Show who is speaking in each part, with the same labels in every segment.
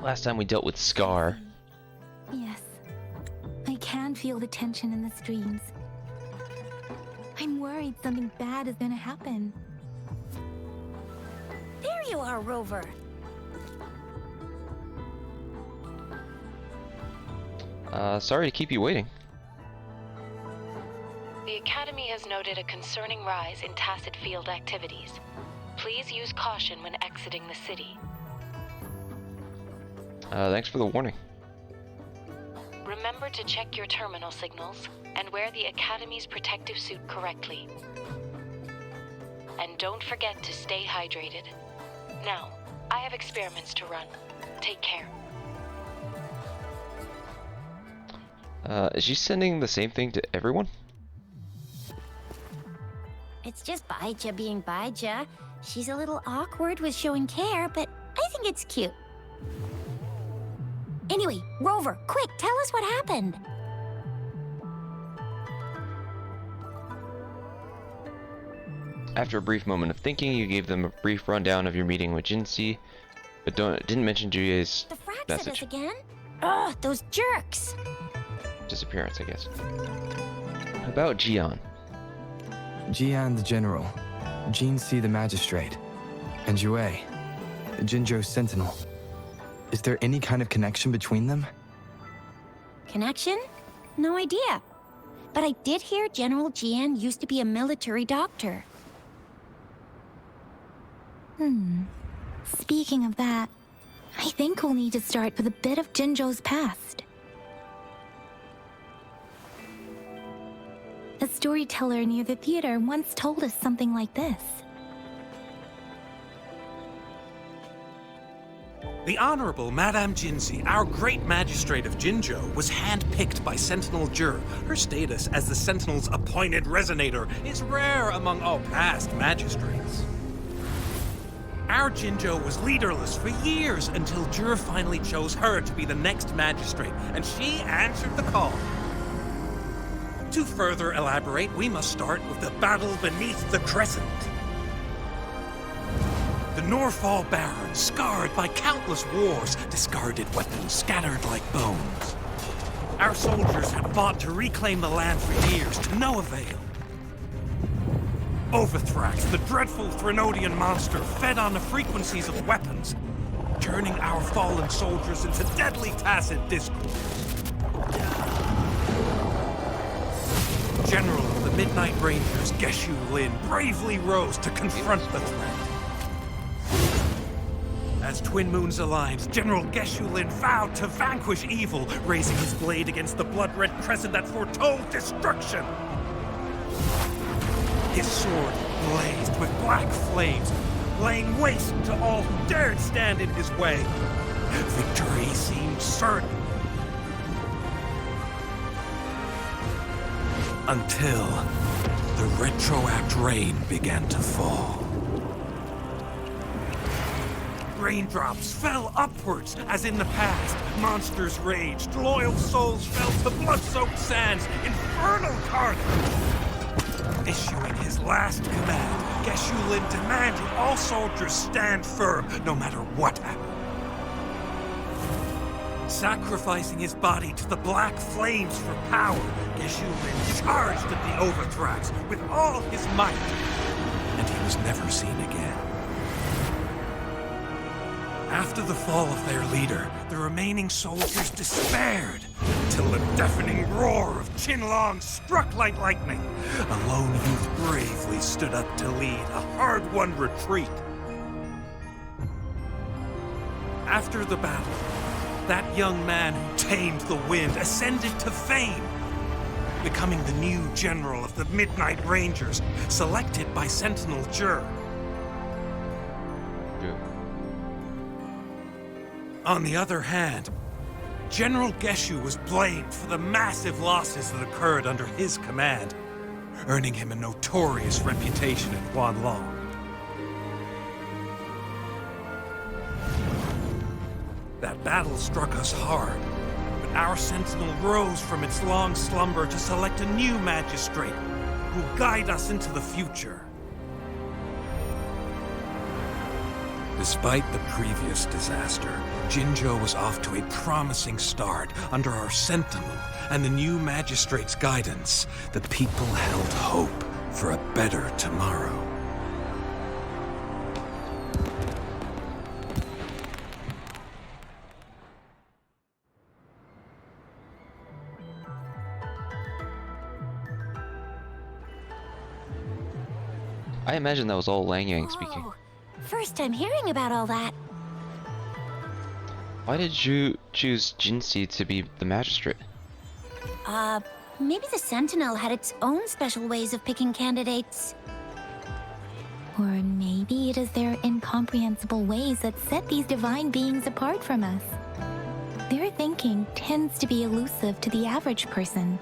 Speaker 1: Last time we dealt with Scar.
Speaker 2: Yes. I can feel the tension in the streams. I'm worried something bad is gonna happen.
Speaker 3: There you are, Rover.
Speaker 1: Sorry to keep you waiting.
Speaker 4: The Academy has noted a concerning rise in tacit field activities. Please use caution when exiting the city.
Speaker 1: Thanks for the warning.
Speaker 4: Remember to check your terminal signals and wear the Academy's protective suit correctly. And don't forget to stay hydrated. Now, I have experiments to run. Take care.
Speaker 1: Is she sending the same thing to everyone?
Speaker 3: It's just Baija being Baija. She's a little awkward with showing care, but I think it's cute. Anyway, Rover, quick, tell us what happened.
Speaker 1: After a brief moment of thinking, you gave them a brief rundown of your meeting with Jinxie, but didn't mention Juyei's
Speaker 3: The frags at
Speaker 1: message.
Speaker 3: us again? Ugh, those jerks!
Speaker 1: Disappearance, I guess. About Jian.
Speaker 5: Jian the General, Jinxie the Magistrate, and Yue, the Jinzhou Sentinel. Is there any kind of connection between them?
Speaker 3: Connection? No idea. But I did hear General Jian used to be a military doctor.
Speaker 2: Speaking of that, I think we'll need to start with a bit of Jinzhou's past. A storyteller near the theater once told us something like this.
Speaker 6: The Honorable Madame Jinxie, our great magistrate of Jinzhou, was handpicked by Sentinel Jur. Her status as the Sentinel's appointed resonator is rare among all past magistrates. Our Jinzhou was leaderless for years until Jur finally chose her to be the next magistrate, and she answered the call. To further elaborate, we must start with the battle beneath the Crescent. The Norfall Baron, scarred by countless wars, discarded weapons scattered like bones. Our soldiers had fought to reclaim the land for years, to no avail. Overthrax, the dreadful Threnodian monster, fed on the frequencies of weapons, turning our fallen soldiers into deadly tacit discords. General of the Midnight Rangers, Geshu Lin, bravely rose to confront the threat. As Twin Moons aligned, General Geshu Lin vowed to vanquish evil, raising his blade against the blood-red crescent that foretold destruction. His sword blazed with black flames, laying waste to all who dared stand in his way. Victory seemed certain. Until the retroact rain began to fall. Raindrops fell upwards, as in the past. Monsters raged, loyal souls fell to blood-soaked sands, infernal carnage. Issuing his last command, Geshu Lin demanded all soldiers stand firm, no matter what happened. Sacrificing his body to the black flames for power, Geshu Lin charged at the Overthrax with all his might, and he was never seen again. After the fall of their leader, the remaining soldiers despaired, until the deafening roar of Qinlong struck like lightning. A lone youth bravely stood up to lead a hard-won retreat. After the battle, that young man who tamed the wind ascended to fame, becoming the new general of the Midnight Rangers, selected by Sentinel Jur. On the other hand, General Geshu was blamed for the massive losses that occurred under his command, earning him a notorious reputation in Huanlong. That battle struck us hard, but our Sentinel rose from its long slumber to select a new magistrate who will guide us into the future. Despite the previous disaster, Jinzhou was off to a promising start under our Sentinel and the new Magistrate's guidance. The people held hope for a better tomorrow.
Speaker 1: I imagine that was all Lang Yang speaking.
Speaker 3: Whoa. First time hearing about all that.
Speaker 1: Why did you choose Jinxi to be the magistrate?
Speaker 3: Maybe the Sentinel had its own special ways of picking candidates.
Speaker 2: Or maybe it is their incomprehensible ways that set these divine beings apart from us. Their thinking tends to be elusive to the average person.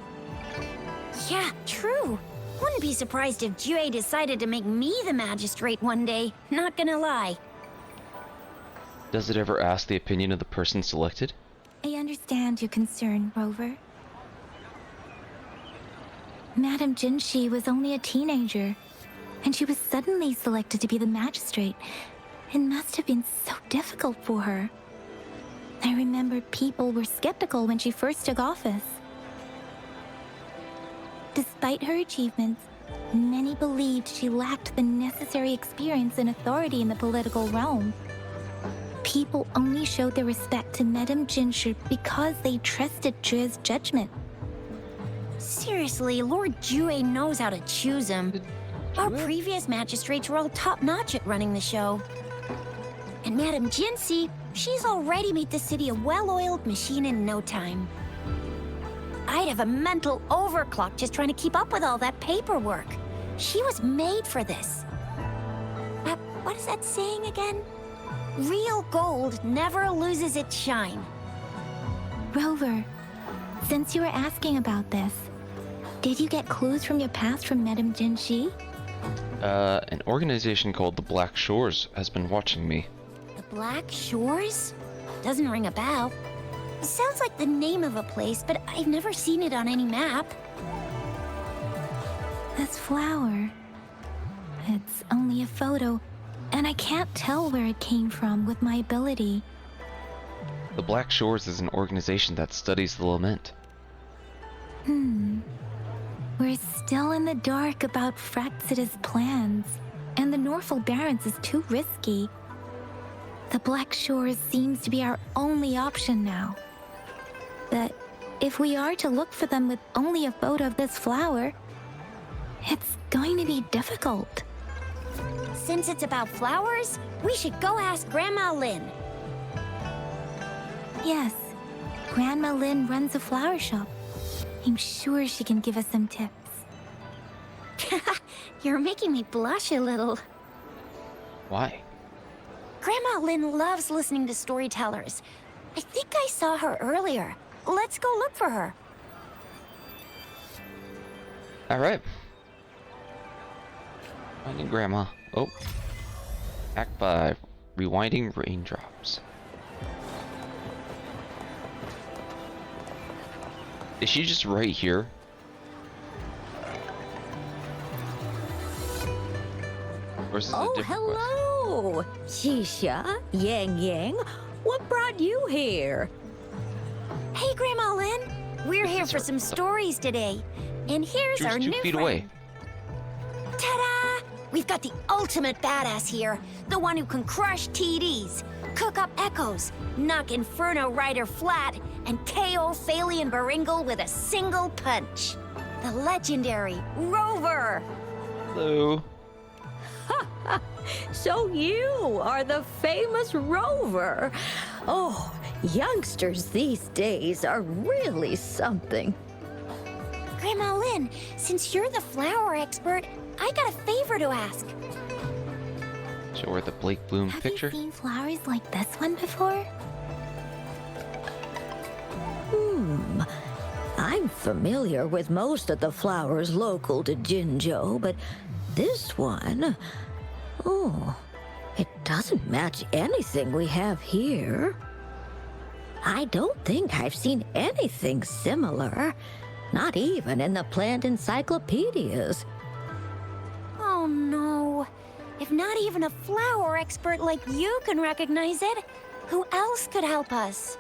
Speaker 3: Yeah, true. Wouldn't be surprised if Jue decided to make me the magistrate one day. Not gonna lie.
Speaker 1: Does it ever ask the opinion of the person selected?
Speaker 2: I understand your concern, Rover. Madame Jinshi was only a teenager, and she was suddenly selected to be the magistrate. It must have been so difficult for her. I remember people were skeptical when she first took office. Despite her achievements, many believed she lacked the necessary experience and authority in the political realm. People only showed their respect to Madame Jinshi because they trusted Jue's judgment.
Speaker 3: Seriously, Lord Jue knows how to choose him. Our previous magistrates were all top-notch at running the show. And Madame Jinxi, she's already made the city a well-oiled machine in no time. I'd have a mental overclock just trying to keep up with all that paperwork. She was made for this. What is that saying again? Real gold never loses its shine.
Speaker 2: Rover, since you were asking about this, did you get clues from your past from Madame Jinshi?
Speaker 1: An organization called the Black Shores has been watching me.
Speaker 3: The Black Shores? Doesn't ring a bell. It sounds like the name of a place, but I've never seen it on any map.
Speaker 2: This flower. It's only a photo, and I can't tell where it came from with my ability.
Speaker 1: The Black Shores is an organization that studies the lament.
Speaker 2: We're still in the dark about Fraxita's plans, and the Norfolk Barrens is too risky. The Black Shores seems to be our only option now. But if we are to look for them with only a photo of this flower, it's going to be difficult.
Speaker 3: Since it's about flowers, we should go ask Grandma Lynn.
Speaker 2: Yes, Grandma Lynn runs a flower shop. I'm sure she can give us some tips.
Speaker 3: You're making me blush a little.
Speaker 1: Why?
Speaker 3: Grandma Lynn loves listening to storytellers. I think I saw her earlier. Let's go look for her.
Speaker 1: Alright. Finding Grandma. Oh. Act 5. Rewinding raindrops. Is she just right here? Or is this a different quest?
Speaker 7: hello! Shisha, Yang Yang, what brought you here?
Speaker 3: Hey, Grandma Lynn. We're here for some stories today. And here's
Speaker 1: She was
Speaker 3: our
Speaker 1: 2
Speaker 3: new
Speaker 1: feet
Speaker 3: friend.
Speaker 1: away.
Speaker 3: Ta-da! We've got the ultimate badass here. The one who can crush TDs, cook up echoes, knock Inferno Rider flat, and KO Phalian Baringle with a single punch. The legendary Rover.
Speaker 1: Hello.
Speaker 7: So you are the famous Rover. Oh, youngsters these days are really something.
Speaker 3: Grandma Lynn, since you're the flower expert, I got a favor to ask.
Speaker 1: Show her the Blake Bloom
Speaker 2: Have
Speaker 1: picture.
Speaker 2: you seen flowers like this one before?
Speaker 7: I'm familiar with most of the flowers local to Jinzhou, but this one, oh, it doesn't match anything we have here. I don't think I've seen anything similar, not even in the plant encyclopedias.
Speaker 3: Oh no. If not even a flower expert like you can recognize it, who else could help us?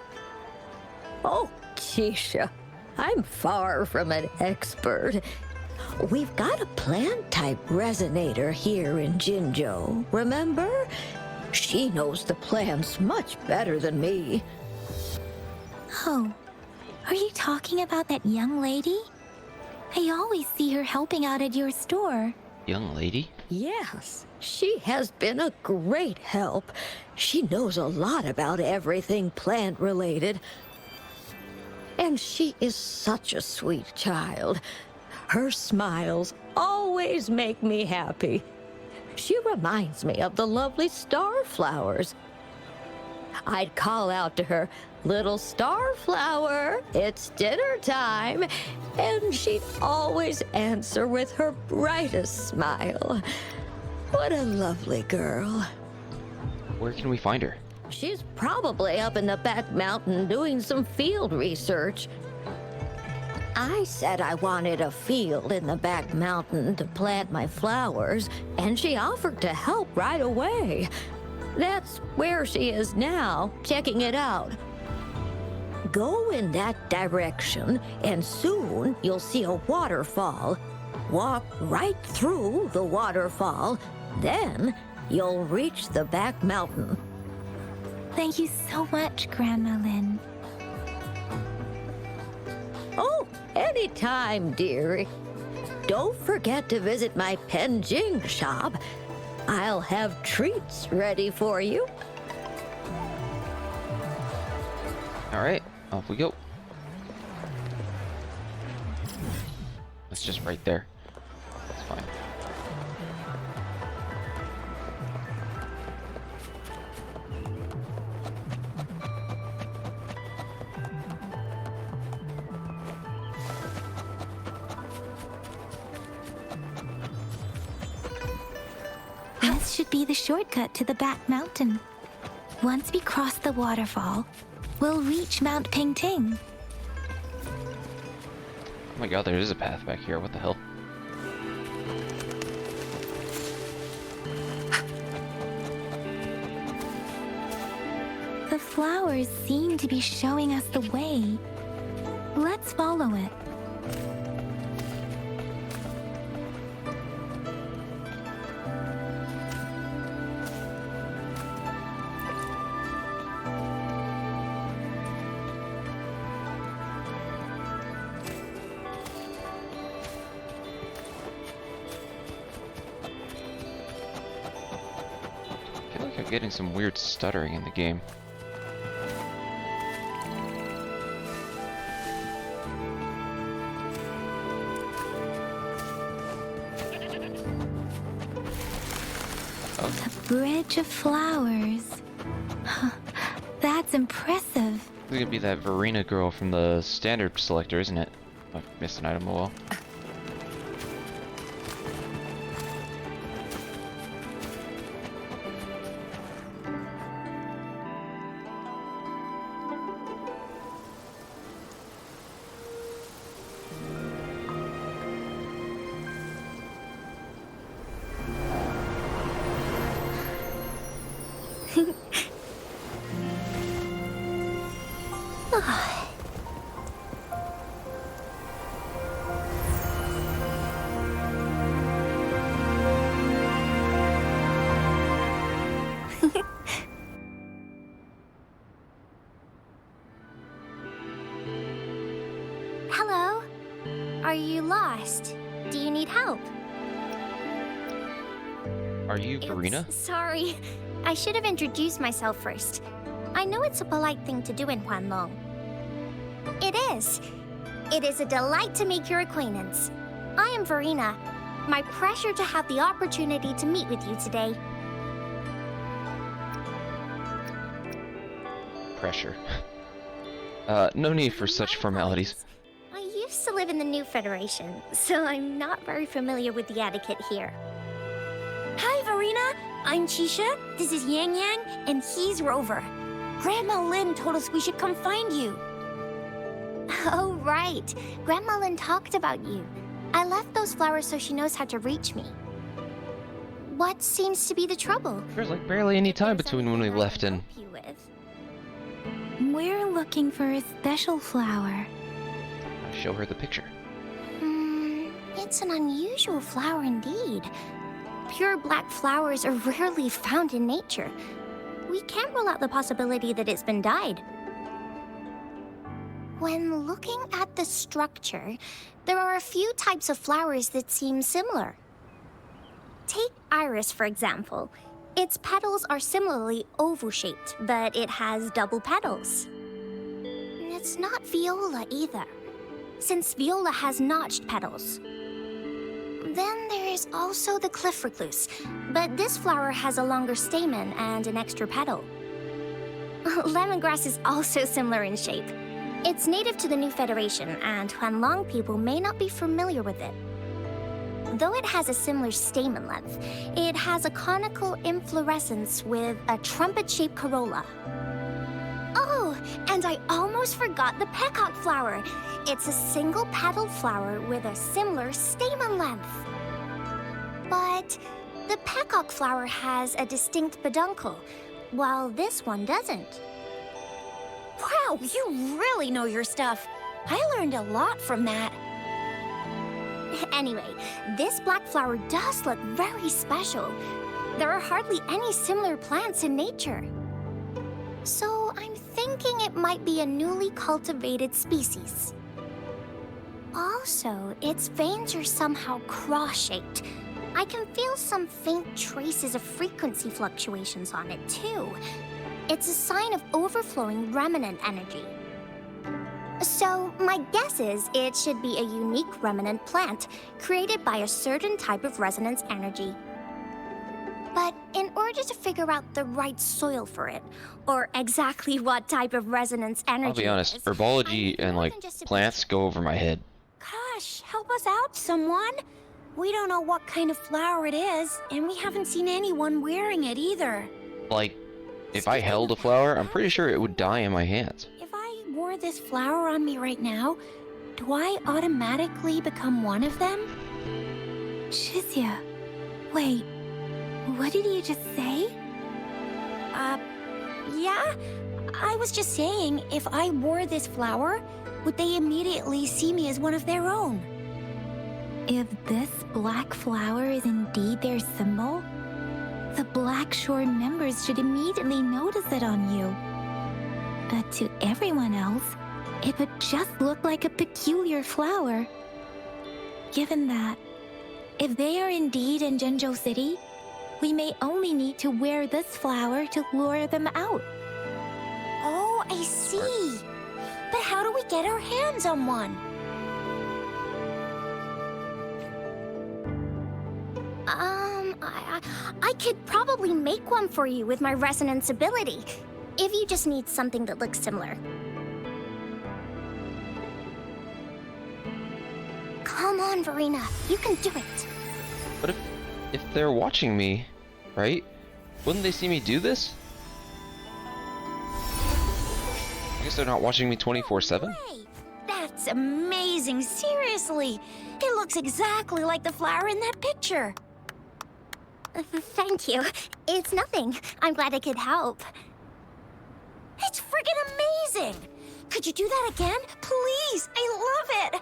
Speaker 7: Oh, Keisha, I'm far from an expert. We've got a plant-type resonator here in Jinzhou, remember? She knows the plants much better than me.
Speaker 2: Oh, are you talking about that young lady? I always see her helping out at your store.
Speaker 1: Young lady?
Speaker 7: Yes, she has been a great help. She knows a lot about everything plant-related. And she is such a sweet child. Her smiles always make me happy. She reminds me of the lovely starflowers. I'd call out to her, "Little starflower, it's dinner time," and she'd always answer with her brightest smile. What a lovely girl.
Speaker 1: Where can we find her?
Speaker 7: She's probably up in the back mountain doing some field research. I said I wanted a field in the back mountain to plant my flowers, and she offered to help right away. That's where she is now, checking it out. Go in that direction, and soon you'll see a waterfall. Walk right through the waterfall, then you'll reach the back mountain.
Speaker 2: Thank you so much, Grandma Lin.
Speaker 7: Oh, anytime, dearie. Don't forget to visit my Penjing shop. I'll have treats ready for you.
Speaker 1: All right, off we go. It's just right there. That's fine.
Speaker 2: This should be the shortcut to the back mountain. Once we cross the waterfall, we'll reach Mount Pingting.
Speaker 1: Oh my god, there is a path back here. What the hell?
Speaker 2: The flowers seem to be showing us the way. Let's follow it.
Speaker 1: I feel like I'm getting some weird stuttering in the game.
Speaker 2: A bridge of flowers. That's impressive.
Speaker 1: This is gonna be that Verena girl from the standard selector, isn't it? I've missed an item. Oh well.
Speaker 3: Hello? Are you lost? Do you need help?
Speaker 1: Are you Verena?
Speaker 3: Sorry. I should have introduced myself first. I know it's a polite thing to do in Huanlong. It is. It is a delight to make your acquaintance. I am Verena. My pleasure to have the opportunity to meet with you today.
Speaker 1: Pressure. No need for such formalities.
Speaker 3: I used to live in the New Federation, so I'm not very familiar with the etiquette here. Hi, Verena. I'm Chisha. This is Yang Yang, and he's Rover. Grandma Lin told us we should come find you. Oh, right. Grandma Lin talked about you. I left those flowers so she knows how to reach me. What seems to be the trouble?
Speaker 1: There's like barely any time between when we left and...
Speaker 3: Help you with?
Speaker 2: We're looking for a special flower.
Speaker 1: Show her the picture.
Speaker 3: It's an unusual flower indeed. Pure black flowers are rarely found in nature. We can't rule out the possibility that it's been dyed. When looking at the structure, there are a few types of flowers that seem similar. Take iris, for example. Its petals are similarly oval-shaped, but it has double petals. It's not viola either, since viola has notched petals. Then there is also the cliff recluse, but this flower has a longer stamen and an extra petal. Lemongrass is also similar in shape. It's native to the New Federation, and Huanlong people may not be familiar with it. Though it has a similar stamen length, it has a conical inflorescence with a trumpet-shaped corolla. Oh, and I almost forgot the peacock flower. It's a single-petaled flower with a similar stamen length. But the peacock flower has a distinct peduncle, while this one doesn't.
Speaker 7: Wow, you really know your stuff. I learned a lot from that.
Speaker 3: Anyway, this black flower does look very special. There are hardly any similar plants in nature. So I'm thinking it might be a newly cultivated species. Also, its veins are somehow cross-shaped. I can feel some faint traces of frequency fluctuations on it, too. It's a sign of overflowing remnant energy. So, my guess is it should be a unique remnant plant created by a certain type of resonance energy. But in order to figure out the right soil for it, or exactly what type of resonance energy
Speaker 1: I'll be honest,
Speaker 3: it is,
Speaker 1: herbology
Speaker 3: I need
Speaker 1: and
Speaker 3: more
Speaker 1: like
Speaker 3: than just a
Speaker 1: plants go over my head.
Speaker 7: Gosh, help us out, someone. We don't know what kind of flower it is, and we haven't seen anyone wearing it either.
Speaker 1: Like, if I held a flower, I'm pretty sure it would die in my hands.
Speaker 7: If I wore this flower on me right now, do I automatically become one of them?
Speaker 2: Shizia, wait, what did you just say?
Speaker 7: Yeah? I was just saying, if I wore this flower, would they immediately see me as one of their own?
Speaker 2: If this black flower is indeed their symbol, the Black Shore members should immediately notice it on you. But to everyone else, it would just look like a peculiar flower. Given that, if they are indeed in Jinzhou City, we may only need to wear this flower to lure them out.
Speaker 7: Oh, I see. But how do we get our hands on one?
Speaker 3: I could probably make one for you with my resonance ability, if you just need something that looks similar. Come on, Verena, you can do it.
Speaker 1: But if they're watching me, right? Wouldn't they see me do this? I guess they're not watching me 24/7?
Speaker 7: Wait, that's amazing, seriously. It looks exactly like the flower in that picture.
Speaker 3: Thank you. It's nothing. I'm glad I could help.
Speaker 7: It's friggin' amazing! Could you do that again? Please, I love it!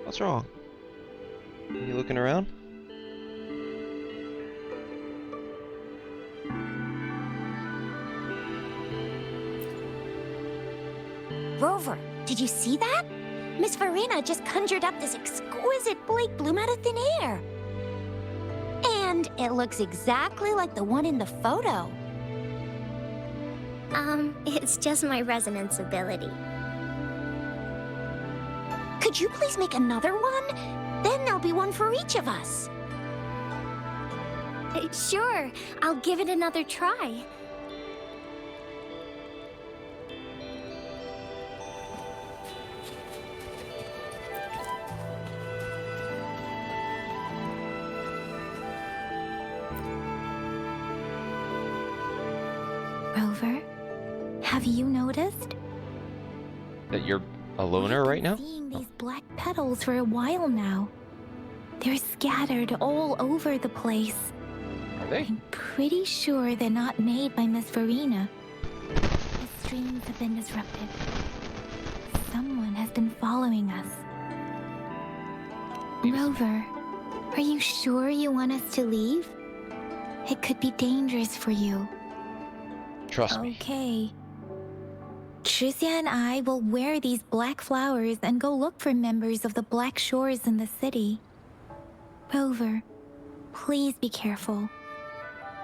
Speaker 1: What's wrong? Are you looking around?
Speaker 7: Rover, did you see that? Miss Verena just conjured up this exquisite Blake bloom out of thin air. And it looks exactly like the one in the photo.
Speaker 3: It's just my resonance ability.
Speaker 7: Could you please make another one? Then there'll be one for each of us.
Speaker 3: Sure, I'll give it another try.
Speaker 2: Rover, have you noticed?
Speaker 1: That you're a loner right now?
Speaker 2: I've been seeing these black petals for a while now. They're scattered all over the place.
Speaker 1: Are they?
Speaker 2: I'm pretty sure they're not made by Miss Verena. The streams have been disrupted. Someone has been following us. Rover, are you sure you want us to leave? It could be dangerous for you.
Speaker 1: Trust me.
Speaker 2: Okay. Tricia and I will wear these black flowers and go look for members of the Black Shores in the city. Rover, please be careful.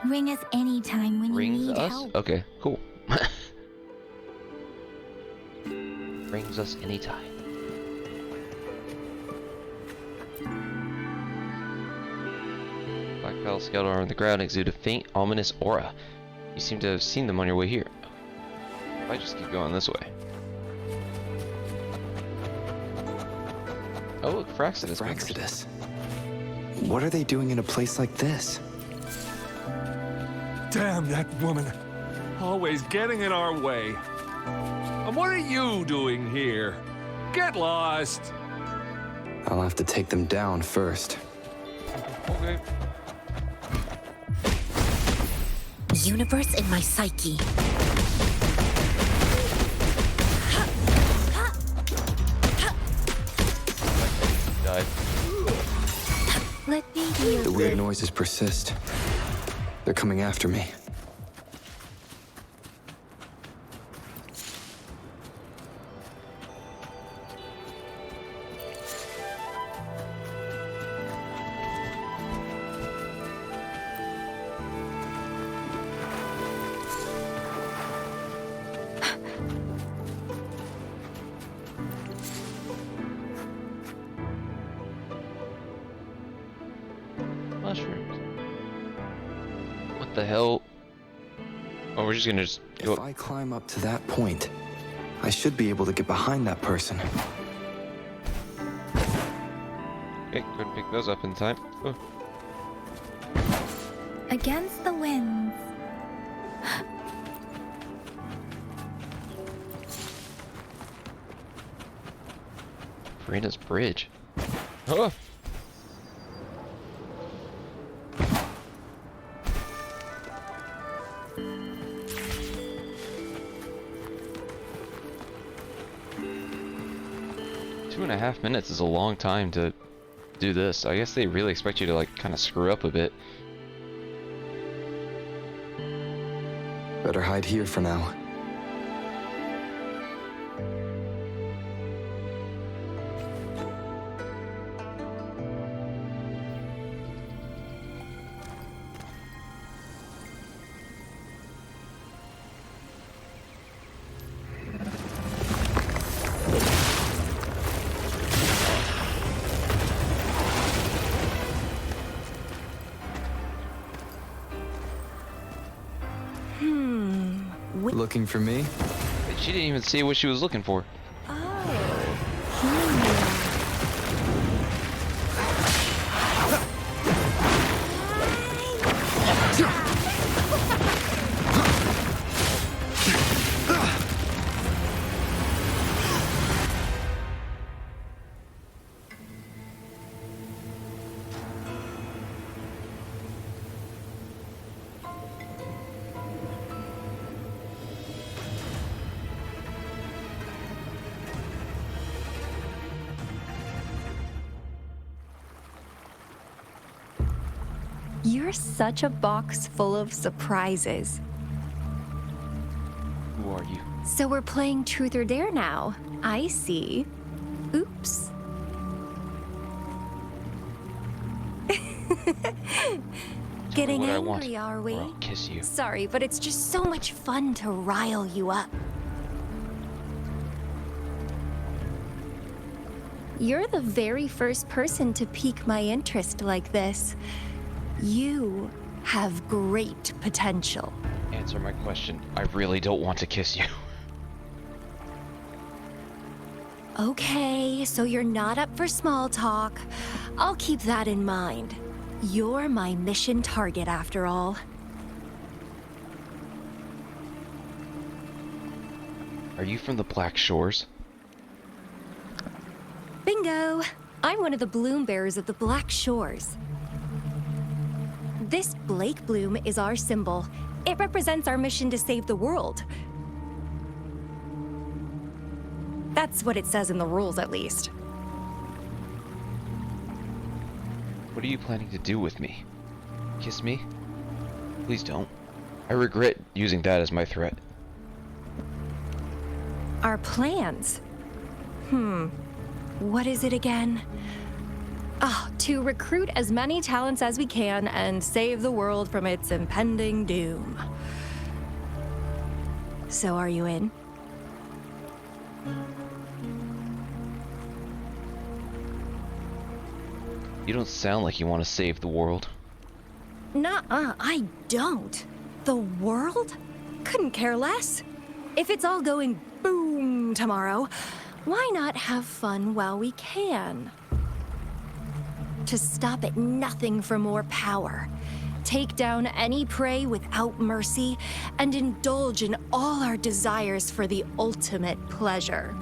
Speaker 2: Ring us anytime when
Speaker 1: Rings
Speaker 2: you need
Speaker 1: us?
Speaker 2: help.
Speaker 1: Okay, cool. Rings us anytime. Black pals scattered on the ground exude a faint, ominous aura. You seem to have seen them on your way here. If I just keep going this way. Oh, look, Fraxidus. members.
Speaker 5: Fraxidus. What are they doing in a place like this?
Speaker 8: Damn that woman. Always getting in our way. And what are you doing here? Get lost.
Speaker 5: I'll have to take them down first.
Speaker 1: Okay.
Speaker 3: Universe in my psyche.
Speaker 1: Died.
Speaker 2: Let me heal.
Speaker 5: The weird noises persist. They're coming after me.
Speaker 1: Mushrooms. What the hell? Oh, we're just gonna go
Speaker 5: If I climb up to that point, I should be able to get behind that person.
Speaker 1: Okay, couldn't pick those up in time. Oh.
Speaker 2: Against the winds.
Speaker 1: Verena's bridge. Oh! Two and a half minutes is a long time to do this. I guess they really expect you to like kind of screw up a bit.
Speaker 5: Better hide here for now. Looking for me?
Speaker 1: She didn't even see what she was looking for.
Speaker 9: You're such a box full of surprises.
Speaker 1: Who are you?
Speaker 9: So we're playing Truth or Dare now. I see. Oops. Getting
Speaker 1: what I
Speaker 9: angry,
Speaker 1: want,
Speaker 9: are we?
Speaker 1: or I'll kiss you.
Speaker 9: Sorry, but it's just so much fun to rile you up. You're the very first person to pique my interest like this. You have great potential.
Speaker 1: Answer my question. I really don't want to kiss you.
Speaker 9: Okay, so you're not up for small talk. I'll keep that in mind. You're my mission target after all.
Speaker 1: Are you from the Black Shores?
Speaker 9: Bingo! I'm one of the bloom bearers of the Black Shores. This Blake bloom is our symbol. It represents our mission to save the world. That's what it says in the rules, at least.
Speaker 1: What are you planning to do with me? Kiss me? Please don't. I regret using that as my threat.
Speaker 9: Our plans? What is it again? To recruit as many talents as we can and save the world from its impending doom. So are you in?
Speaker 1: You don't sound like you want to save the world.
Speaker 9: Nuh-uh, I don't. The world? Couldn't care less. If it's all going boom tomorrow, why not have fun while we can? To stop at nothing for more power, take down any prey without mercy, and indulge in all our desires for the ultimate pleasure.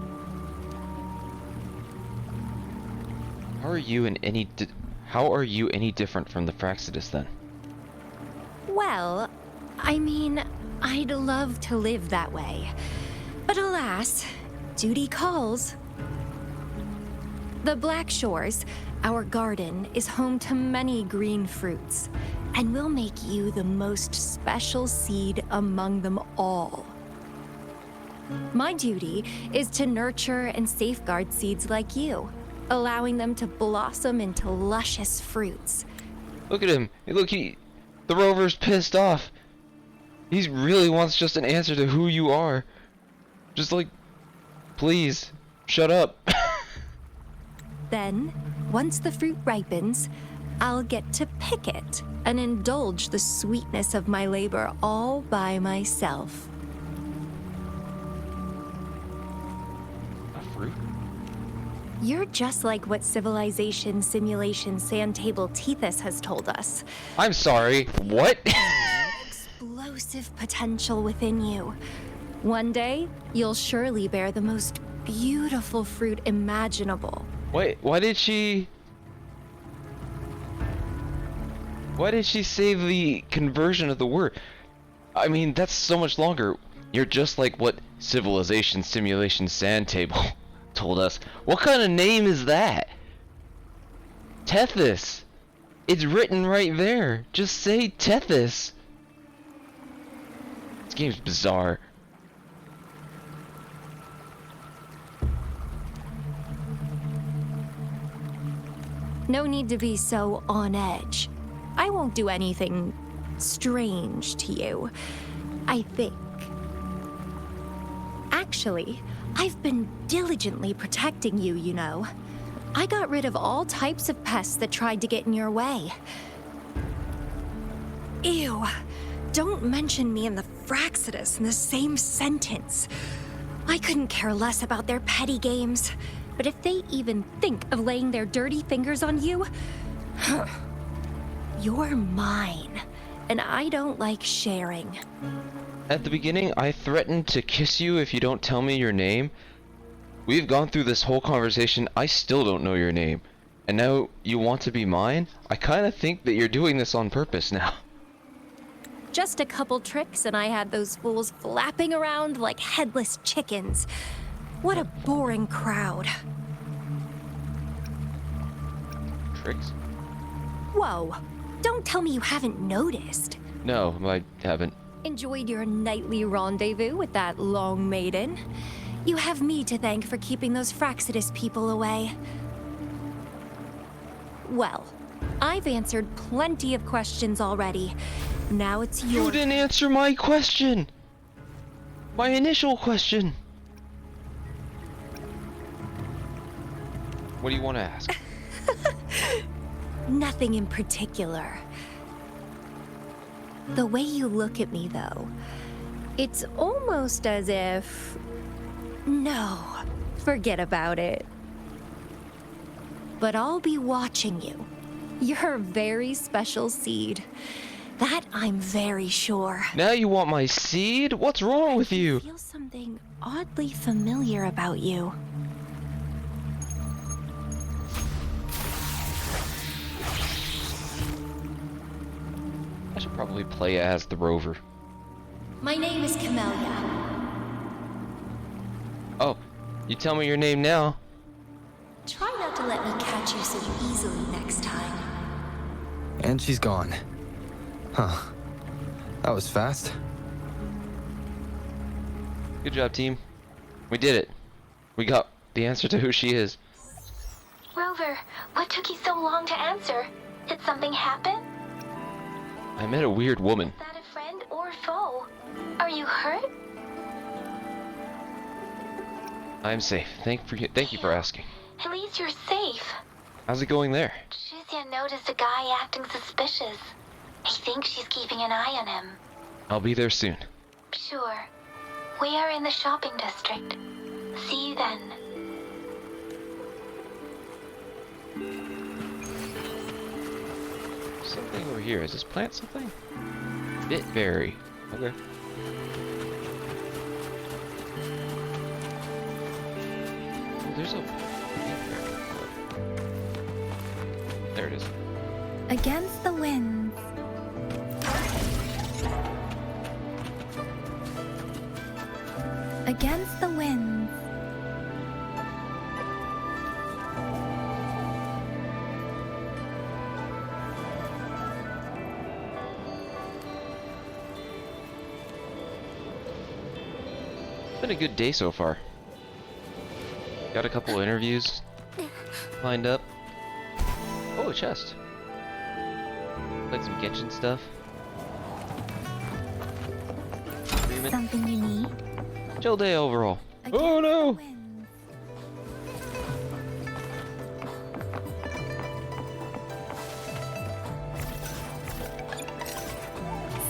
Speaker 1: How are you any different from the Fraxidus then?
Speaker 9: Well, I mean, I'd love to live that way. But alas, duty calls. The Black Shores, our garden, is home to many green fruits, and will make you the most special seed among them all. My duty is to nurture and safeguard seeds like you, allowing them to blossom into luscious fruits.
Speaker 1: Look at him. Hey, look, the rover's pissed off. He really wants just an answer to who you are. Just like, please, shut up.
Speaker 9: Then, once the fruit ripens, I'll get to pick it and indulge the sweetness of my labor all by myself.
Speaker 1: A fruit?
Speaker 9: You're just like what Civilization Simulation Sandtable Tethys has told us.
Speaker 1: I'm sorry, what?
Speaker 9: Explosive potential within you. One day, you'll surely bear the most beautiful fruit imaginable.
Speaker 1: Wait, why did she say the conversion of the word? I mean, that's so much longer. You're just like what Civilization Simulation Sandtable told us. What kind of name is that? Tethys. It's written right there. Just say Tethys. This game's bizarre.
Speaker 9: No need to be so on edge. I won't do anything strange to you, I think. Actually, I've been diligently protecting you, you know. I got rid of all types of pests that tried to get in your way. Ew. Don't mention me and the Fraxidus in the same sentence. I couldn't care less about their petty games. But if they even think of laying their dirty fingers on you, you're mine, and I don't like sharing.
Speaker 1: At the beginning, I threatened to kiss you if you don't tell me your name. We've gone through this whole conversation, I still don't know your name. And now you want to be mine? I kinda think that you're doing this on purpose now.
Speaker 9: Just a couple tricks and I had those fools flapping around like headless chickens. What a boring crowd.
Speaker 1: Tricks?
Speaker 9: Whoa, don't tell me you haven't noticed.
Speaker 1: No, I haven't.
Speaker 9: Enjoyed your nightly rendezvous with that long maiden. You have me to thank for keeping those Fraxidus people away. Well, I've answered plenty of questions already. Now it's your—
Speaker 1: You didn't answer my question! My initial question! What do you want to ask?
Speaker 9: Nothing in particular. The way you look at me, though, it's almost as if— No, forget about it. But I'll be watching you. You're a very special seed. That I'm very sure.
Speaker 1: Now you want my seed? What's wrong with you?
Speaker 9: I feel something oddly familiar about you.
Speaker 1: I should probably play as the Rover.
Speaker 3: My name is Camellia.
Speaker 1: Oh, you tell me your name now.
Speaker 3: Try not to let me catch you so easily next time.
Speaker 5: And she's gone. Huh. That was fast.
Speaker 1: Good job, team. We did it. We got the answer to who she is.
Speaker 2: Rover, what took you so long to answer? Did something happen?
Speaker 1: I met a weird woman.
Speaker 2: Is that a friend or foe? Are you hurt?
Speaker 1: I'm safe. Thank you for asking.
Speaker 2: At least you're safe.
Speaker 1: How's it going there?
Speaker 2: Shuzia noticed a guy acting suspicious. He thinks she's keeping an eye on him.
Speaker 1: I'll be there soon.
Speaker 2: Sure. We are in the shopping district. See you then.
Speaker 1: Something over here. Is this plant something? Bitberry. Okay. Oh, there's a bitberry. There it is.
Speaker 2: Against the winds. Against the winds.
Speaker 1: It's been a good day so far. Got a couple interviews lined up. Oh, a chest. Played some Genshin stuff.
Speaker 2: Something you need?
Speaker 1: Chill day overall.
Speaker 2: Against
Speaker 1: Oh
Speaker 2: the
Speaker 1: no!
Speaker 2: winds.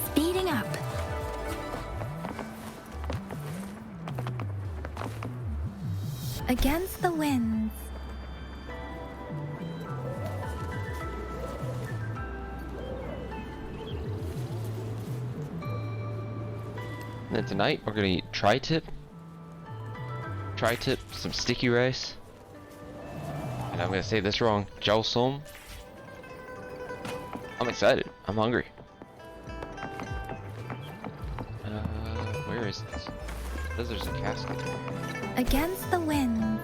Speaker 2: Speeding up. Against the winds.
Speaker 1: And then tonight we're gonna eat tri-tip, some sticky rice, and I'm gonna say this wrong, jalsom. I'm excited. I'm hungry. Where is this? It says there's a casket.
Speaker 2: Against the winds.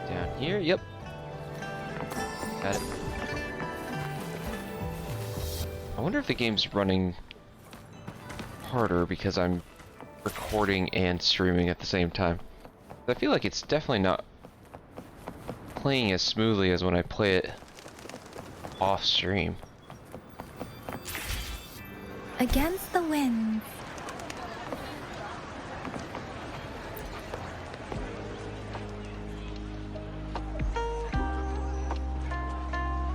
Speaker 1: Down here? Yep. Got it. I wonder if the game's running harder because I'm recording and streaming at the same time. I feel like it's definitely not playing as smoothly as when I play it off stream.
Speaker 2: Against the winds.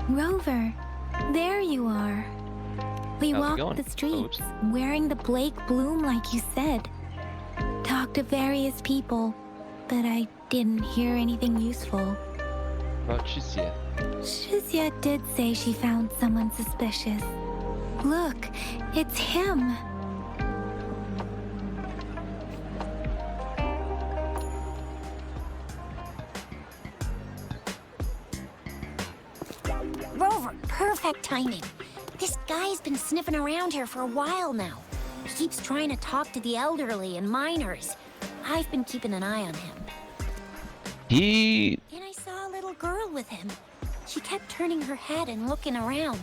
Speaker 2: Rover, there you are. We
Speaker 1: How's it
Speaker 2: walked
Speaker 1: going,
Speaker 2: the streets,
Speaker 1: Phillips?
Speaker 2: wearing the Blake bloom like you said. Talked to various people, but I didn't hear anything useful.
Speaker 1: About Shizia.
Speaker 2: Shizia did say she found someone suspicious. Look, it's him.
Speaker 3: Rover, perfect timing. This guy's been sniffing around here for a while now. He keeps trying to talk to the elderly and minors. I've been keeping an eye on him.
Speaker 1: He...
Speaker 3: And I saw a little girl with him. She kept turning her head and looking around,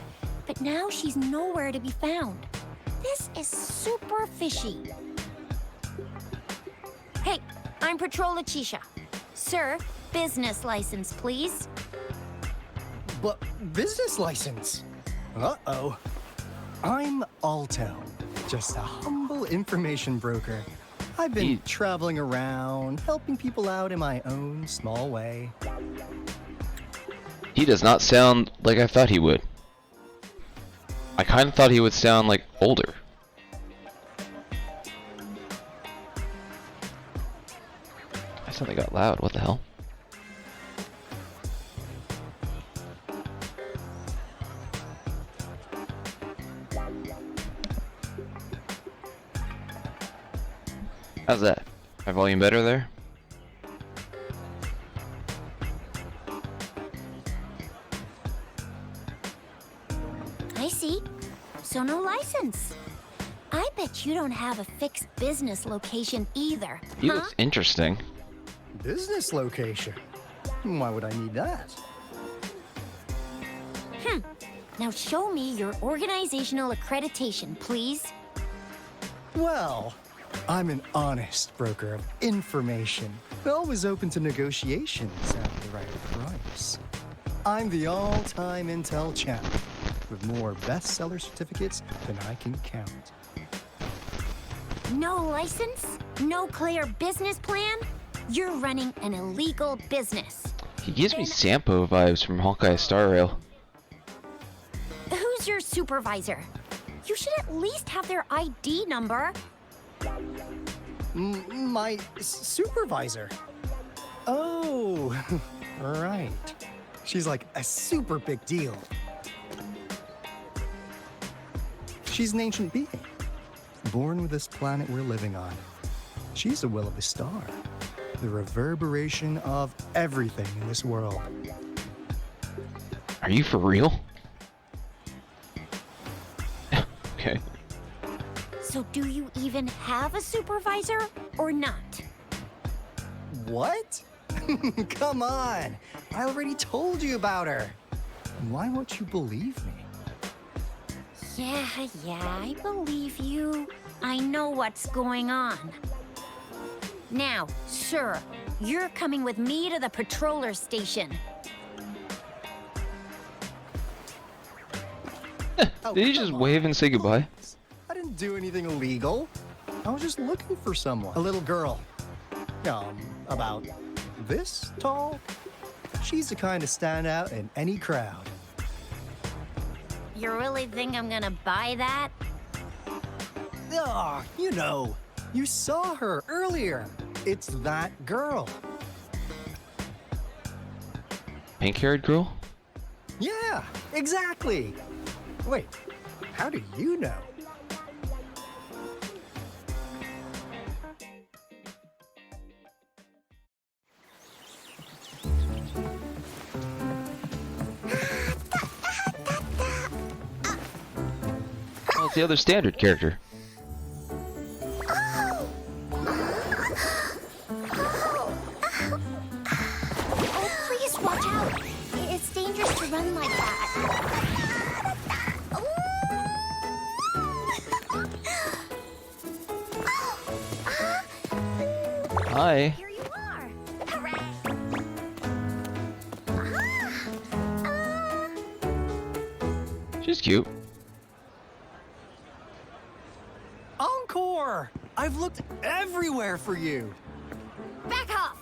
Speaker 3: but now she's nowhere to be found. This is super fishy. Hey, I'm Patrol Letitia. Sir, business license, please.
Speaker 10: But business license? Uh-oh. I'm Alto, just a humble information broker. I've been traveling around, helping people out in my own small way.
Speaker 1: He does not sound like I thought he would. I kind of thought he would sound like older. I suddenly got loud. What the hell? How's that? My volume better there?
Speaker 3: I see. So no license. I bet you don't have a fixed business location either,
Speaker 1: He
Speaker 3: huh?
Speaker 1: looks interesting.
Speaker 10: Business location? Why would I need that?
Speaker 3: Now show me your organizational accreditation, please.
Speaker 10: Well, I'm an honest broker of information, always open to negotiations at the right price. I'm the all-time Intel champ, with more bestseller certificates than I can count.
Speaker 3: No license? No clear business plan? You're running an illegal business.
Speaker 1: He gives me Sampo vibes from Hawkeye Star Rail.
Speaker 3: Who's your supervisor? You should at least have their ID number.
Speaker 10: My supervisor? Oh, right. She's like a super big deal. She's an ancient being, born with this planet we're living on. She's the will of the star, the reverberation of everything in this world.
Speaker 1: Are you for real? Okay.
Speaker 3: So do you even have a supervisor or not?
Speaker 10: What? Come on! I already told you about her. Why won't you believe me?
Speaker 3: Yeah, I believe you. I know what's going on. Now, sir, you're coming with me to the patroller station.
Speaker 1: Did he just wave and say goodbye?
Speaker 10: I didn't do anything illegal. I was just looking for someone. A little girl. About this tall. She's the kind to stand out in any crowd.
Speaker 3: You really think I'm gonna buy that?
Speaker 10: Ah, you know, you saw her earlier. It's that girl.
Speaker 1: Pink-haired girl?
Speaker 10: Yeah, exactly. Wait, how do you know?
Speaker 1: Oh, it's the other standard character.
Speaker 3: Oh, please watch out. It's dangerous to run like that.
Speaker 1: Hi.
Speaker 3: Here you are. Hooray.
Speaker 1: She's cute.
Speaker 10: Encore! I've looked everywhere for you.
Speaker 3: Back off.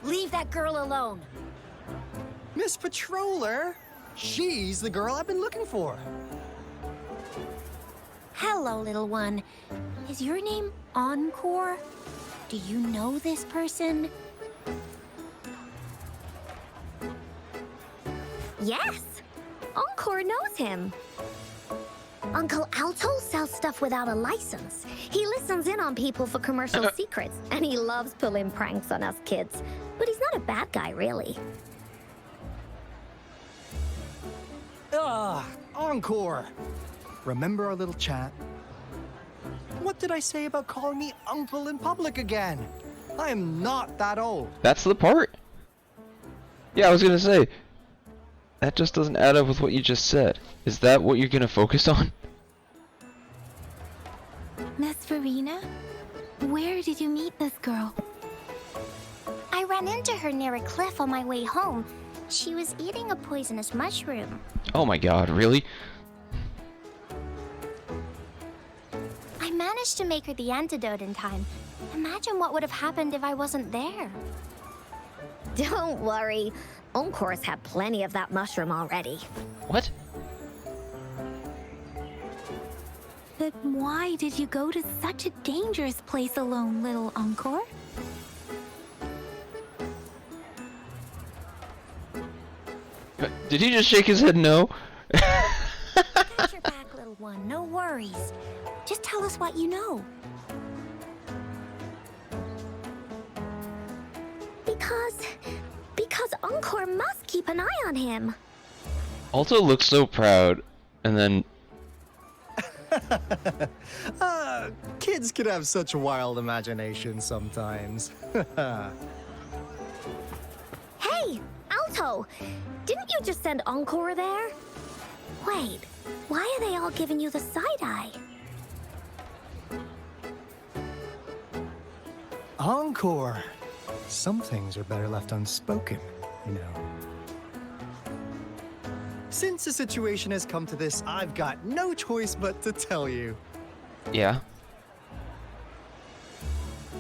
Speaker 3: Leave that girl alone.
Speaker 10: Miss Patroller, she's the girl I've been looking for.
Speaker 3: Hello, little one. Is your name Encore? Do you know this person?
Speaker 2: Yes! Encore knows him. Uncle Alto sells stuff without a license. He listens in on people for commercial secrets, and he loves pulling pranks on us kids. But he's not a bad guy, really.
Speaker 10: Encore. Remember our little chat? What did I say about calling me uncle in public again? I am not that old.
Speaker 1: That's the part? Yeah, I was gonna say. That just doesn't add up with what you just said. Is that what you're gonna focus on?
Speaker 2: Miss Verena? Where did you meet this girl?
Speaker 11: I ran into her near a cliff on my way home. She was eating a poisonous mushroom.
Speaker 1: Oh my god, really?
Speaker 11: I managed to make her the antidote in time. Imagine what would have happened if I wasn't there.
Speaker 2: Don't worry. Encore's had plenty of that mushroom already.
Speaker 1: What?
Speaker 2: But why did you go to such a dangerous place alone, little Encore?
Speaker 1: Did he just shake his head no?
Speaker 3: Got your back, little one. No worries. Just tell us what you know.
Speaker 2: Because Encore must keep an eye on him.
Speaker 1: Alto looks so proud, and then
Speaker 10: Kids can have such wild imaginations sometimes.
Speaker 11: Hey, Alto! Didn't you just send Encore there? Wait, why are they all giving you the side-eye?
Speaker 10: Encore! Some things are better left unspoken, you know. Since the situation has come to this, I've got no choice but to tell you.
Speaker 1: Yeah.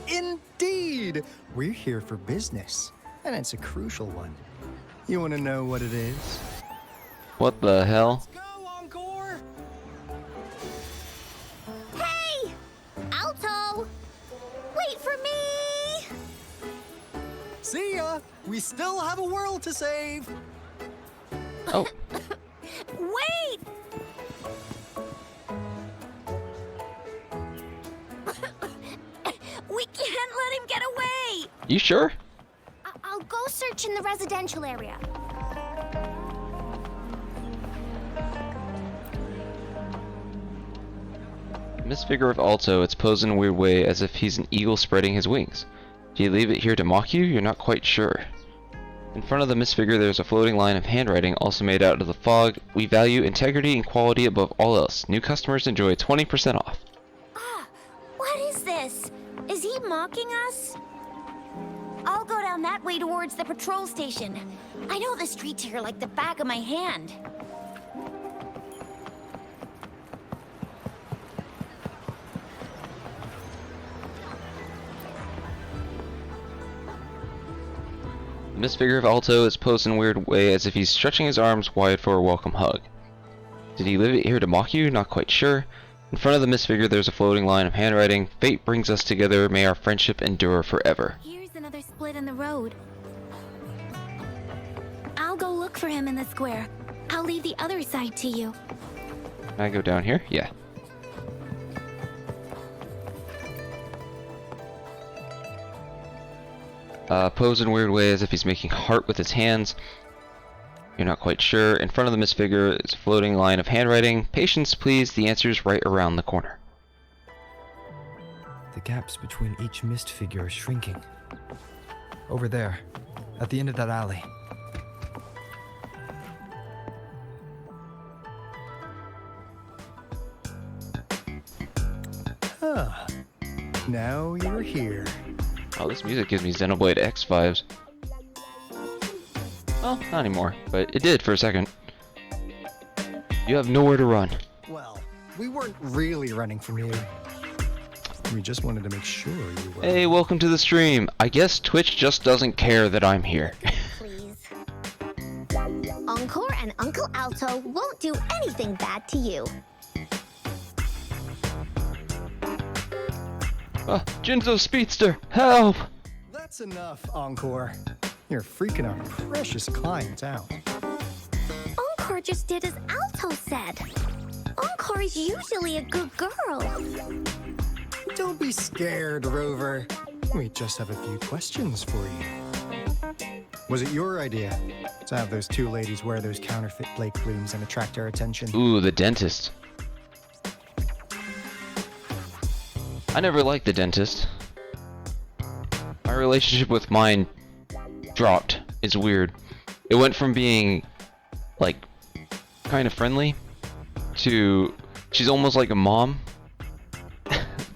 Speaker 10: Indeed! We're here for business, and it's a crucial one. You want to know what it is?
Speaker 1: What the hell?
Speaker 10: Go, Encore!
Speaker 11: Hey! Alto! Wait for me!
Speaker 10: See ya! We still have a world to save!
Speaker 1: Oh.
Speaker 11: Wait! We can't let him get away!
Speaker 1: You sure?
Speaker 11: I'll go search in the residential area.
Speaker 1: Misfigure of Alto, it's posed in a weird way as if he's an eagle spreading his wings. Do you leave it here to mock you? You're not quite sure. In front of the misfigure there's a floating line of handwriting also made out of the fog. We value integrity and quality above all else. New customers enjoy 20% off.
Speaker 3: What is this? Is he mocking us? I'll go down that way towards the patrol station. I know the streets here like the back of my hand.
Speaker 1: The misfigure of Alto is posed in a weird way as if he's stretching his arms wide for a welcome hug. Did he leave it here to mock you? Not quite sure. In front of the misfigure there's a floating line of handwriting. Fate brings us together, may our friendship endure forever.
Speaker 2: Here's another split in the road. I'll go look for him in the square. I'll leave the other side to you.
Speaker 1: Can I go down here? Yeah. Posed in a weird way as if he's making heart with his hands. You're not quite sure. In front of the misfigure is a floating line of handwriting. Patience, please. The answer's right around the corner.
Speaker 5: The gaps between each mist figure are shrinking. Over there, at the end of that alley.
Speaker 10: Huh. Now you're here.
Speaker 1: Oh, this music gives me Xenoblade X vibes. Well, not anymore, but it did for a second. You have nowhere to run.
Speaker 10: Well, we weren't really running from you. We just wanted to make sure you were.
Speaker 1: Hey, welcome to the stream. I guess Twitch just doesn't care that I'm here.
Speaker 11: Please. Encore and Uncle Alto won't do anything bad to you.
Speaker 1: Jinzo Speedster, help!
Speaker 10: That's enough, Encore. You're freaking our precious client out.
Speaker 11: Encore just did as Alto said. Encore is usually a good girl.
Speaker 10: Don't be scared, Rover. We just have a few questions for you. Was it your idea to have those two ladies wear those counterfeit Blake plumes and attract our attention?
Speaker 1: Ooh, the dentist. I never liked the dentist. My relationship with mine dropped. It's weird. It went from being, like, kind of friendly to she's almost like a mom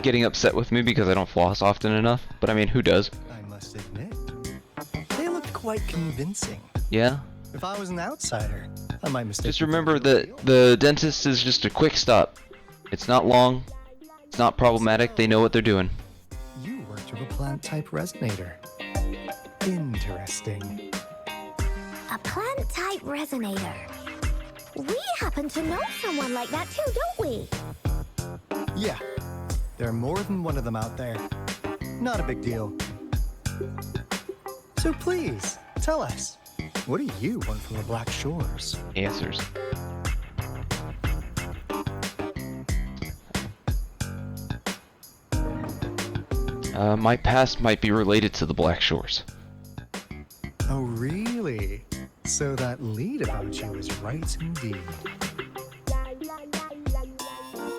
Speaker 1: getting upset with me because I don't floss often enough. But I mean, who does?
Speaker 10: I must admit, they looked quite convincing.
Speaker 1: Yeah?
Speaker 10: If I was an outsider, I might mistake.
Speaker 1: Just
Speaker 10: you for
Speaker 1: remember
Speaker 10: the
Speaker 1: that
Speaker 10: real.
Speaker 1: the dentist is just a quick stop. It's not long. It's not problematic. They know what they're doing.
Speaker 10: You worked with a plant-type resonator. Interesting.
Speaker 11: A plant-type resonator. We happen to know someone like that too, don't we?
Speaker 10: Yeah, there are more than one of them out there. Not a big deal. So please, tell us, what do you want from the Black Shores?
Speaker 1: Answers. My past might be related to the Black Shores.
Speaker 10: Oh, really? So that lead about you is right indeed.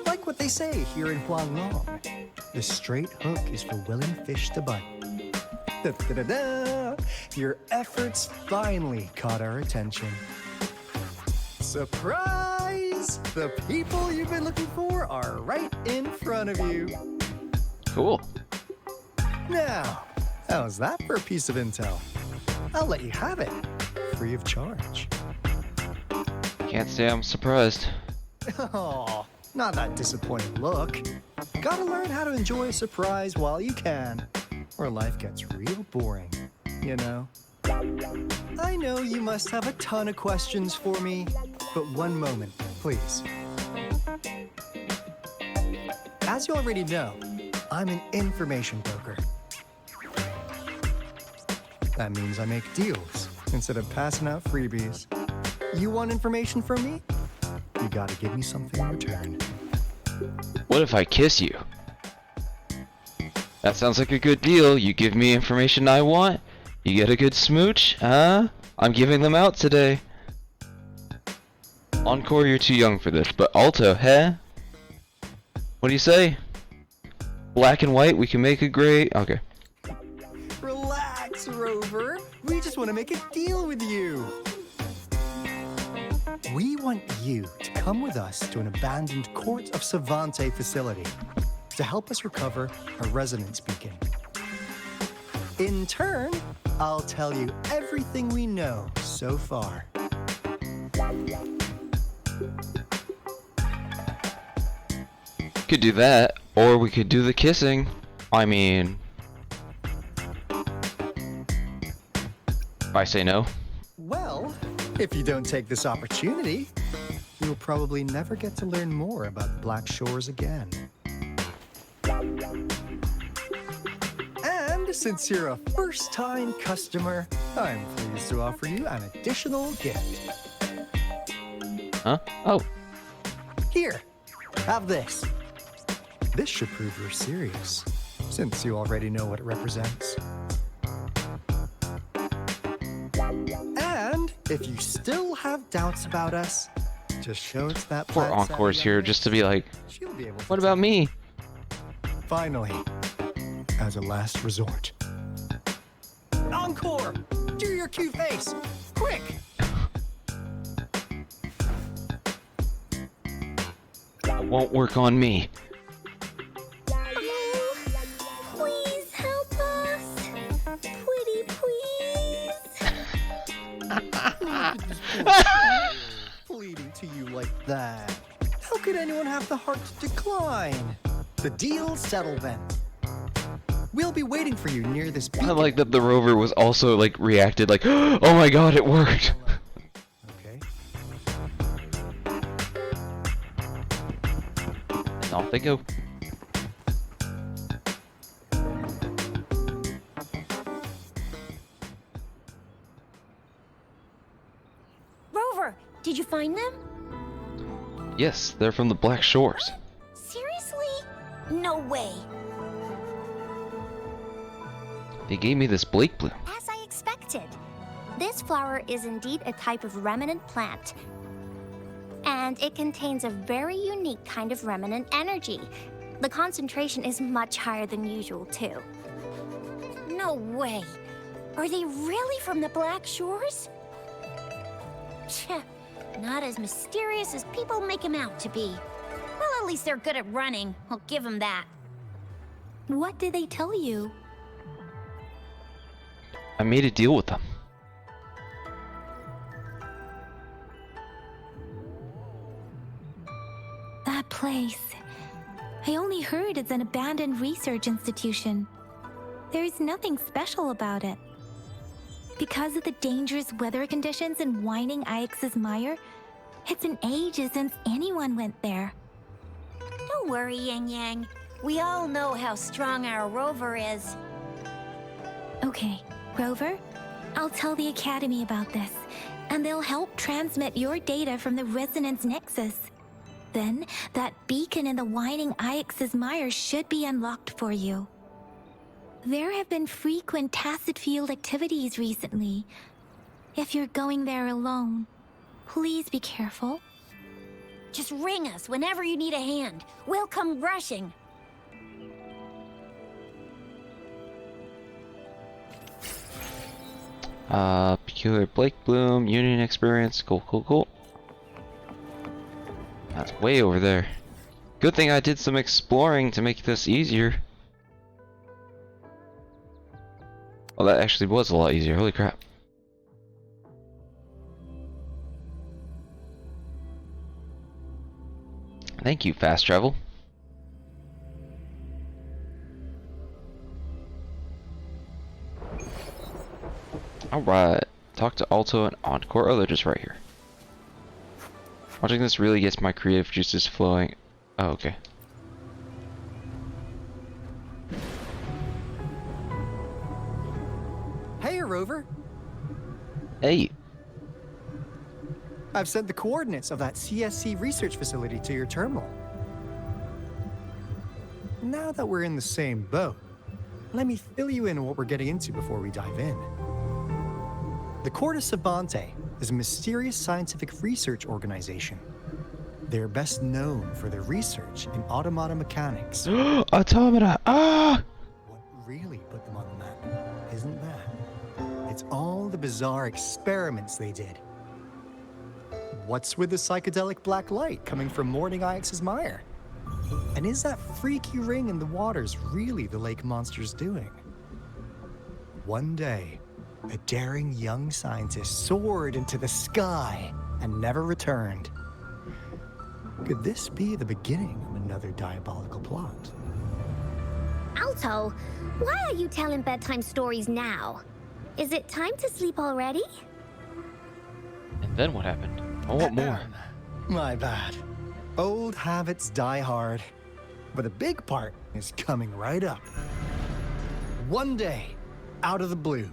Speaker 10: Like like what they say here in Huanglong. The straight hook is for willing fish to bite. Da-da-da-da! Your efforts finally caught our attention. Surprise! The people you've been looking for are right in front of you.
Speaker 1: Cool.
Speaker 10: Now, how's that for a piece of intel? I'll let you have it, free of charge.
Speaker 1: Can't say I'm surprised.
Speaker 10: Oh, not that disappointed look. Gotta learn how to enjoy a surprise while you can, or life gets real boring, you know? I know you must have a ton of questions for me, but one moment, please. As you already know, I'm an information broker. That means I make deals instead of passing out freebies. You want information from me? You gotta give me something in return.
Speaker 1: What if I kiss you? That sounds like a good deal. You give me information I want, you get a good smooch, huh? I'm giving them out today. Encore, you're too young for this, but Alto, huh? What do you say? Black and white, we can make a gray. Okay.
Speaker 10: Relax, Rover. We just want to make a deal with you. We want you to come with us to an abandoned Court of Savante facility to help us recover a resonance beacon. In turn, I'll tell you everything we know so far.
Speaker 1: Could do that, or we could do the kissing. I mean, I say no.
Speaker 10: Well, if you don't take this opportunity, you'll probably never get to learn more about the Black Shores again. And since you're a first-time customer, I'm pleased to offer you an additional gift.
Speaker 1: Huh? Oh.
Speaker 10: Here, have this. This should prove you're serious, since you already know what it represents. And if you still have doubts about us, just show it to that
Speaker 1: Poor Encore's here just to be like, what about me?
Speaker 10: Finally, as a last resort. Encore! Do your cute face! Quick!
Speaker 1: It won't work on me.
Speaker 11: Please help us. Pretty please.
Speaker 10: Pleading to you like that. How could anyone have the heart to decline? The deal's settled then. We'll be waiting for you near this beacon.
Speaker 1: I like that the rover was also like reacted like, oh my god, it worked.
Speaker 10: Okay.
Speaker 1: And off they go.
Speaker 3: Rover, did you find them?
Speaker 1: Yes, they're from the Black Shores.
Speaker 3: Seriously? No way.
Speaker 1: They gave me this Blake bloom.
Speaker 11: As I expected. This flower is indeed a type of remnant plant. And it contains a very unique kind of remnant energy. The concentration is much higher than usual, too.
Speaker 3: No way. Are they really from the Black Shores? Tch, not as mysterious as people make them out to be. Well, at least they're good at running. I'll give them that.
Speaker 2: What did they tell you?
Speaker 1: I made a deal with them.
Speaker 2: That place. I only heard it's an abandoned research institution. There's nothing special about it. Because of the dangerous weather conditions in Winding Ix's Mire, it's been ages since anyone went there.
Speaker 3: Don't worry, Yang Yang. We all know how strong our rover is.
Speaker 2: Okay, Rover, I'll tell the Academy about this, and they'll help transmit your data from the Resonance Nexus. Then, that beacon in the Winding Ix's Mire should be unlocked for you. There have been frequent tacit field activities recently. If you're going there alone, please be careful.
Speaker 3: Just ring us whenever you need a hand. We'll come rushing.
Speaker 1: Peculiar Blake Bloom, Union experience. Cool, cool, cool. That's way over there. Good thing I did some exploring to make this easier. Well, that actually was a lot easier. Holy crap. Thank you, fast travel. Alright. Talk to Alto and Encore. Oh, they're just right here. Watching this really gets my creative juices flowing. Oh, okay.
Speaker 10: Hey, Rover.
Speaker 1: Hey.
Speaker 10: I've sent the coordinates of that CSC research facility to your terminal. Now that we're in the same boat, let me fill you in on what we're getting into before we dive in. The Corte Savante is a mysterious scientific research organization. They're best known for their research in automata mechanics.
Speaker 1: Automata! Ah!
Speaker 10: What really put them on the map isn't that. It's all the bizarre experiments they did. What's with the psychedelic black light coming from Morning Ix's mire? And is that freaky ring in the waters really the lake monster's doing? One day, a daring young scientist soared into the sky and never returned. Could this be the beginning of another diabolical plot?
Speaker 11: Alto, why are you telling bedtime stories now? Is it time to sleep already?
Speaker 1: And then what happened? I want more.
Speaker 10: My bad. Old habits die hard. But the big part is coming right up. One day, out of the blue,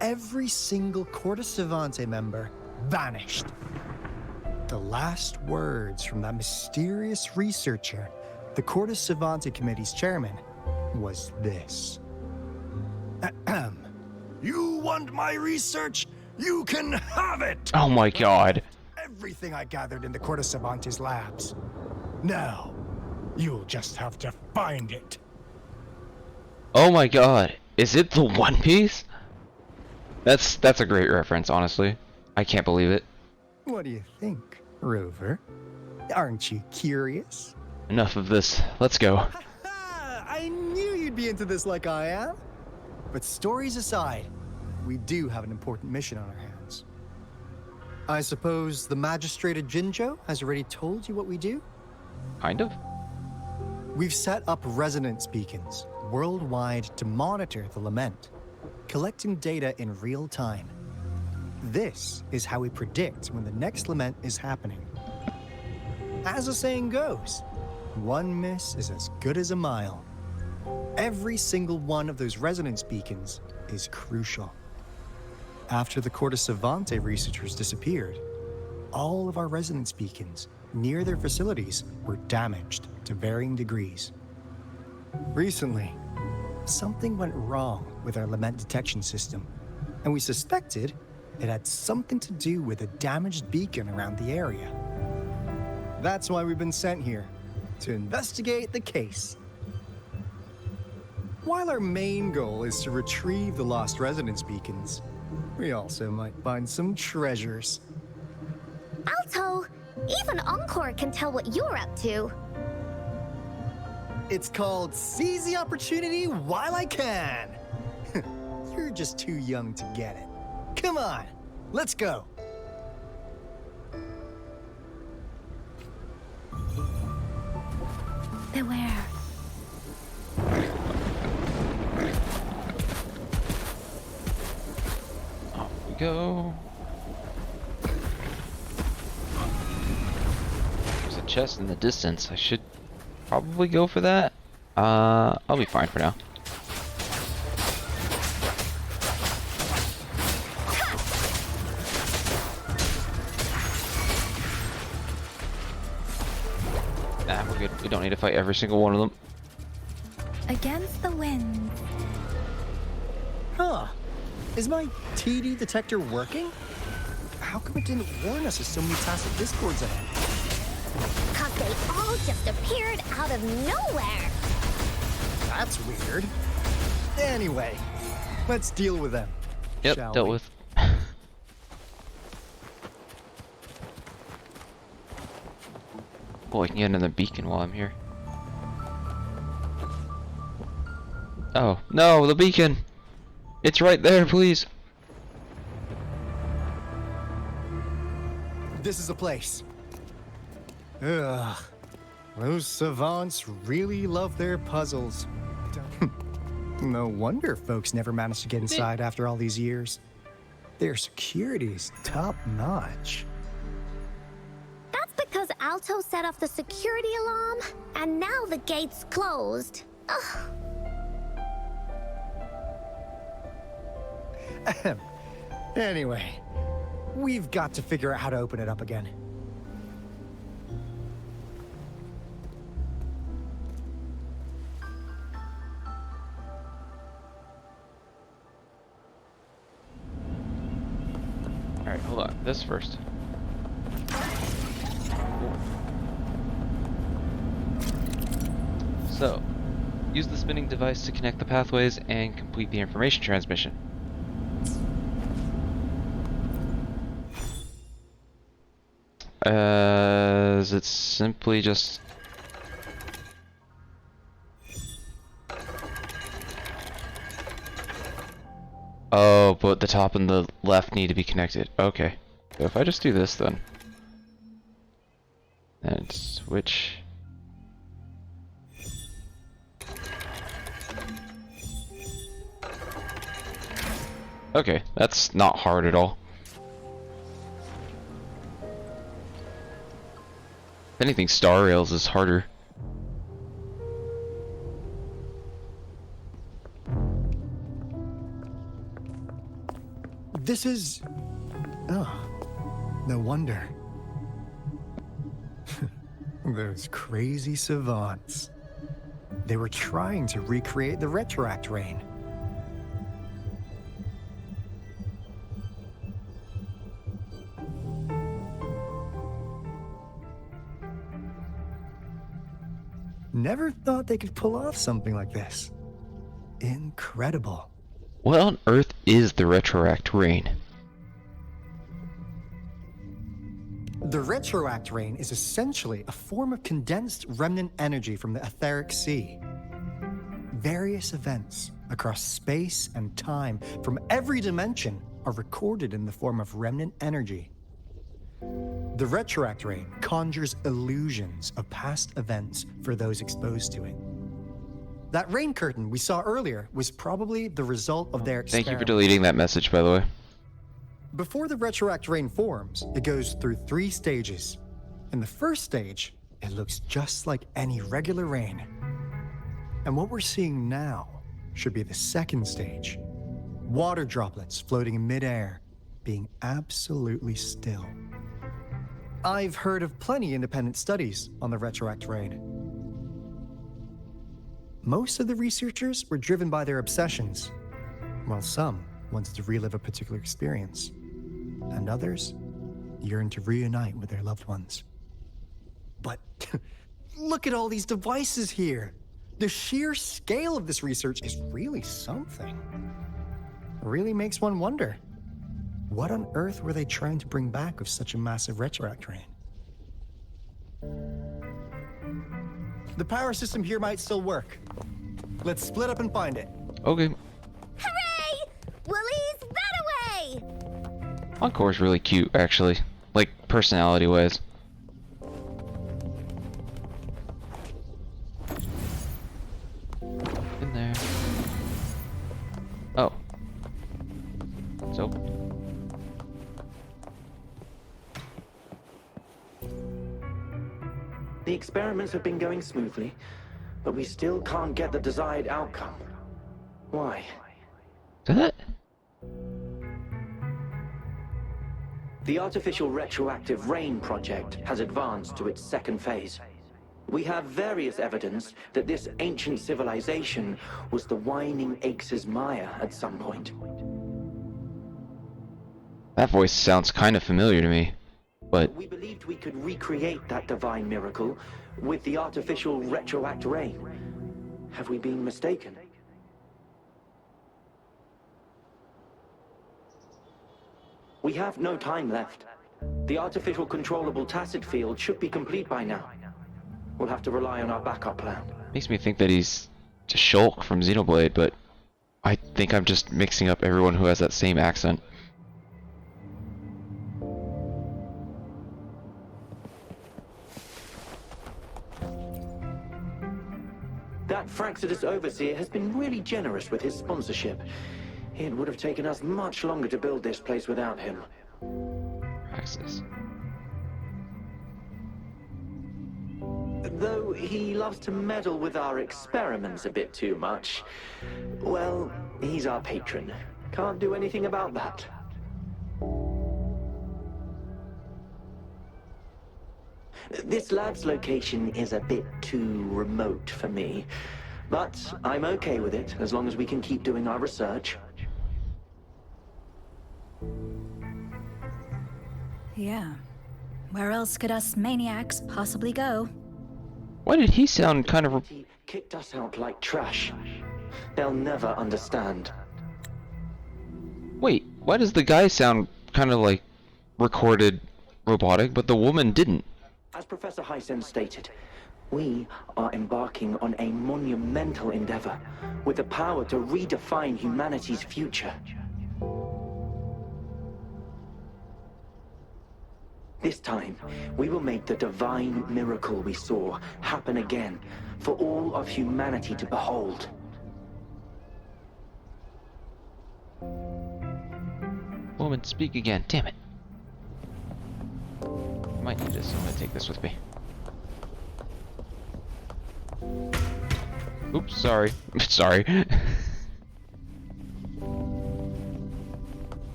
Speaker 10: every single Corte Savante member vanished. The last words from that mysterious researcher, the Corte Savante Committee's chairman, was this. Ahem. You want my research? You can have it!
Speaker 1: Oh my god.
Speaker 10: Everything I gathered in the Corte Savante's labs. Now, you'll just have to find it.
Speaker 1: Oh my god. Is it the One Piece? That's a great reference, honestly. I can't believe it.
Speaker 10: What do you think, Rover? Aren't you curious?
Speaker 1: Enough of this. Let's go.
Speaker 10: I knew you'd be into this like I am. But stories aside, we do have an important mission on our hands. I suppose the magistrate at Jinzhou has already told you what we do?
Speaker 1: Kind of.
Speaker 10: We've set up resonance beacons worldwide to monitor the lament, collecting data in real time. This is how we predict when the next lament is happening. As the saying goes, one miss is as good as a mile. Every single one of those resonance beacons is crucial. After the Corte Savante researchers disappeared, all of our resonance beacons near their facilities were damaged to varying degrees. Recently, something went wrong with our lament detection system, and we suspected it had something to do with a damaged beacon around the area. That's why we've been sent here, to investigate the case. While our main goal is to retrieve the lost resonance beacons, we also might find some treasures.
Speaker 11: Alto, even Encore can tell what you're up to.
Speaker 10: It's called Seize the Opportunity While I Can. You're just too young to get it. Come on, let's go.
Speaker 2: Beware.
Speaker 1: Off we go. There's a chest in the distance. I should probably go for that. I'll be fine for now. Nah, we're good. We don't need to fight every single one of them.
Speaker 2: Against the wind.
Speaker 10: Huh. Is my TD detector working? How come it didn't warn us of so many tacit discords ahead?
Speaker 11: They all just appeared out of nowhere.
Speaker 10: That's weird. Anyway, let's deal with them.
Speaker 1: Yep,
Speaker 10: shall
Speaker 1: dealt
Speaker 10: we?
Speaker 1: with. Oh, I can get another beacon while I'm here. Oh, no, the beacon! It's right there, please!
Speaker 10: This is the place. Ugh. Those savants really love their puzzles. No wonder folks never managed to get inside after all these years. Their security is top-notch.
Speaker 11: That's because Alto set off the security alarm, and now the gate's closed. Ugh.
Speaker 10: Ahem. Anyway, we've got to figure out how to open it up again.
Speaker 1: Alright, hold on. This first. So, use the spinning device to connect the pathways and complete the information transmission. Is it simply just... Oh, but the top and the left need to be connected. Okay. So if I just do this then. And switch. Okay, that's not hard at all. If anything, Star Rails is harder.
Speaker 10: This is... Oh, no wonder. Those crazy savants. They were trying to recreate the Retroact Rain. Never thought they could pull off something like this. Incredible.
Speaker 1: What on earth is the Retroact Rain?
Speaker 10: The Retroact Rain is essentially a form of condensed remnant energy from the etheric sea. Various events across space and time from every dimension are recorded in the form of remnant energy. The Retroact Rain conjures illusions of past events for those exposed to it. That rain curtain we saw earlier was probably the result of their experiment.
Speaker 1: Thank you for deleting that message, by the way.
Speaker 10: Before the Retroact Rain forms, it goes through 3 stages. In the first stage, it looks just like any regular rain. And what we're seeing now should be the second stage. Water droplets floating in midair, being absolutely still. I've heard of plenty independent studies on the Retroact Rain. Most of the researchers were driven by their obsessions, while some wanted to relive a particular experience, and others yearned to reunite with their loved ones. But look at all these devices here. The sheer scale of this research is really something. It really makes one wonder, what on earth were they trying to bring back with such a massive Retroact Rain? The power system here might still work. Let's split up and find it.
Speaker 1: Okay.
Speaker 11: Hooray! Willie's that away!
Speaker 1: Encore's really cute, actually. Like, personality-wise. In there. Oh. So.
Speaker 12: The experiments have been going smoothly, but we still can't get the desired outcome. Why?
Speaker 1: That?
Speaker 12: The artificial retroactive rain project has advanced to its second phase. We have various evidence that this ancient civilization was the Whining Aches' Maya at some point.
Speaker 1: That voice sounds kind of familiar to me. But
Speaker 12: We believed we could recreate that divine miracle with the artificial retroact rain. Have we been mistaken? We have no time left. The artificial controllable tacit field should be complete by now. We'll have to rely on our backup plan.
Speaker 1: makes me think that he's Shulk from Xenoblade, but I think I'm just mixing up everyone who has that same accent.
Speaker 12: That Fraxidus overseer has been really generous with his sponsorship. It would have taken us much longer to build this place without him.
Speaker 1: Praxis.
Speaker 12: Though he loves to meddle with our experiments a bit too much. Well, he's our patron. Can't do anything about that. This lab's location is a bit too remote for me, but I'm okay with it as long as we can keep doing our research.
Speaker 13: Yeah. Where else could us maniacs possibly go?
Speaker 1: Why did he sound kind of...
Speaker 12: He kicked us out like trash. They'll never understand.
Speaker 1: Wait, why does the guy sound kind of like recorded robotic, but the woman didn't?
Speaker 12: As Professor Hysen stated, we are embarking on a monumental endeavor with the power to redefine humanity's future. This time, we will make the divine miracle we saw happen again for all of humanity to behold.
Speaker 1: Woman, speak again. Damn it. I might need this. I'm gonna take this with me. Oops, sorry. Sorry.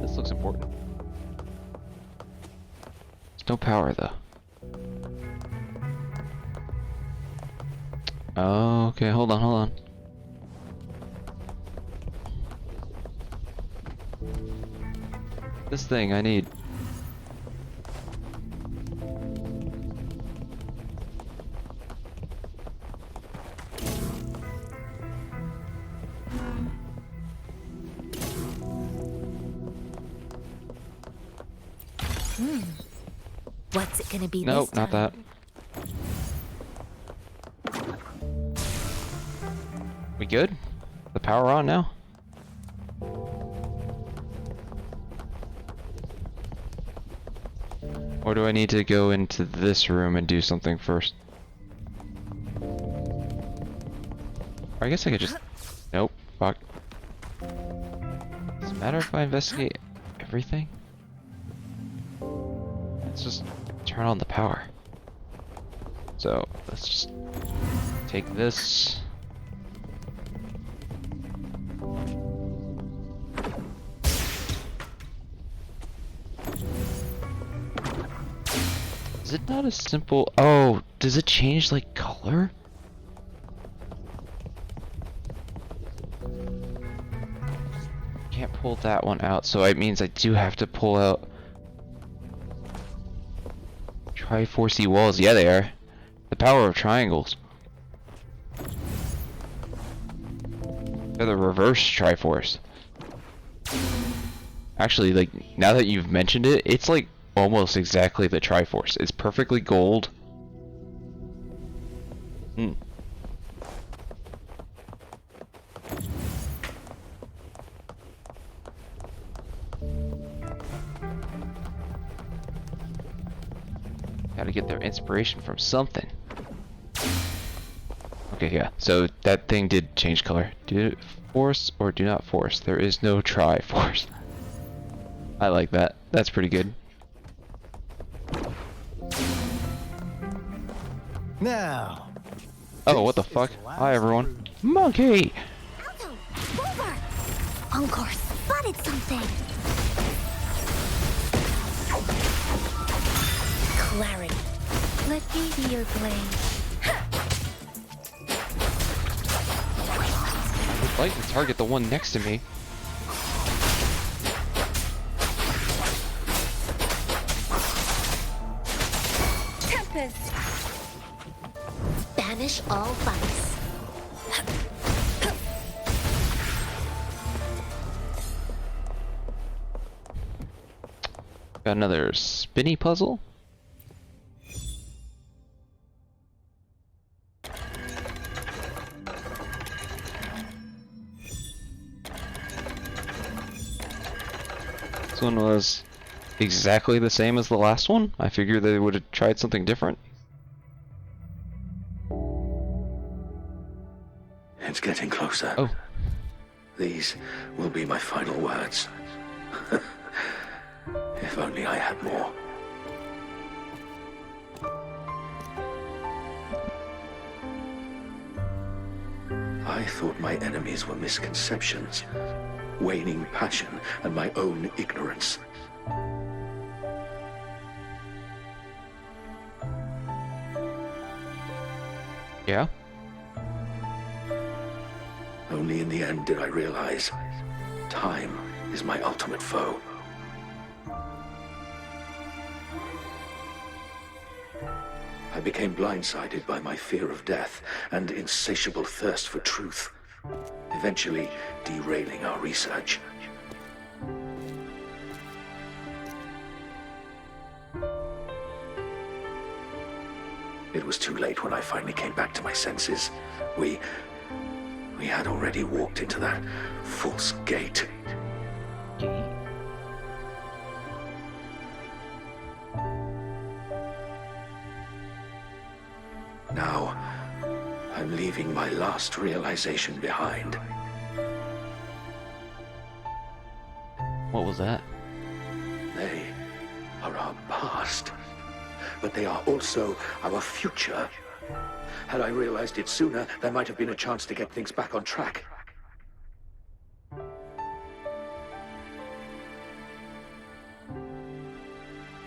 Speaker 1: This looks important. There's no power though. Oh, okay, hold on. This thing I need.
Speaker 13: What's it gonna be
Speaker 1: Nope,
Speaker 13: this time?
Speaker 1: not that. We good? The power on now? Or do I need to go into this room and do something first? Or I guess I could just... Nope. Fuck. Does it matter if I investigate everything? Let's just turn on the power. So, let's just take this. Is it not a simple... Oh, does it change, like, color? Can't pull that one out, so it means I do have to pull out... Triforcey walls. Yeah, they are. The power of triangles. They're the reverse Triforce. Actually, like, now that you've mentioned it, it's like almost exactly the Triforce. It's perfectly gold. Gotta get their inspiration from something. Okay, yeah. So that thing did change color. Do force or do not force. There is no Triforce. I like that. That's pretty good.
Speaker 10: Now.
Speaker 1: Oh, what the fuck? Hi, everyone. Monkey!
Speaker 11: Alto, over! Encore spotted something!
Speaker 3: Clarity.
Speaker 2: Let me be your blade.
Speaker 1: I'd like to target the one next to me.
Speaker 2: Tempest!
Speaker 3: Banish all vice.
Speaker 1: Got another spinny puzzle. This one was exactly the same as the last one. I figured they would have tried something different.
Speaker 14: It's getting closer.
Speaker 1: Oh.
Speaker 14: These will be my final words. If only I had more. I thought my enemies were misconceptions, waning passion, and my own ignorance.
Speaker 1: Yeah?
Speaker 14: Only in the end did I realize time is my ultimate foe. I became blindsided by my fear of death and insatiable thirst for truth, eventually derailing our research. It was too late when I finally came back to my senses. We had already walked into that false gate. Now, I'm leaving my last realization behind.
Speaker 1: What was that?
Speaker 14: They are our past, but they are also our future. Had I realized it sooner, there might have been a chance to get things back on track.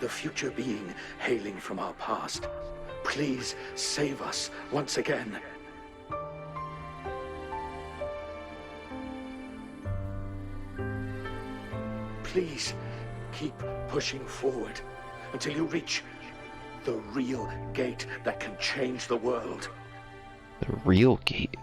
Speaker 14: The future being hailing from our past. Please save us once again. Please keep pushing forward until you reach the real gate that can change the world.
Speaker 1: The real gate?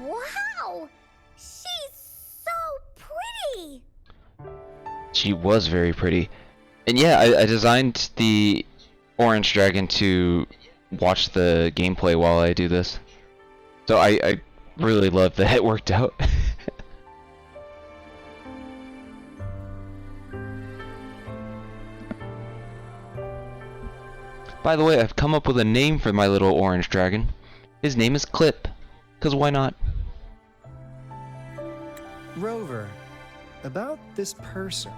Speaker 11: Wow! She's so pretty!
Speaker 1: She was very pretty. And yeah, I designed the orange dragon to watch the gameplay while I do this. So I really love that it worked out. By the way, I've come up with a name for my little orange dragon. His name is Clip. 'Cause why not?
Speaker 10: Rover, about this person.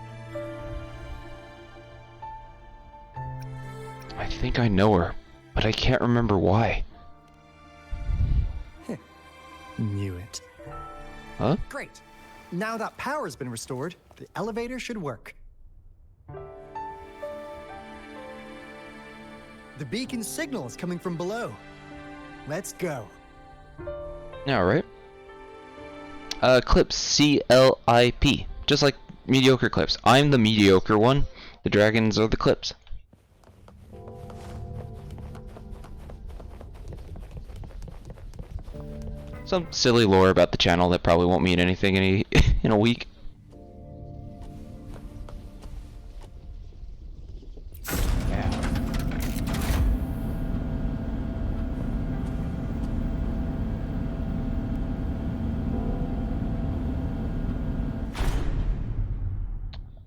Speaker 1: I think I know her, but I can't remember why.
Speaker 10: Knew it.
Speaker 1: Huh?
Speaker 10: Great. Now that power's been restored, the elevator should work. The beacon signal is coming from below. Let's go.
Speaker 1: Alright. Clips. C-L-I-P. Just like mediocre clips. I'm the mediocre one. The dragons are the clips. Some silly lore about the channel that probably won't mean anything in a week.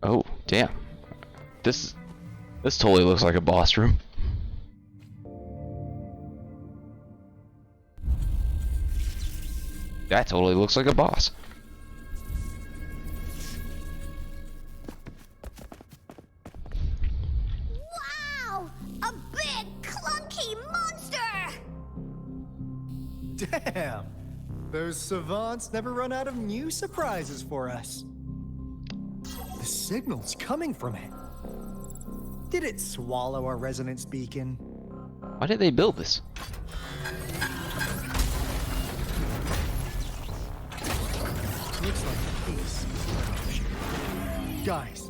Speaker 1: Oh, damn. This totally looks like a boss room. That totally looks like a boss.
Speaker 11: Wow! A big, clunky monster!
Speaker 10: Damn! Those savants never run out of new surprises for us. The signal's coming from it. Did it swallow our resonance beacon?
Speaker 1: Why did they build this?
Speaker 10: Looks like peace. Guys,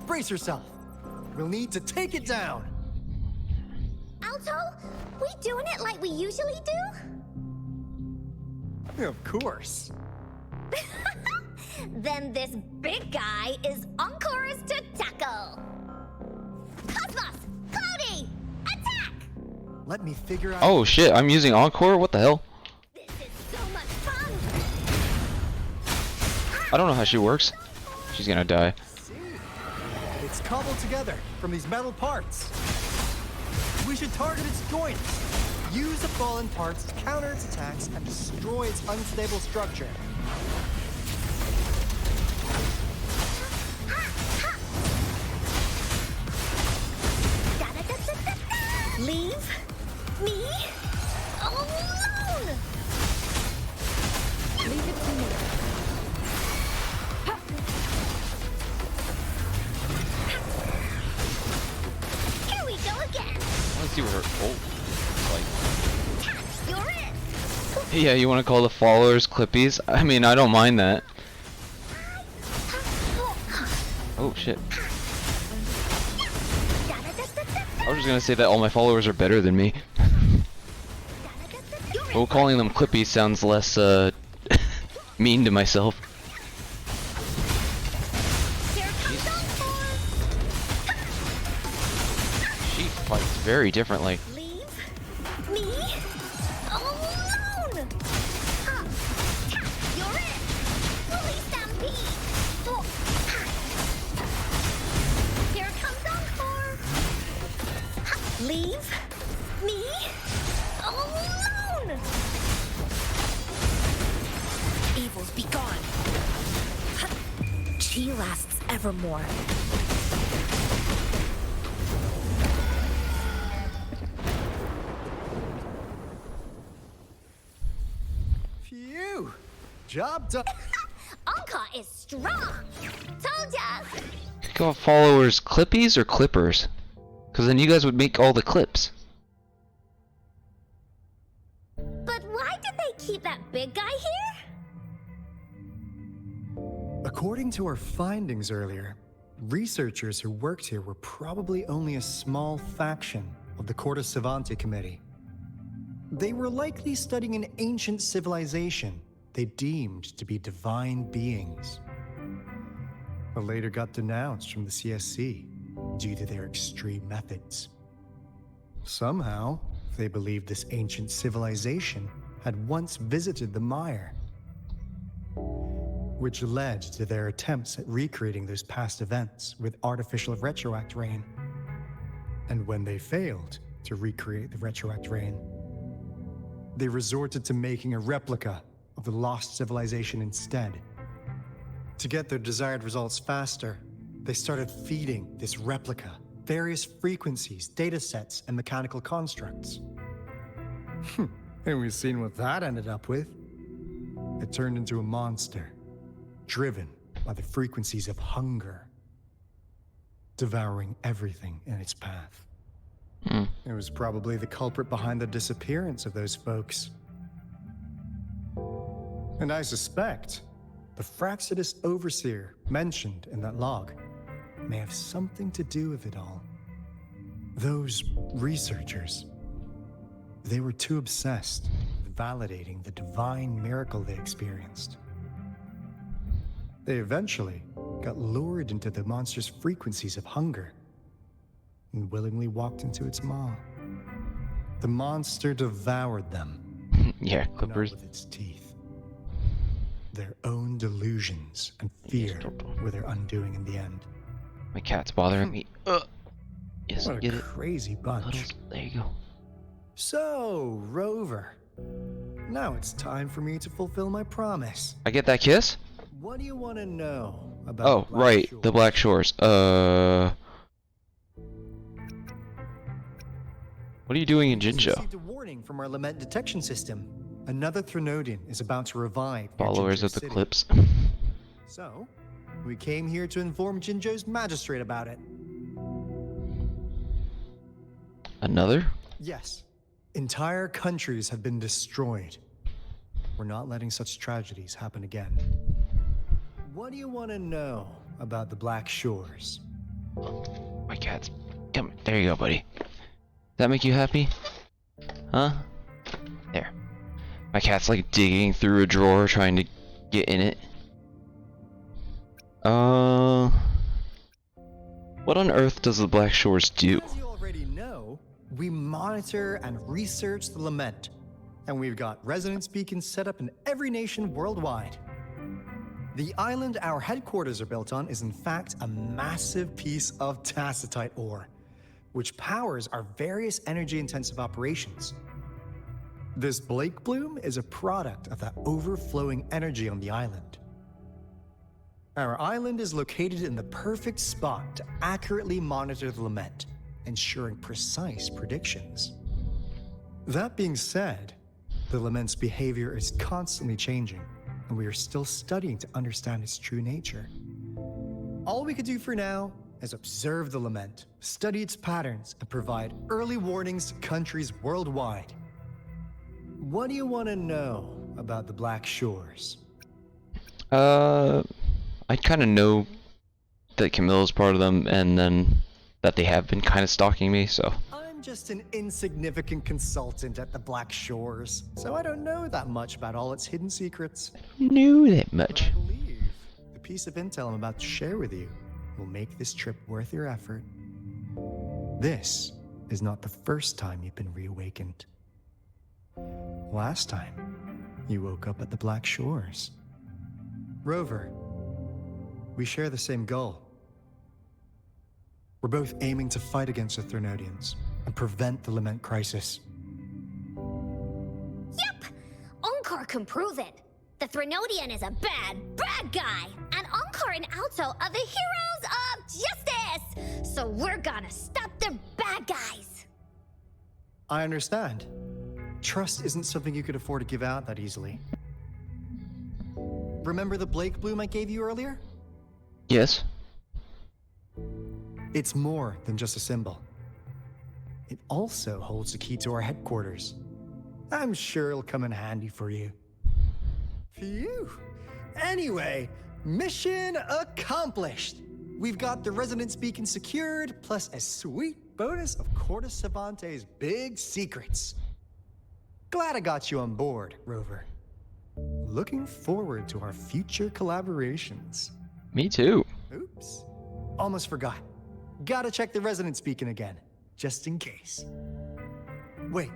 Speaker 10: brace yourself. We'll need to take it down.
Speaker 11: Alto, we doing it like we usually do?
Speaker 10: Of course.
Speaker 11: Then this big guy is Encore's to tackle. Cosmos, Cloudy, attack!
Speaker 10: Let me figure out.
Speaker 1: Oh shit, I'm using Encore? What the hell?
Speaker 11: This is so much fun!
Speaker 1: I don't know how she works. She's gonna die.
Speaker 10: It's cobbled together from these metal parts. We should target its joints. Use the fallen parts to counter its attacks and destroy its unstable structure.
Speaker 11: Leave me alone! Leave it to me. Here we go again.
Speaker 1: I wanna see what her ult is like.
Speaker 11: You're it.
Speaker 1: Yeah, you wanna call the followers Clippies? I mean, I don't mind that. Oh shit. I was just gonna say that all my followers are better than me. Well, calling them Clippies sounds less, mean to myself. She fights very differently.
Speaker 11: Leave me alone! You're it! Fully stampede! Here comes Encore! Leave me alone!
Speaker 3: Evils be gone. She lasts evermore.
Speaker 10: Phew! Job done.
Speaker 11: Encore is strong! Told ya!
Speaker 1: Call followers Clippies or Clippers? Because then you guys would make all the clips.
Speaker 11: But why did they keep that big guy here?
Speaker 10: According to our findings earlier, researchers who worked here were probably only a small faction of the Corte Savante Committee. They were likely studying an ancient civilization they deemed to be divine beings, but later got denounced from the CSC due to their extreme methods. Somehow, they believed this ancient civilization had once visited the mire, which led to their attempts at recreating those past events with artificial retroact rain. And when they failed to recreate the retroact rain, they resorted to making a replica of the lost civilization instead. To get their desired results faster, they started feeding this replica various frequencies, data sets, and mechanical constructs. And we've seen what that ended up with. It turned into a monster, driven by the frequencies of hunger, devouring everything in its path. It was probably the culprit behind the disappearance of those folks. And I suspect the Fraxidus Overseer mentioned in that log may have something to do with it all. Those researchers, they were too obsessed with validating the divine miracle they experienced. They eventually got lured into the monster's frequencies of hunger and willingly walked into its maw. The monster devoured them.
Speaker 1: Yeah, Clippers.
Speaker 10: Not with its teeth. Their own delusions and fear were their undoing in the end.
Speaker 1: My cat's bothering me. Yes,
Speaker 10: What
Speaker 1: get
Speaker 10: a
Speaker 1: it.
Speaker 10: crazy bunch.
Speaker 1: Puddles. There you go.
Speaker 10: So, Rover, now it's time for me to fulfill my promise.
Speaker 1: I get that kiss?
Speaker 10: What do you want to know about
Speaker 1: Oh,
Speaker 10: Black
Speaker 1: right.
Speaker 10: Shore?
Speaker 1: The Black Shores. What are you doing in
Speaker 10: We
Speaker 1: Jinzhou?
Speaker 10: received a warning from our lament detection system. Another Threnodian is about to revive near
Speaker 1: Followers
Speaker 10: Jinzhou
Speaker 1: of the
Speaker 10: City.
Speaker 1: clips.
Speaker 10: So, we came here to inform Jinzhou's magistrate about it.
Speaker 1: Another?
Speaker 10: Yes. Entire countries have been destroyed. We're not letting such tragedies happen again. What do you want to know about the Black Shores?
Speaker 1: My cat's... Come, there you go, buddy. Does that make you happy? Huh? There. My cat's like digging through a drawer trying to get in it. What on earth does the Black Shores do?
Speaker 10: As you already know, we monitor and research the lament. And we've got resonance beacons set up in every nation worldwide. The island our headquarters are built on is in fact a massive piece of tacitite ore, which powers our various energy-intensive operations. This Blake Bloom is a product of that overflowing energy on the island. Our island is located in the perfect spot to accurately monitor the lament, ensuring precise predictions. That being said, the lament's behavior is constantly changing, and we are still studying to understand its true nature. All we could do for now is observe the lament, study its patterns, and provide early warnings to countries worldwide. What do you want to know about the Black Shores?
Speaker 1: I kind of know that Camilla's part of them, and then that they have been kind of stalking me, so...
Speaker 10: I'm just an insignificant consultant at the Black Shores, so I don't know that much about all its hidden secrets.
Speaker 1: Knew that much.
Speaker 10: But I believe the piece of intel I'm about to share with you will make this trip worth your effort. This is not the first time you've been reawakened. Last time, you woke up at the Black Shores. Rover, we share the same goal. We're both aiming to fight against the Threnodians and prevent the Lament crisis.
Speaker 11: Yep! Onkar can prove it. The Threnodian is a bad, bad guy. And Onkar and Alto are the heroes of justice. So we're gonna stop the bad guys.
Speaker 10: I understand. Trust isn't something you could afford to give out that easily. Remember the Blake Bloom I gave you earlier?
Speaker 1: Yes.
Speaker 10: It's more than just a symbol. It also holds the key to our headquarters. I'm sure it'll come in handy for you. Phew. Anyway, mission accomplished. We've got the resonance beacon secured, plus a sweet bonus of Cortes Cervantes' big secrets. Glad I got you on board, Rover. Looking forward to our future collaborations.
Speaker 1: Me too.
Speaker 10: Oops. Almost forgot. Gotta check the resonance beacon again, just in case. Wait.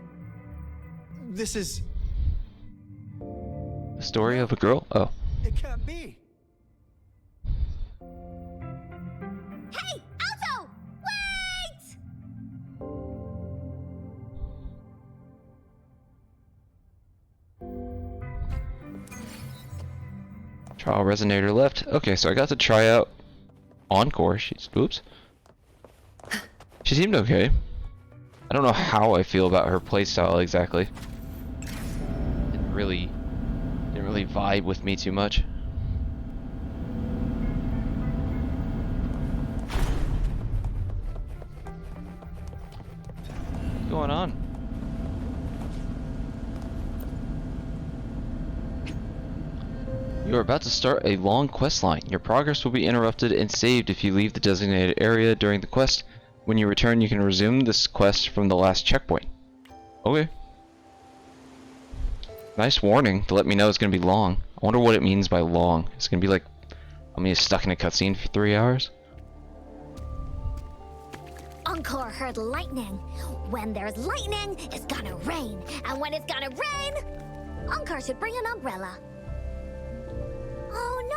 Speaker 10: This is...
Speaker 1: The story of a girl? Oh.
Speaker 10: It can't be.
Speaker 11: Hey, Alto! Wait!
Speaker 1: Trial resonator left. Okay, so I got to try out Encore. Oops. She seemed okay. I don't know how I feel about her playstyle exactly. Didn't really vibe with me too much. What's going on? You are about to start a long quest line. Your progress will be interrupted and saved if you leave the designated area during the quest. When you return, you can resume this quest from the last checkpoint. Okay. Nice warning to let me know it's gonna be long. I wonder what it means by long. It's gonna be like I'm gonna be stuck in a cutscene for 3 hours.
Speaker 11: Onkar heard lightning. When there's lightning, it's gonna rain. And when it's gonna rain, Onkar should bring an umbrella. Oh, no.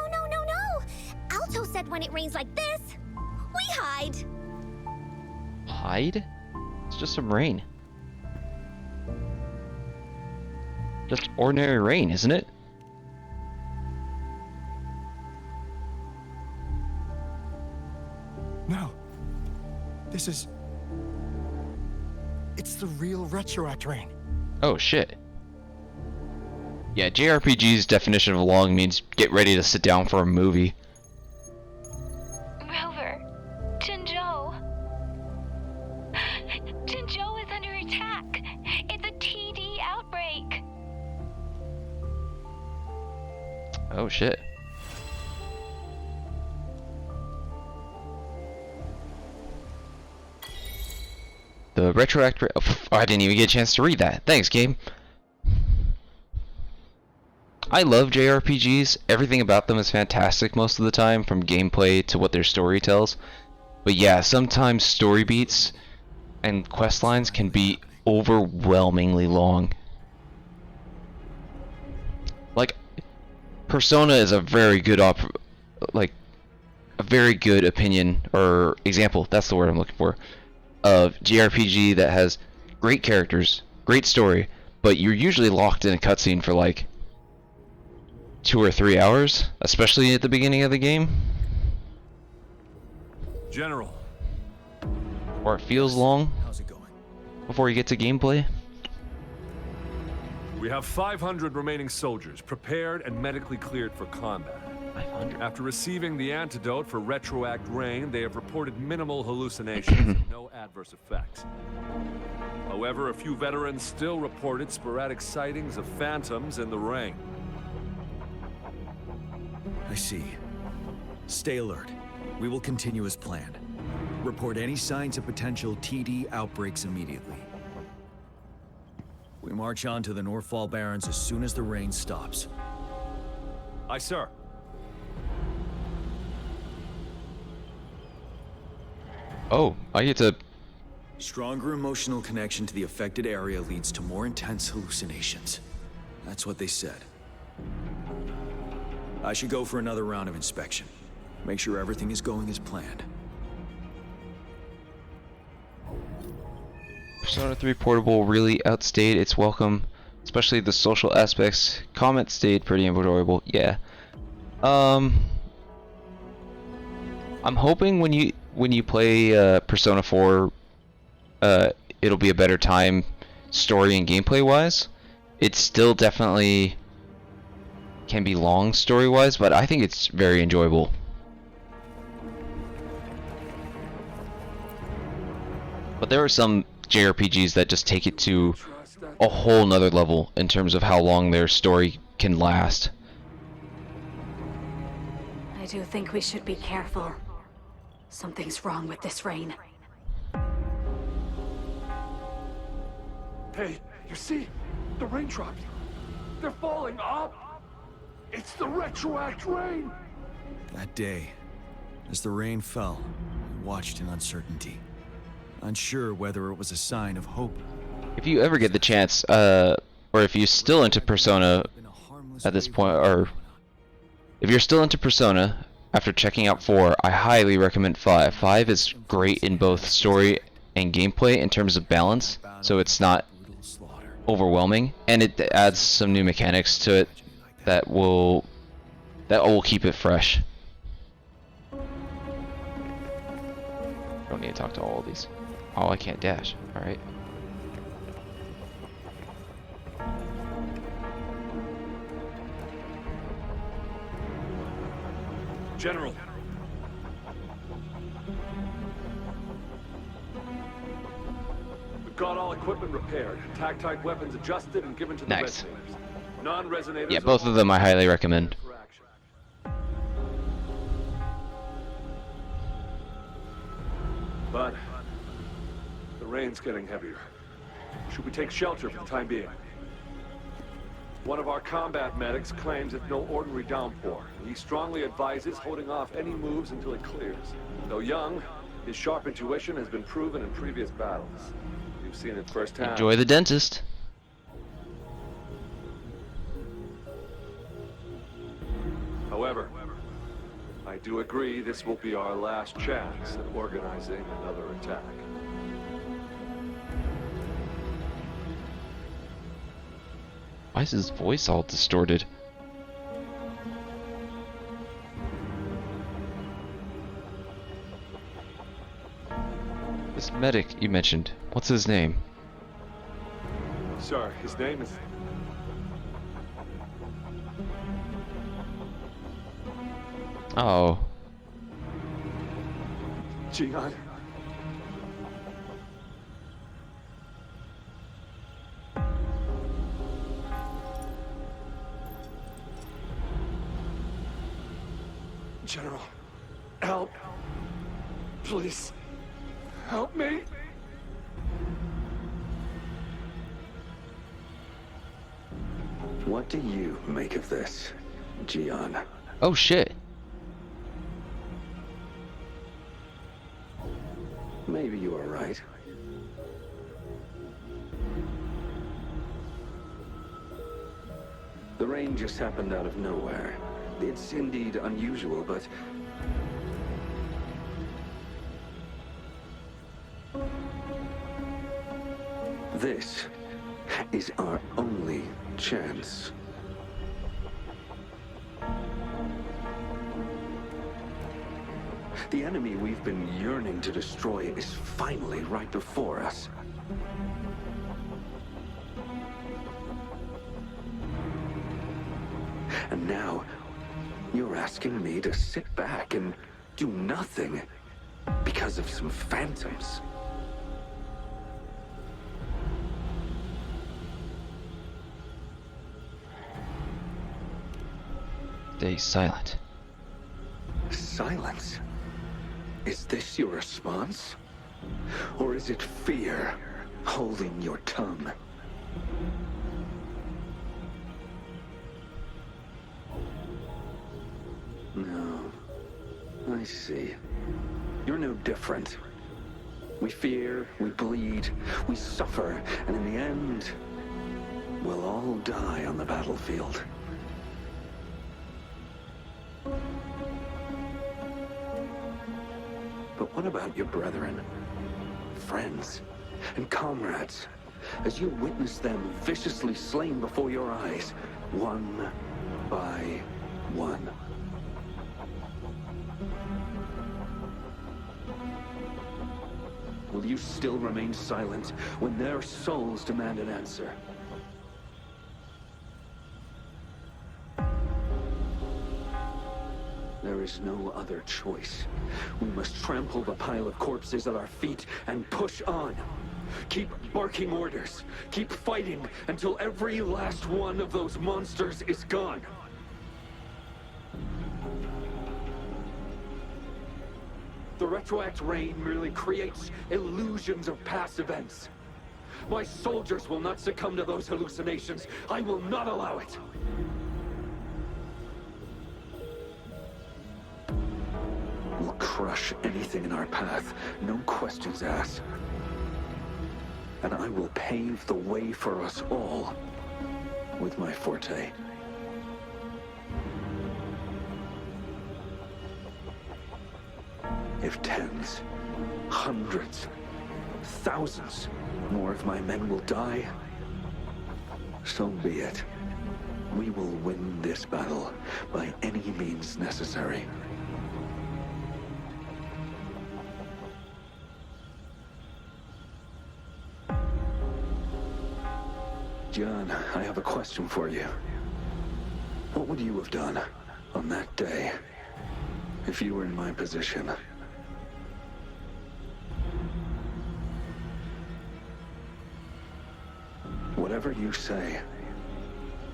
Speaker 11: Alto said when it rains like this, we hide.
Speaker 1: Hide? It's just some rain. Just ordinary rain, isn't it?
Speaker 10: No. This is... It's the real Retroact rain.
Speaker 1: Oh shit. Yeah, JRPG's definition of long means get ready to sit down for a movie.
Speaker 4: Rover, Jinzhou. Jinzhou is under attack. It's a TD outbreak.
Speaker 1: Oh shit. The retroactive. Oh, I didn't even get a chance to read that. Thanks, game. I love JRPGs. Everything about them is fantastic most of the time, from gameplay to what their story tells. But yeah, sometimes story beats and quest lines can be overwhelmingly long. Like, Persona is a very good a very good opinion or example. That's the word I'm looking for. Of JRPG that has great characters, great story, but you're usually locked in a cutscene for like 2 or 3 hours, especially at the beginning of the game.
Speaker 8: General.
Speaker 1: Or it feels long.
Speaker 15: How's it going?
Speaker 1: Before you get to gameplay.
Speaker 8: We have 500 remaining soldiers prepared and medically cleared for combat.
Speaker 1: 500.
Speaker 8: After receiving the antidote for retroact rain, they have reported minimal hallucinations and no adverse effects. However, a few veterans still reported sporadic sightings of phantoms in the rain.
Speaker 15: I see. Stay alert. We will continue as planned. Report any signs of potential TD outbreaks immediately. We march on to the Northfall Barrens as soon as the rain stops.
Speaker 8: Aye, sir.
Speaker 1: Oh, I get to...
Speaker 15: Stronger emotional connection to the affected area leads to more intense hallucinations. That's what they said. I should go for another round of inspection. Make sure everything is going as planned.
Speaker 1: Persona 3 Portable really outstayed its welcome, especially the social aspects. Comments stayed pretty enjoyable. Yeah. I'm hoping when you play Persona 4, it'll be a better time, story and gameplay wise. It still definitely can be long story wise, but I think it's very enjoyable. But there are some JRPGs that just take it to a whole nother level in terms of how long their story can last.
Speaker 16: I do think we should be careful. Something's wrong with this rain.
Speaker 14: Hey, you see? The raindrops. They're falling up. It's the retroact rain.
Speaker 15: That day, as the rain fell, we watched in uncertainty. Unsure whether it was a sign of hope.
Speaker 1: If you ever get the chance, or if you're still into Persona at this point, or if you're still into Persona after checking out 4, I highly recommend 5. 5 is great in both story and gameplay in terms of balance, so it's not overwhelming, and it adds some new mechanics to it that will keep it fresh. Don't need to talk to all of these. Oh, I can't dash. Alright.
Speaker 8: General. We've got all equipment repaired, attack-type weapons adjusted and given to the
Speaker 1: Nice.
Speaker 8: resonators. Non-resonators.
Speaker 1: Yeah, both of them I highly recommend.
Speaker 8: But the rain's getting heavier. Should we take shelter for the time being? One of our combat medics claims it's no ordinary downpour. He strongly advises holding off any moves until it clears. Though young, his sharp intuition has been proven in previous battles. You've seen it firsthand.
Speaker 1: Enjoy the dentist.
Speaker 8: However, I do agree this will be our last chance at organizing another attack.
Speaker 1: Why is his voice all distorted? This medic you mentioned, what's his name?
Speaker 8: Sir, his name is...
Speaker 1: Oh.
Speaker 8: Jian. General, help. Please, help me.
Speaker 14: What do you make of this, Jian?
Speaker 1: Oh shit.
Speaker 14: Maybe you are right. The rain just happened out of nowhere. It's indeed unusual, but... this is our only chance. The enemy we've been yearning to destroy is finally right before us. And now, you're asking me to sit back and do nothing because of some phantoms.
Speaker 1: Stay silent.
Speaker 14: Silence? Is this your response? Or is it fear holding your tongue? No. I see. You're no different. We fear, we bleed, we suffer, and in the end, we'll all die on the battlefield. But what about your brethren, friends, and comrades, as you witness them viciously slain before your eyes, one by one? Will you still remain silent when their souls demand an answer? There is no other choice. We must trample the pile of corpses at our feet and push on. Keep barking orders. Keep fighting until every last one of those monsters is gone. The Retroact rain merely creates illusions of past events. My soldiers will not succumb to those hallucinations. I will not allow it. We'll crush anything in our path, no questions asked. And I will pave the way for us all with my forte. If tens, hundreds, thousands more of my men will die, so be it. We will win this battle by any means necessary. John, I have a question for you. What would you have done on that day if you were in my position? Whatever you say,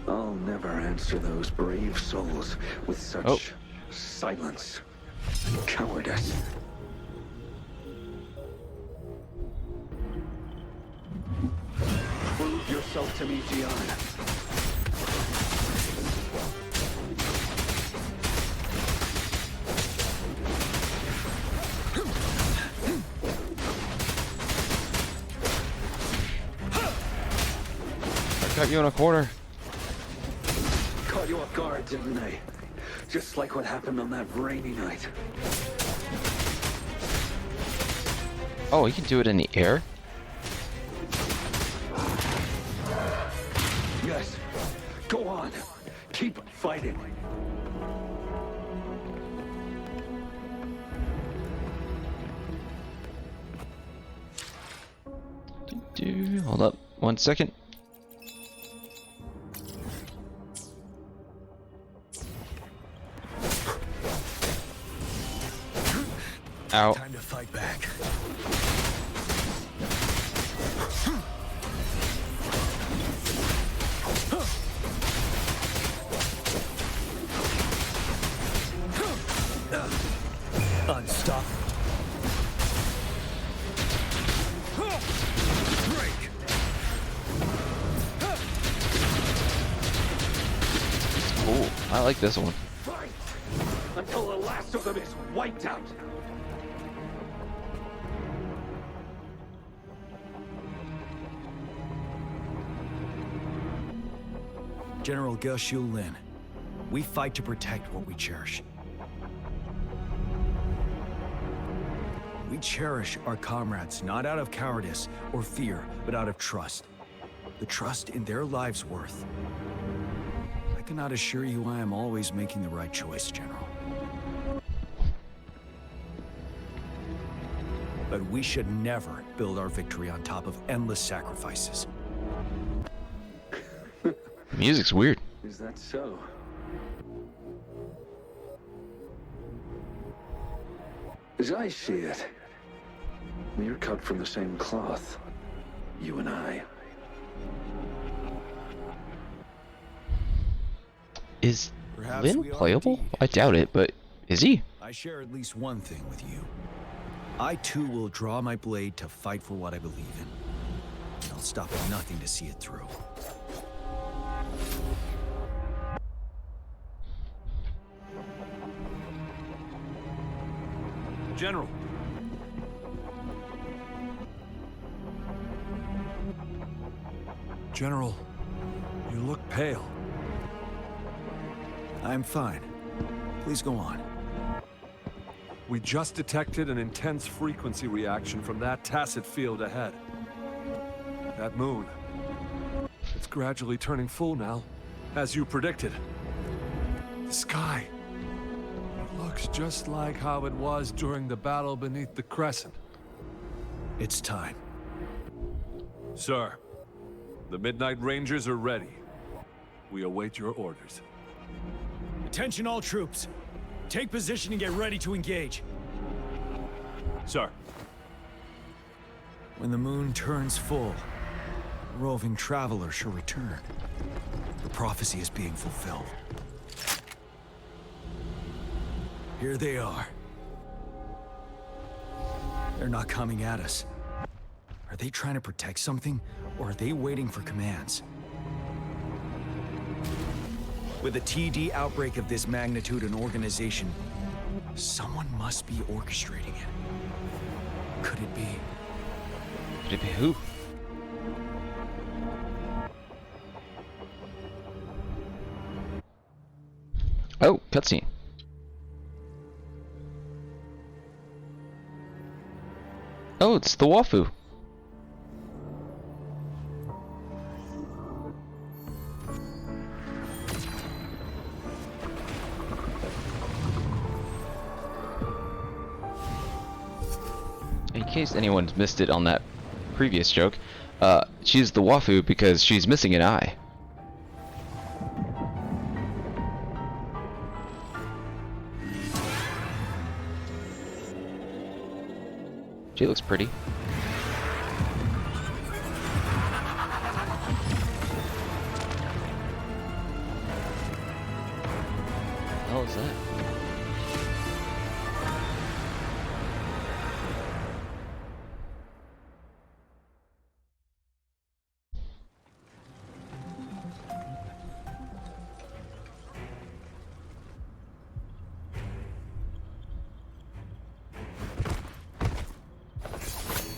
Speaker 14: I'll never answer those brave souls with such silence and cowardice. Prove yourself to me, Gian.
Speaker 1: Got you in a corner.
Speaker 14: Caught you off guard, didn't they? Just like what happened on that rainy night.
Speaker 1: Oh, he can do it in the air?
Speaker 14: Yes. Go on. Keep fighting.
Speaker 1: Hold up 1 second. Ow.
Speaker 15: Time to fight back. Unstoppable. Break.
Speaker 1: Cool. I like this one.
Speaker 8: Fight until the last of them is wiped out.
Speaker 15: General Ge Xiu-Lin, we fight to protect what we cherish. We cherish our comrades not out of cowardice or fear, but out of trust. The trust in their lives' worth. I cannot assure you I am always making the right choice, General. But we should never build our victory on top of endless sacrifices.
Speaker 1: Music's weird.
Speaker 14: Is that so? As I see it, we're cut from the same cloth, you and I.
Speaker 1: Is
Speaker 15: Perhaps
Speaker 1: Lin
Speaker 15: we are
Speaker 1: playable?
Speaker 15: indeed.
Speaker 1: I doubt it, but is he?
Speaker 15: I share at least one thing with you. I too will draw my blade to fight for what I believe in. And I'll stop at nothing to see it through.
Speaker 8: General. General, you look pale.
Speaker 15: I'm fine. Please go on.
Speaker 8: We just detected an intense frequency reaction from that tacit field ahead. That moon. It's gradually turning full now, as you predicted. The sky. It looks just like how it was during the battle beneath the crescent.
Speaker 15: It's time.
Speaker 8: Sir, the Midnight Rangers are ready. We await your orders.
Speaker 15: Attention all troops. Take position and get ready to engage.
Speaker 8: Sir.
Speaker 15: When the moon turns full, a roving traveler shall return. The prophecy is being fulfilled. Here they are. They're not coming at us. Are they trying to protect something, or are they waiting for commands? With a TD outbreak of this magnitude and organization, someone must be orchestrating it. Could it be?
Speaker 1: Could it be who? Oh, cutscene. Oh, it's the Wafu. In case anyone's missed it on that previous joke, she's the Wafu because she's missing an eye. She looks pretty. What the hell is that?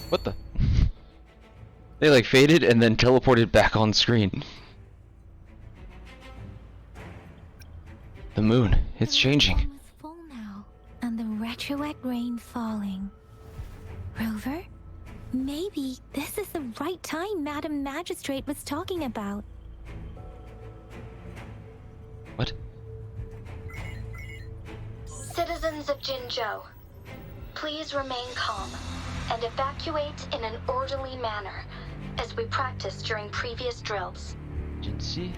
Speaker 1: What the? They like faded and then teleported back on screen. The moon, it's changing.
Speaker 2: The moon is full now, and the retroact rain falling. Rover, maybe this is the right time Madam Magistrate was talking about.
Speaker 1: What?
Speaker 4: Citizens of Jinzhou, please remain calm and evacuate in an orderly manner, as we practiced during previous drills.
Speaker 1: Jinxie?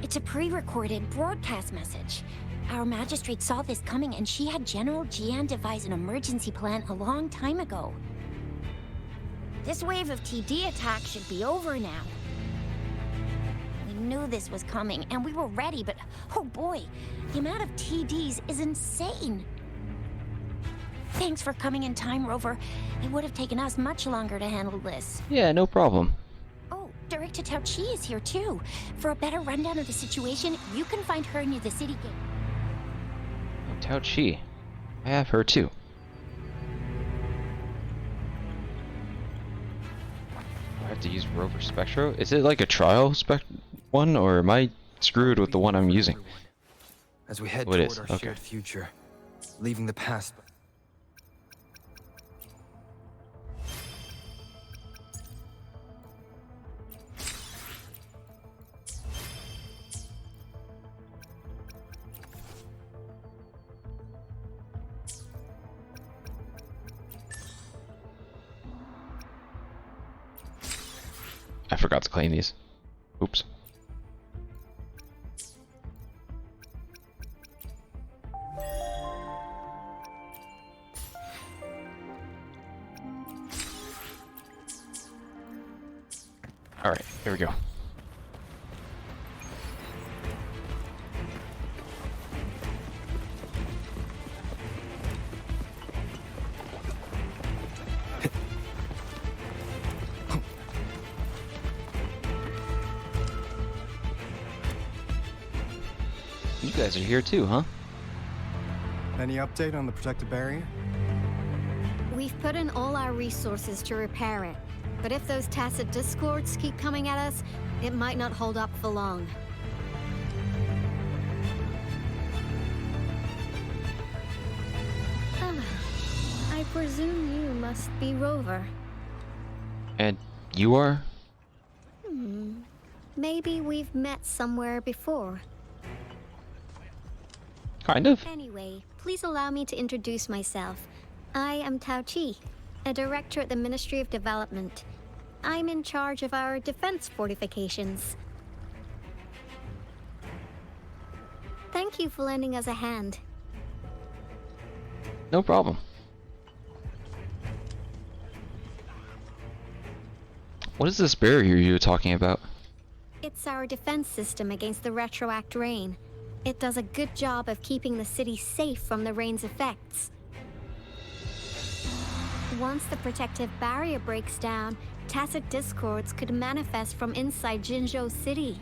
Speaker 3: It's a pre-recorded broadcast message. Our magistrate saw this coming, and she had General Jian devise an emergency plan a long time ago. This wave of TD attacks should be over now. We knew this was coming, and we were ready, but oh boy, the amount of TDs is insane. Thanks for coming in time, Rover. It would have taken us much longer to handle this.
Speaker 1: Yeah, no problem.
Speaker 3: Oh, Director Tao Chi is here too. For a better rundown of the situation, you can find her near the city gate.
Speaker 1: Tao Chi. I have her too. I have to use Rover Spectro? Is it like a trial one, or am I screwed with the one I'm using?
Speaker 5: As we head
Speaker 1: Oh, it
Speaker 5: toward
Speaker 1: is.
Speaker 5: our
Speaker 1: Okay.
Speaker 5: shared future, leaving the past.
Speaker 1: I forgot to claim these. Oops. Alright, here we go. You guys are here too, huh?
Speaker 10: Any update on the protective barrier?
Speaker 17: We've put in all our resources to repair it, but if those tacit discords keep coming at us, it might not hold up for long. I presume you must be Rover.
Speaker 1: And you are?
Speaker 17: Maybe we've met somewhere before.
Speaker 1: Kind of.
Speaker 17: Anyway, please allow me to introduce myself. I am Tao Chi, a director at the Ministry of Development. I'm in charge of our defense fortifications. Thank you for lending us a hand.
Speaker 1: No problem. What is this barrier you were talking about?
Speaker 17: It's our defense system against the retroact rain. It does a good job of keeping the city safe from the rain's effects. Once the protective barrier breaks down, tacit discords could manifest from inside Jinzhou City.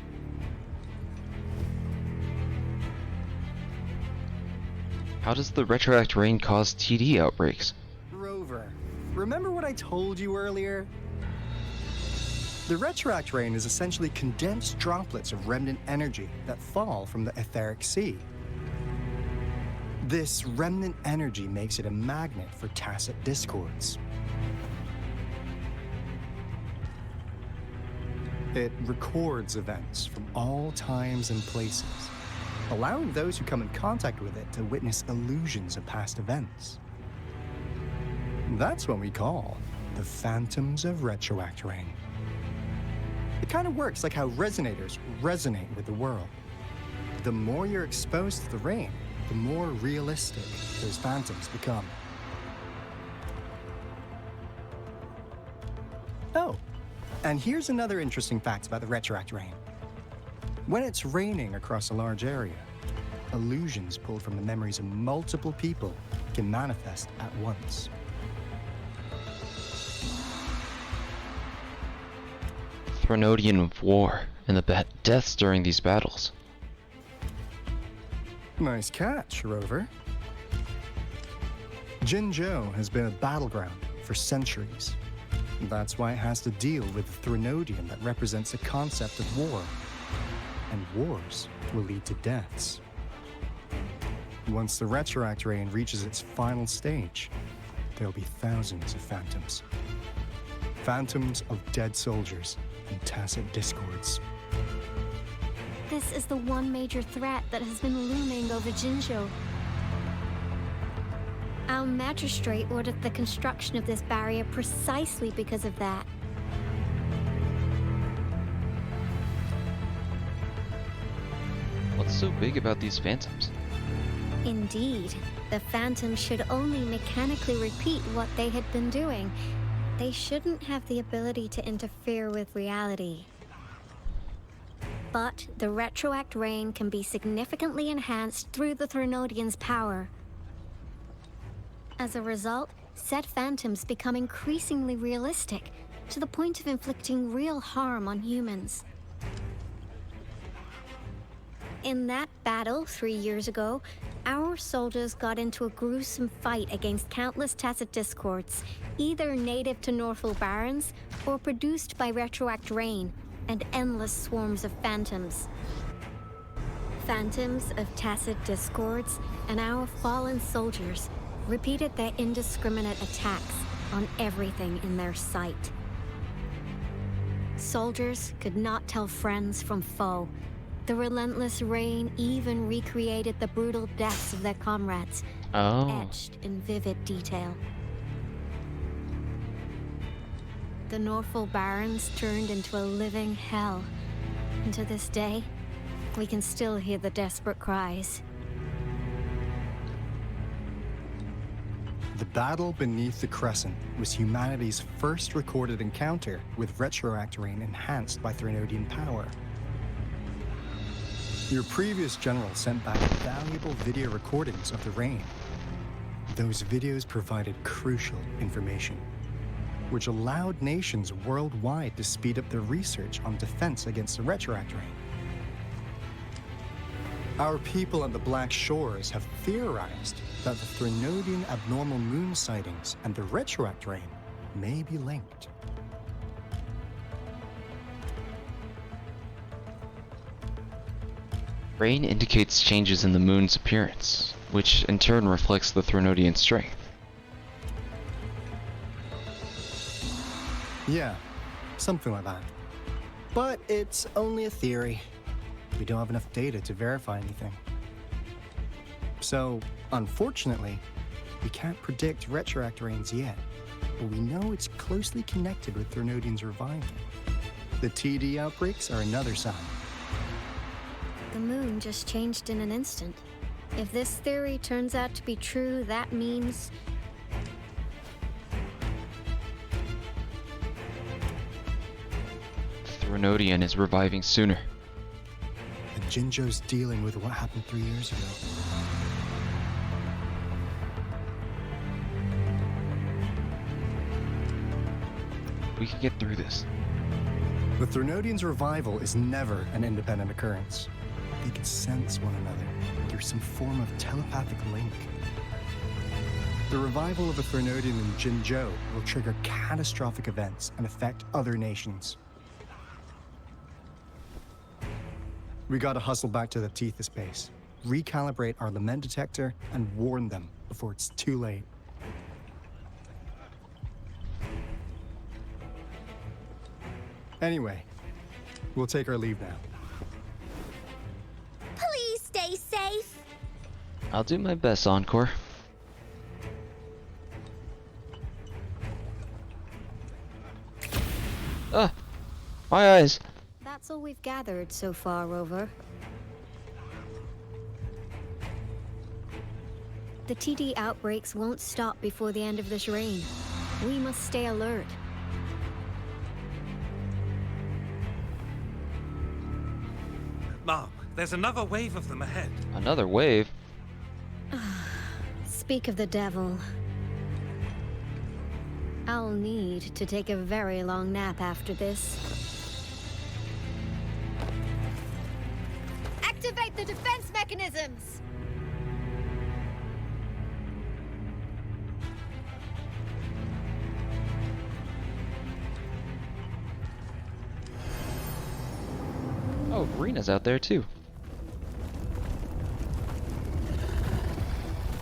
Speaker 1: How does the retroact rain cause TD outbreaks?
Speaker 10: Rover, remember what I told you earlier? The retroact rain is essentially condensed droplets of remnant energy that fall from the etheric sea. This remnant energy makes it a magnet for tacit discords. It records events from all times and places, allowing those who come in contact with it to witness illusions of past events. That's what we call the phantoms of retroact rain. It kind of works like how resonators resonate with the world. The more you're exposed to the rain, the more realistic those phantoms become. Oh, and here's another interesting fact about the retroact rain. When it's raining across a large area, illusions pulled from the memories of multiple people can manifest at once.
Speaker 1: Threnodian war and the deaths during these battles.
Speaker 10: Nice catch, Rover. Jinzhou has been a battleground for centuries. That's why it has to deal with the Threnodian that represents the concept of war. And wars will lead to deaths. Once the retroact rain reaches its final stage, there'll be thousands of phantoms. Phantoms of dead soldiers and tacit discords.
Speaker 17: This is the one major threat that has been looming over Jinzhou. Our magistrate ordered the construction of this barrier precisely because of that.
Speaker 1: What's so big about these phantoms?
Speaker 17: Indeed, the Phantoms should only mechanically repeat what they had been doing. They shouldn't have the ability to interfere with reality. But the Retroact Rain can be significantly enhanced through the Threnodian's power. As a result, said Phantoms become increasingly realistic, to the point of inflicting real harm on humans. In that battle 3 years ago, our soldiers got into a gruesome fight against countless Tacet Discords, either native to Northel Barrens or produced by Retroact Rain, and endless swarms of Phantoms. Phantoms of Tacet Discords and our fallen soldiers repeated their indiscriminate attacks on everything in their sight. Soldiers could not tell friends from foe. The relentless rain even recreated the brutal deaths of their comrades, etched in vivid detail. The Northel Barrens turned into a living hell, and to this day, we can still hear the desperate cries.
Speaker 10: The battle beneath the Crescent was humanity's first recorded encounter with Retroact Rain enhanced by Threnodian power. Your previous general sent back valuable video recordings of the rain. Those videos provided crucial information, which allowed nations worldwide to speed up their research on defense against the Retroact Rain. Our people at the Black Shores have theorized that the Threnodian abnormal moon sightings and the Retroact Rain may be linked.
Speaker 1: Rain indicates changes in the moon's appearance, which in turn reflects the Threnodian strength.
Speaker 10: Yeah, something like that. But it's only a theory. We don't have enough data to verify anything. So, unfortunately, we can't predict Retroact Rains yet, but we know it's closely connected with Threnodian's revival. The TD outbreaks are another sign.
Speaker 17: The moon just changed in an instant. If this theory turns out to be true, that means...
Speaker 1: Threnodian is reviving sooner.
Speaker 10: The Jinzhou's dealing with what happened 3 years ago.
Speaker 1: We can get through this.
Speaker 10: The Threnodian's revival is never an independent occurrence. They can sense one another through some form of telepathic link. The revival of a Threnodian in Jinzhou will trigger catastrophic events and affect other nations. We gotta hustle back to the Tethys base, recalibrate our lament detector, and warn them before it's too late. Anyway, we'll take our leave now.
Speaker 11: Please stay safe.
Speaker 1: I'll do my best, Encore. Ah! My eyes!
Speaker 17: That's all we've gathered so far, Rover. The TD outbreaks won't stop before the end of this reign. We must stay alert.
Speaker 6: Mom, there's another wave of them ahead.
Speaker 1: Another wave?
Speaker 17: Speak of the devil. I'll need to take a very long nap after this.
Speaker 9: Activate the defense mechanisms!
Speaker 1: Oh, Rena's out there too.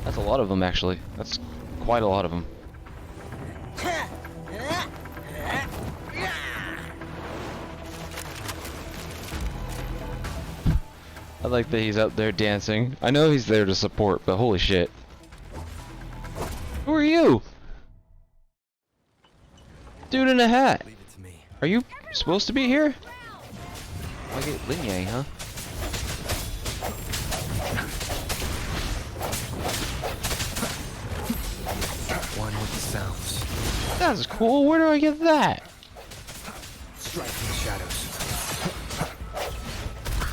Speaker 1: That's a lot of them, actually. That's quite a lot of them. I like that he's out there dancing. I know he's there to support, but holy shit. Who are you? Dude in a hat.
Speaker 5: Leave it to me.
Speaker 1: Are you supposed to be here? I get Lin Yang, huh?
Speaker 5: with the sounds.
Speaker 1: That's cool. Where do I get that?
Speaker 5: Strike from the shadows.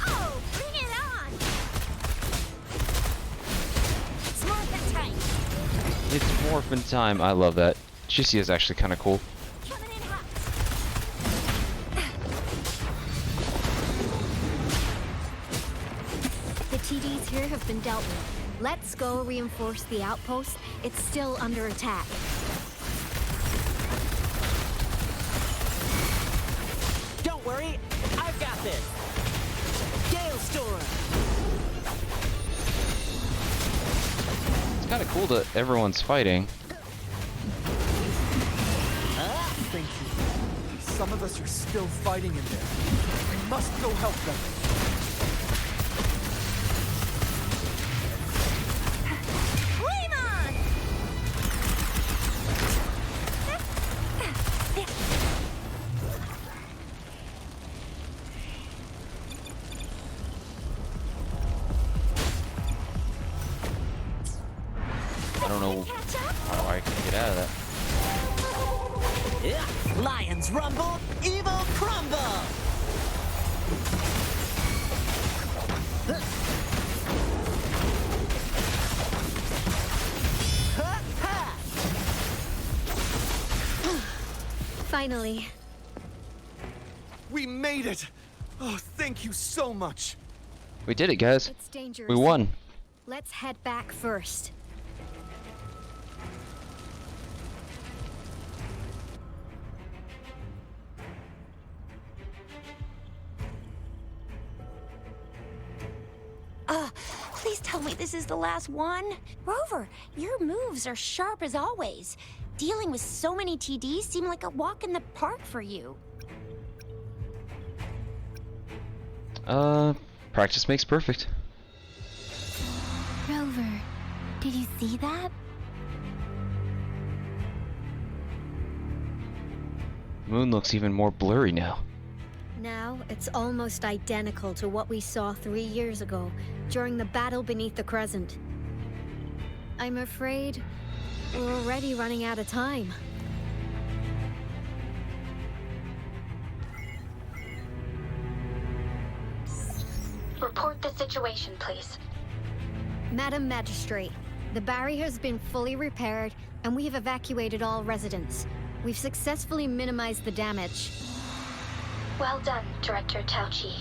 Speaker 3: Oh, bring it on! It's morphin' time.
Speaker 1: It's morphin' time. I love that. Chissy is actually kind of cool.
Speaker 3: Coming in hot.
Speaker 17: The TDs here have been dealt with. Let's go reinforce the outpost. It's still under attack.
Speaker 18: Don't worry, I've got this. Gale Storm.
Speaker 1: It's kind of cool that everyone's fighting.
Speaker 15: Thank you. Some of us are still fighting in there. We must go help them.
Speaker 3: Flame on!
Speaker 1: I don't know how I can get out of that.
Speaker 18: Yeah. Lions rumble, evil crumble.
Speaker 17: Finally.
Speaker 15: We made it! Oh, thank you so much.
Speaker 1: We did it, guys.
Speaker 17: It's dangerous.
Speaker 1: We won.
Speaker 17: Let's head back first.
Speaker 3: Please tell me this is the last one. Rover, your moves are sharp as always. Dealing with so many TDs seemed like a walk in the park for you.
Speaker 1: Practice makes perfect.
Speaker 2: Rover, did you see that?
Speaker 1: Moon looks even more blurry now.
Speaker 17: Now, it's almost identical to what we saw 3 years ago, during the battle beneath the Crescent. I'm afraid we're already running out of time.
Speaker 4: Report the situation, please.
Speaker 17: Madam Magistrate, the barrier has been fully repaired, and we have evacuated all residents. We've successfully minimized the damage.
Speaker 4: Well done, Director Tauchi.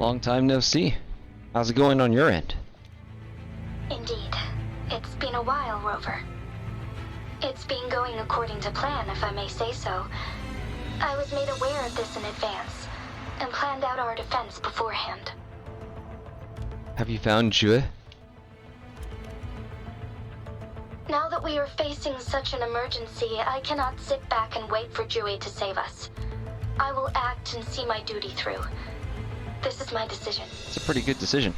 Speaker 1: Long time no see. How's it going on your end?
Speaker 4: Indeed. It's been a while, Rover. It's been going according to plan, if I may say so. I was made aware of this in advance, and planned out our defense beforehand.
Speaker 1: Have you found Jue?
Speaker 4: Now that we are facing such an emergency, I cannot sit back and wait for Jue to save us. I will act and see my duty through. This is my decision.
Speaker 1: It's a pretty good decision.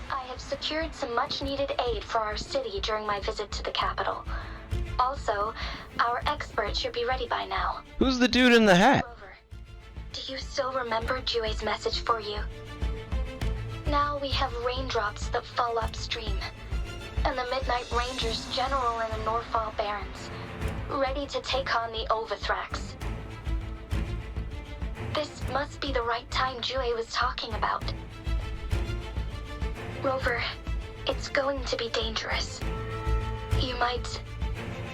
Speaker 4: I have secured some much-needed aid for our city during my visit to the capital. Also, our expert should be ready by now.
Speaker 1: Who's the dude in the hat?
Speaker 4: Rover, do you still remember Jue's message for you? Now we have raindrops that fall upstream, and the Midnight Rangers general in the Norfall Barrens, ready to take on the Overthrax. This must be the right time Jue was talking about. Rover, it's going to be dangerous. You might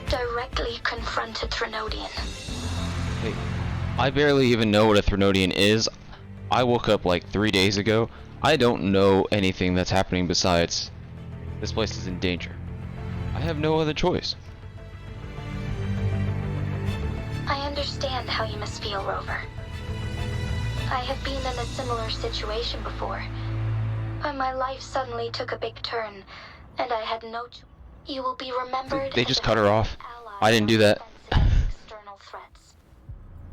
Speaker 4: directly confront a Trinodian.
Speaker 1: Hey, I barely even know what a Trinodian is. I woke up like 3 days ago. I don't know anything that's happening besides this place is in danger. I have no other choice.
Speaker 4: I understand how you must feel, Rover. I have been in a similar situation before, when my life suddenly took a big turn, and I had no choice. You will be remembered.
Speaker 1: They just cut her off. I didn't do that.
Speaker 4: External threats,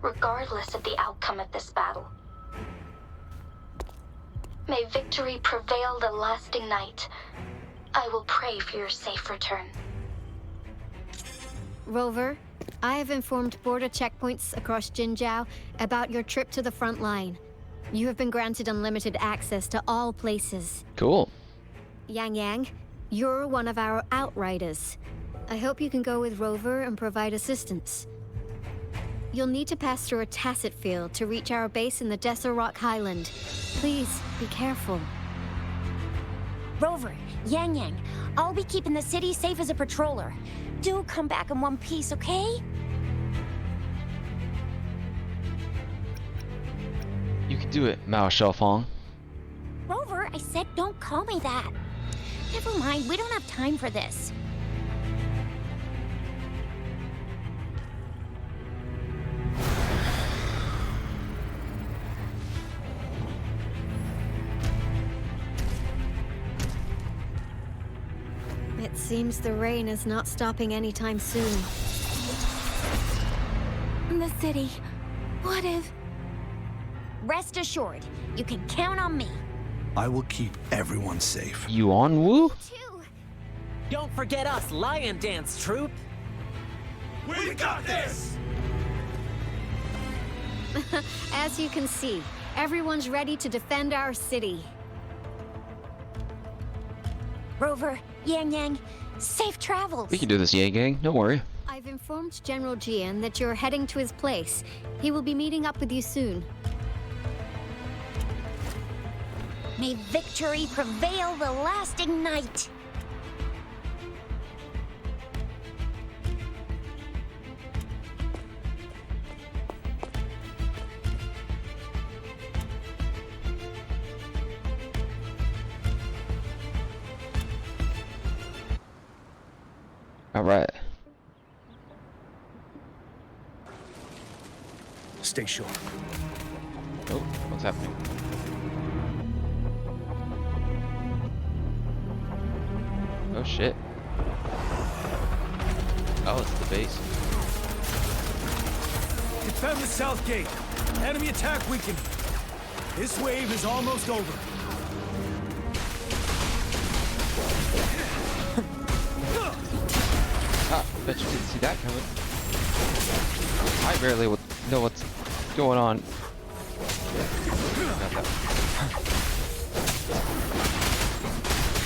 Speaker 4: regardless of the outcome of this battle. May victory prevail the lasting night. I will pray for your safe return.
Speaker 17: Rover, I have informed border checkpoints across Jinzhou about your trip to the front line. You have been granted unlimited access to all places.
Speaker 1: Cool.
Speaker 17: Yang Yang, You're one of our outriders. I hope you can go with Rover and provide assistance. You'll need to pass through a tacit field to reach our base in the Desert Rock Highland. Please, be careful.
Speaker 3: Rover, Yang Yang, I'll be keeping the city safe as a patroller. Do come back in one piece, okay?
Speaker 1: You can do it, Mao Xiaofang.
Speaker 3: Rover, I said don't call me that. Never mind, we don't have time for this.
Speaker 17: It seems the rain is not stopping anytime soon.
Speaker 2: The city. What if...
Speaker 3: Rest assured, you can count on me.
Speaker 15: I will keep everyone safe.
Speaker 1: Yuan Wu?
Speaker 18: Don't forget us, Lion Dance Troop.
Speaker 6: We got this!
Speaker 17: As you can see, everyone's ready to defend our city.
Speaker 3: Rover, Yang Yang, safe travels.
Speaker 1: We can do this, Yang Gang. Don't worry.
Speaker 17: I've informed General Jian that you're heading to his place. He will be meeting up with you soon.
Speaker 3: May victory prevail the lasting night.
Speaker 1: All right.
Speaker 15: Stay sure.
Speaker 1: Oh, what's happening? Oh shit. Oh, it's the base.
Speaker 15: Defend the south gate. Enemy attack weakened. This wave is almost over.
Speaker 1: Ah, bet you didn't see that coming. I barely know what's going on. Not that.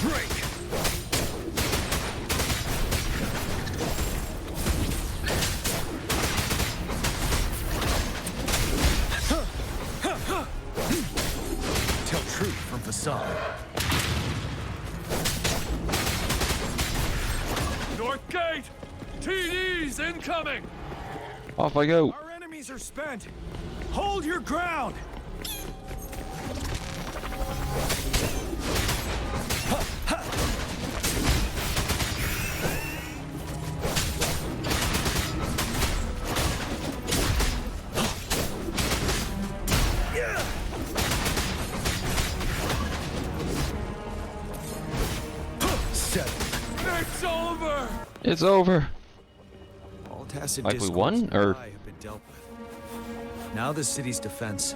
Speaker 15: Break. Tell truth from facade.
Speaker 8: North gate! TDs incoming!
Speaker 1: Off I go.
Speaker 15: Our enemies are spent. Hold your ground.
Speaker 8: It's over!
Speaker 1: It's over.
Speaker 15: All tacit
Speaker 1: Like we
Speaker 15: discords
Speaker 1: won,
Speaker 15: and
Speaker 1: or?
Speaker 15: lie have been dealt with. Now the city's defense.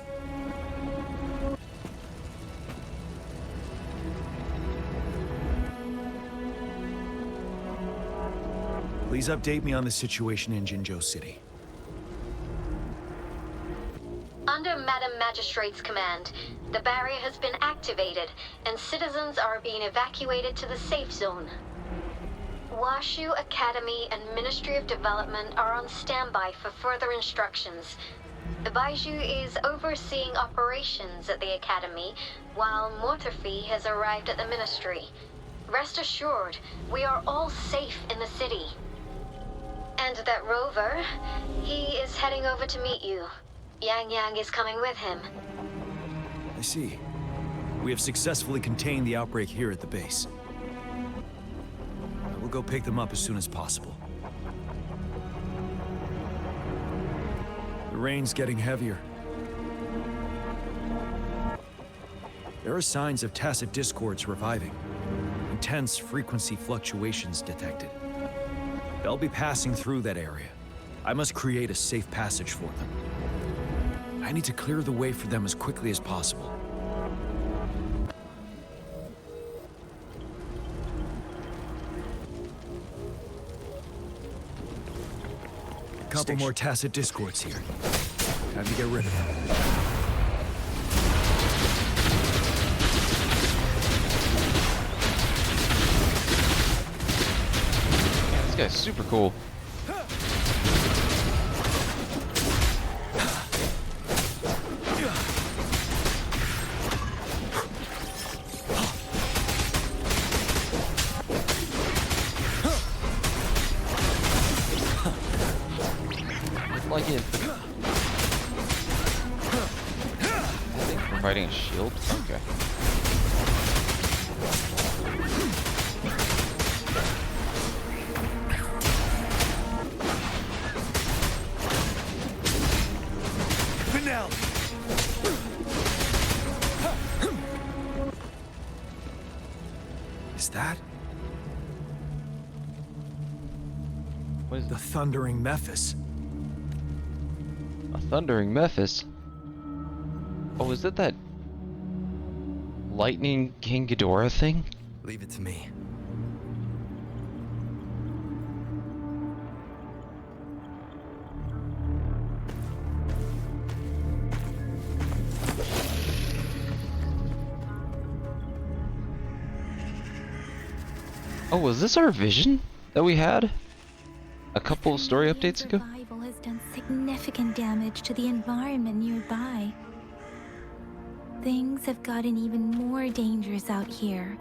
Speaker 15: Please update me on the situation in Jinzhou City.
Speaker 4: Under Madam Magistrate's command, the barrier has been activated, and citizens are being evacuated to the safe zone. Washu Academy and Ministry of Development are on standby for further instructions. The Baiju is overseeing operations at the Academy, while Mortherfee has arrived at the Ministry. Rest assured, we are all safe in the city. And that Rover, he is heading over to meet you. Yang Yang is coming with him.
Speaker 15: I see. We have successfully contained the outbreak here at the base. I will go pick them up as soon as possible. The rain's getting heavier. There are signs of tacit discords reviving. Intense frequency fluctuations detected. They'll be passing through that area. I must create a safe passage for them. I need to clear the way for them as quickly as possible. A couple more tacit discords here. Time to get rid of them.
Speaker 1: This guy's super cool. Like it. I think we're fighting a shield. Okay.
Speaker 15: Is that?
Speaker 1: What is
Speaker 15: the Thundering Mephis?
Speaker 1: A Thundering Mephis? Oh, is it that Lightning King Ghidorah thing?
Speaker 5: Leave it to me.
Speaker 1: Oh, was this our vision that we had a couple story updates ago?
Speaker 2: Revival has done significant damage to the environment nearby. Things have gotten even more dangerous out here.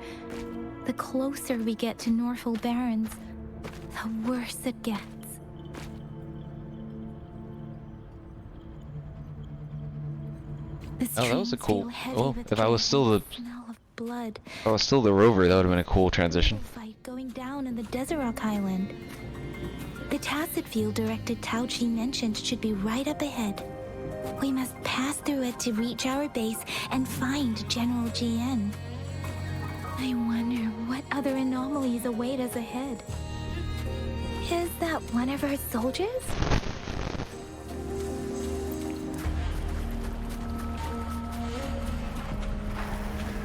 Speaker 2: The closer we get to Norfolk Barrens, the worse it gets. The
Speaker 1: Oh, that was a
Speaker 2: streams
Speaker 1: cool.
Speaker 2: feel heavy
Speaker 1: Oh,
Speaker 2: with
Speaker 1: if I was still the,
Speaker 2: smell of blood.
Speaker 1: if I was still the rover, that would have been a cool transition.
Speaker 2: Fight going down in the Desert Rock Island. The Tacit field-directed Tauchi mentioned should be right up ahead. We must pass through it to reach our base and find General GN. I wonder what other anomalies await us ahead. Is that one of our soldiers?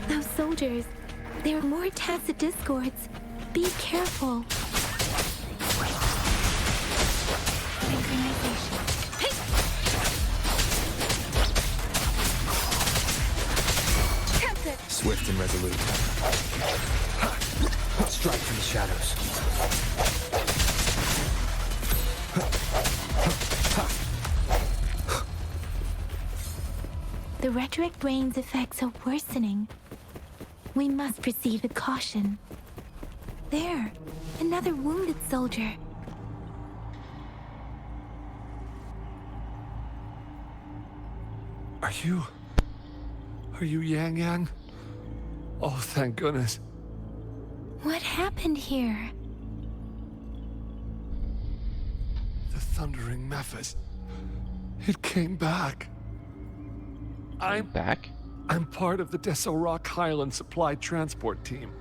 Speaker 2: Those soldiers, they're more Tacit discords. Be careful.
Speaker 5: Swift and resolute. Strike from the shadows.
Speaker 2: The rhetoric brain's effects are worsening. We must proceed with caution. There, another wounded soldier.
Speaker 8: Are you Yang Yang? Oh, thank goodness.
Speaker 2: What happened here?
Speaker 8: The Thundering Mephis. It came back. I'm
Speaker 1: back?
Speaker 8: I'm part of the Deso Rock Highland Supply Transport Team.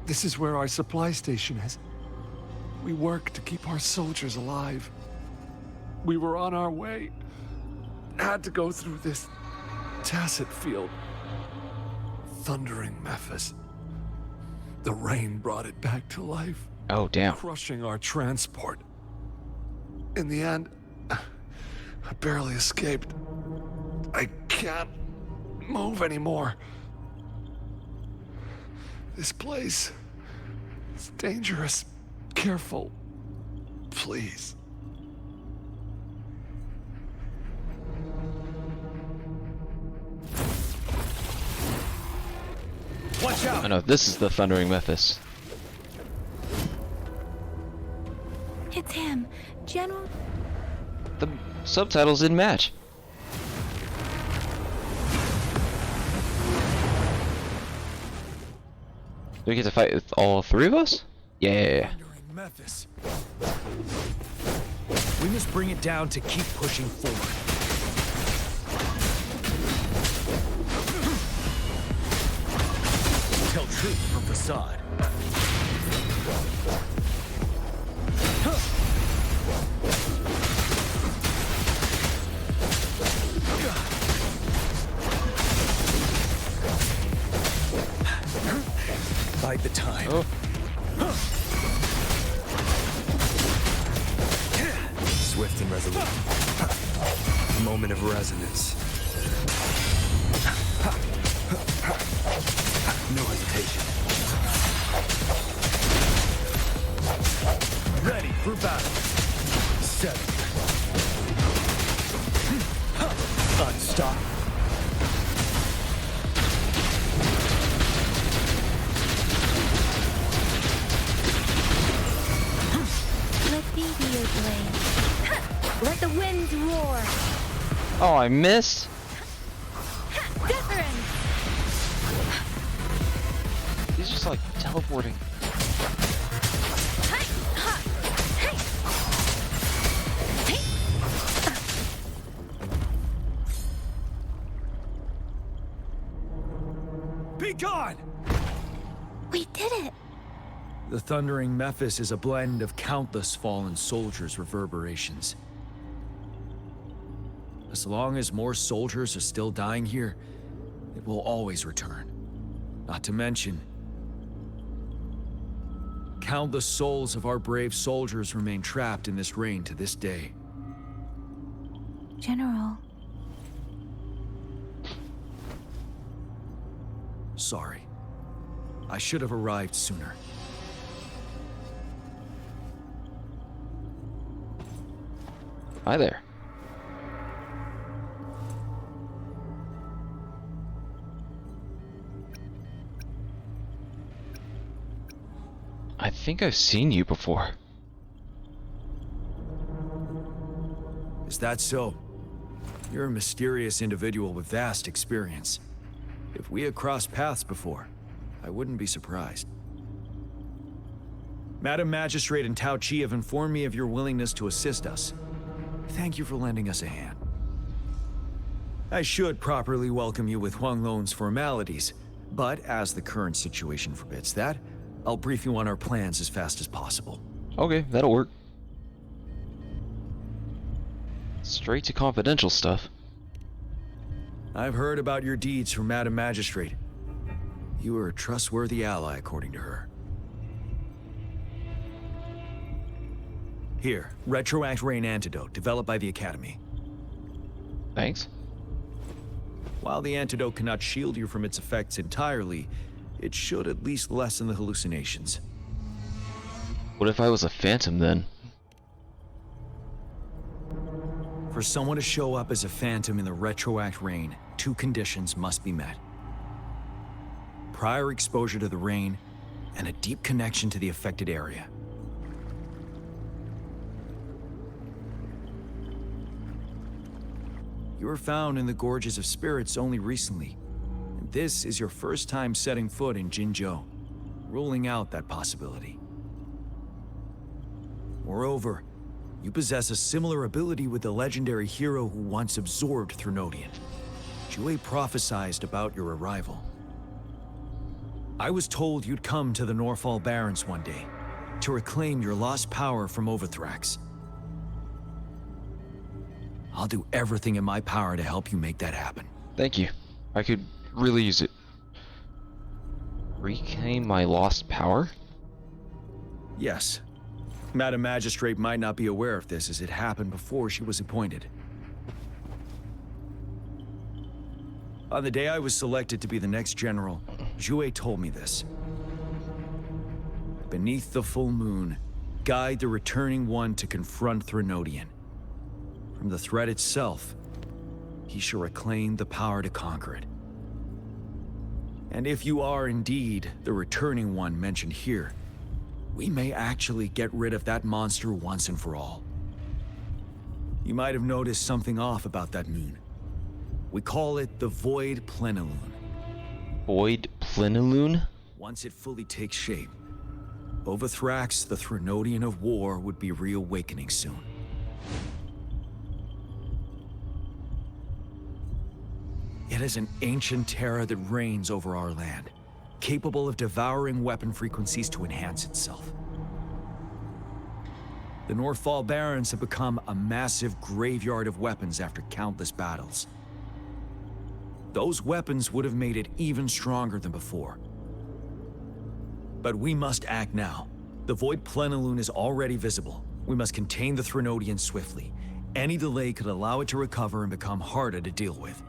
Speaker 8: This is where our supply station is. We work to keep our soldiers alive. We were on our way. Had to go through this Tacit field. Thundering Mephis. The rain brought it back to life.
Speaker 1: Oh, damn.
Speaker 8: Crushing our transport. In the end, I barely escaped. I can't move anymore. This place is dangerous. Careful. Please.
Speaker 1: Watch out! Oh no, this is the Thundering Mephis.
Speaker 2: It's him, General.
Speaker 1: The subtitles didn't match. Do we get to fight with all three of us? Yeah.
Speaker 15: Mephis. We must bring it down to keep pushing forward. Tell truth from facade. Bide the time.
Speaker 1: Oh.
Speaker 5: Swift and resolute. Moment of resonance. No hesitation.
Speaker 15: For battle. 7. Unstop.
Speaker 2: Let me be your blade. Let the winds roar.
Speaker 1: Oh, I missed.
Speaker 2: Difference.
Speaker 1: He's just like teleporting.
Speaker 15: Be gone!
Speaker 2: We did it.
Speaker 15: The thundering Mephis is a blend of countless fallen soldiers' reverberations. As long as more soldiers are still dying here, it will always return. Not to mention, countless souls of our brave soldiers remain trapped in this rain to this day.
Speaker 2: General.
Speaker 15: Sorry. I should have arrived sooner.
Speaker 1: Hi there. I think I've seen you before.
Speaker 15: Is that so? You're a mysterious individual with vast experience. If we had crossed paths before, I wouldn't be surprised. Madam Magistrate and Tao Chi have informed me of your willingness to assist us. Thank you for lending us a hand. I should properly welcome you with Huang Lon's formalities, but as the current situation forbids that, I'll brief you on our plans as fast as possible.
Speaker 1: Okay, that'll work. Straight to confidential stuff.
Speaker 15: I've heard about your deeds from Madam Magistrate. You are a trustworthy ally, according to her. Here, Retroact Rain Antidote, developed by the Academy.
Speaker 1: Thanks.
Speaker 15: While the antidote cannot shield you from its effects entirely, it should at least lessen the hallucinations.
Speaker 1: What if I was a phantom then?
Speaker 15: For someone to show up as a phantom in the Retroact Rain, 2 conditions must be met. Prior exposure to the rain, and a deep connection to the affected area. You were found in the Gorges of Spirits only recently, and this is your first time setting foot in Jinzhou, ruling out that possibility. Moreover, you possess a similar ability with the legendary hero who once absorbed Threnodian. Jue prophesied about your arrival. I was told you'd come to the Norfall Barrens one day, to reclaim your lost power from Overthrax. I'll do everything in my power to help you make that happen.
Speaker 1: Thank you. I could really use it. Reclaim my lost power?
Speaker 15: Yes. Madam Magistrate might not be aware of this as it happened before she was appointed. On the day I was selected to be the next general, Jue told me this. Beneath the full moon, guide the returning one to confront Threnodian. From the threat itself, he shall reclaim the power to conquer it. And if you are indeed the returning one mentioned here, we may actually get rid of that monster once and for all. You might have noticed something off about that moon. We call it the Void Plenilune.
Speaker 1: Void Plenilune?
Speaker 15: Once it fully takes shape, Overthrax, the Threnodian of War, would be reawakening soon. It is an ancient terror that reigns over our land, capable of devouring weapon frequencies to enhance itself. The Norfall Barrens have become a massive graveyard of weapons after countless battles. Those weapons would have made it even stronger than before. But we must act now. The Void Plenilune is already visible. We must contain the Threnodian swiftly. Any delay could allow it to recover and become harder to deal with.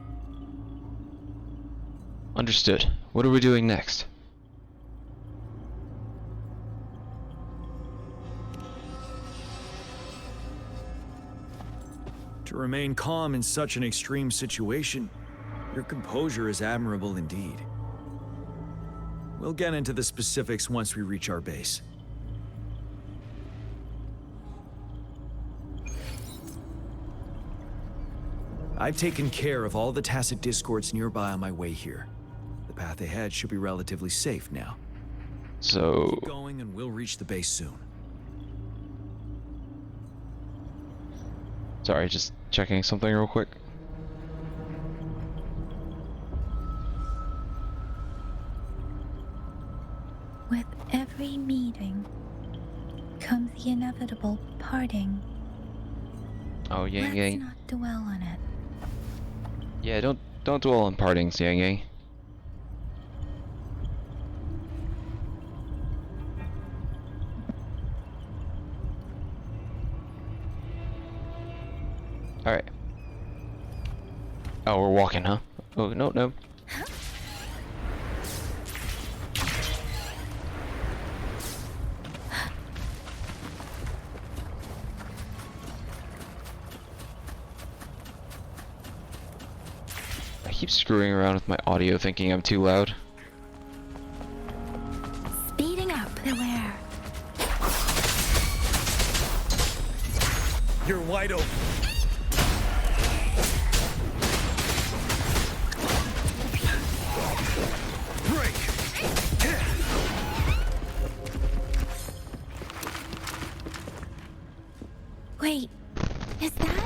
Speaker 1: Understood. What are we doing next?
Speaker 15: To remain calm in such an extreme situation, your composure is admirable indeed. We'll get into the specifics once we reach our base. I've taken care of all the tacit discords nearby on my way here. The path ahead should be relatively safe now.
Speaker 1: So...
Speaker 15: Keep going and we'll reach the base soon.
Speaker 1: Sorry, just checking something real quick.
Speaker 2: With every meeting comes the inevitable parting.
Speaker 1: Oh, Yang
Speaker 2: Let's
Speaker 1: Yang.
Speaker 2: not dwell on it.
Speaker 1: Yeah, don't dwell on partings, Yang Yang. Alright. Oh, we're walking, huh? Oh, no, no. I keep screwing around with my audio thinking I'm too loud.
Speaker 2: Speeding up the wear.
Speaker 15: You're wide open.
Speaker 2: Wait, is that?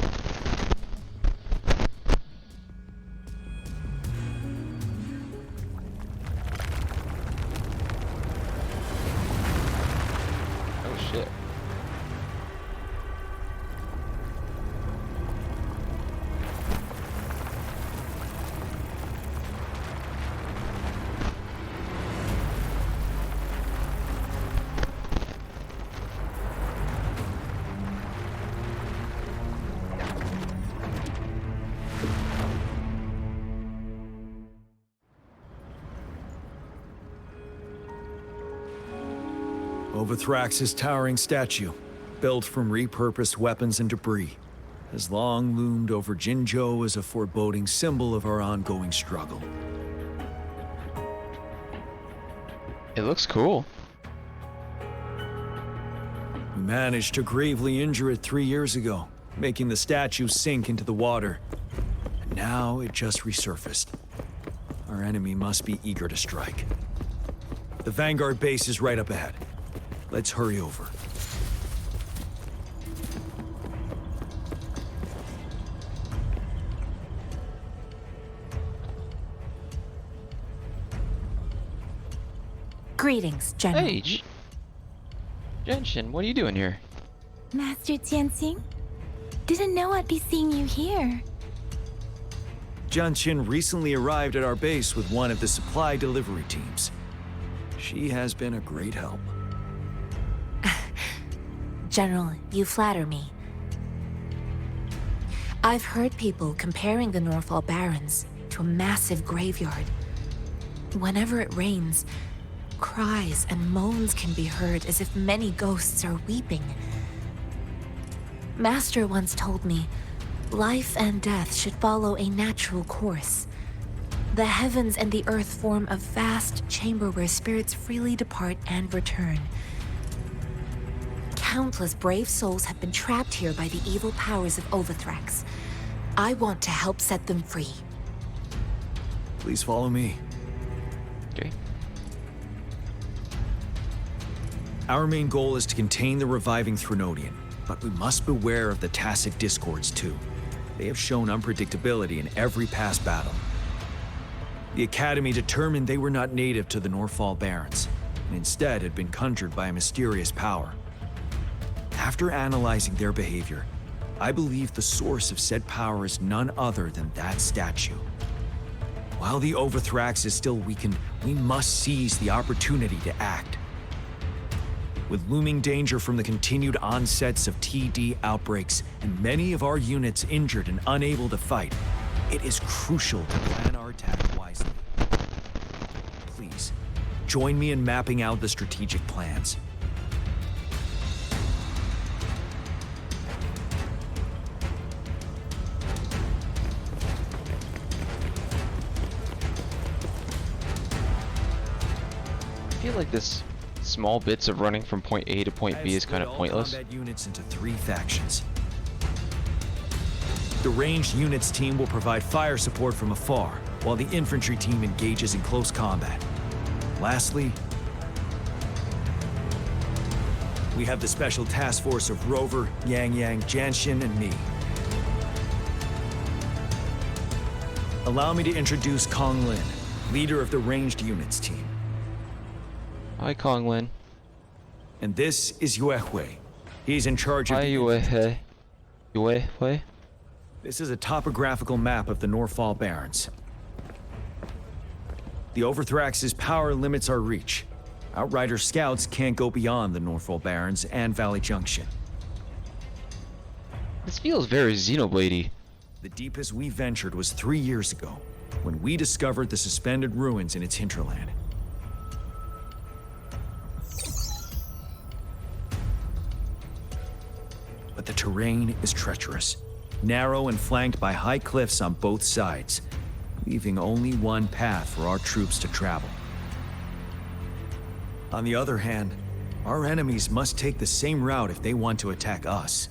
Speaker 1: Oh shit.
Speaker 15: Overthrax's towering statue, built from repurposed weapons and debris, has long loomed over Jinzhou as a foreboding symbol of our ongoing struggle.
Speaker 1: It looks cool.
Speaker 15: We managed to gravely injure it 3 years ago, making the statue sink into the water. And now it just resurfaced. Our enemy must be eager to strike. The Vanguard base is right up ahead. Let's hurry over.
Speaker 19: Greetings, General.
Speaker 1: Hey, Genshin, what are you doing here?
Speaker 2: Master Jianxing? Didn't know I'd be seeing you here.
Speaker 15: Jianqin recently arrived at our base with one of the supply delivery teams. She has been a great help.
Speaker 19: General, you flatter me. I've heard people comparing the Norfall Barrens to a massive graveyard. Whenever it rains, cries and moans can be heard as if many ghosts are weeping. Master once told me, life and death should follow a natural course. The heavens and the earth form a vast chamber where spirits freely depart and return. Countless brave souls have been trapped here by the evil powers of Overthrax. I want to help set them free.
Speaker 15: Please follow me.
Speaker 1: Okay.
Speaker 15: Our main goal is to contain the reviving Threnodian, but we must beware of the tacit discords too. They have shown unpredictability in every past battle. The Academy determined they were not native to the Norfall Barrens, and instead had been conjured by a mysterious power. After analyzing their behavior, I believe the source of said power is none other than that statue. While the Overthrax is still weakened, we must seize the opportunity to act. With looming danger from the continued onsets of TD outbreaks and many of our units injured and unable to fight, it is crucial to plan our attack wisely. Please, join me in mapping out the strategic plans.
Speaker 1: feel like this small bits of running from point A to point B is kind of pointless.
Speaker 15: Combat units into 3 factions. The ranged units team will provide fire support from afar, while the infantry team engages in close combat. Lastly, we have the special task force of Rover, Yang Yang, Janshin, and me. Allow me to introduce Kong Lin, leader of the ranged units team.
Speaker 1: Hi, Kong Lin.
Speaker 15: And this is Yue Hui. He's in charge of
Speaker 1: Hi, Yue Hui. Yue Hui?
Speaker 15: This is a topographical map of the Norfall Barrens. The Overthrax's power limits our reach. Outrider scouts can't go beyond the Norfall Barrens and Valley Junction.
Speaker 1: This feels very Xenoblade-y.
Speaker 15: The deepest we ventured was 3 years ago, when we discovered the suspended ruins in its hinterland. But the terrain is treacherous, narrow and flanked by high cliffs on both sides, leaving only one path for our troops to travel. On the other hand, our enemies must take the same route if they want to attack us.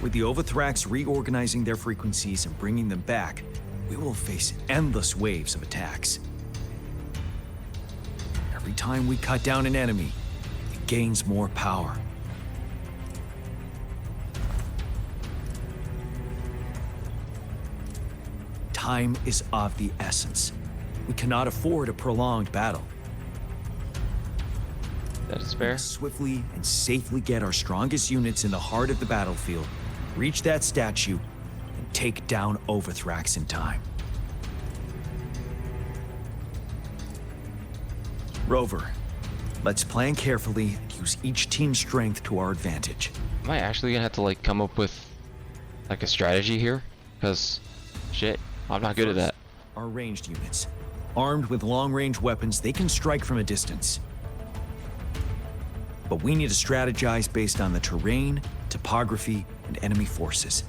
Speaker 15: With the Overthrax reorganizing their frequencies and bringing them back, we will face endless waves of attacks. Every time we cut down an enemy, it gains more power. Time is of the essence. We cannot afford a prolonged battle.
Speaker 1: That is fair.
Speaker 15: Swiftly and safely get our strongest units in the heart of the battlefield, reach that statue, and take down Overthrax in time. Rover, let's plan carefully and use each team's strength to our advantage.
Speaker 1: Am I actually gonna have to like come up with like a strategy here? Because shit, I'm not good at that.
Speaker 15: Our ranged units. Armed with long-range weapons, they can strike from a distance. But we need to strategize based on the terrain, topography, and enemy forces.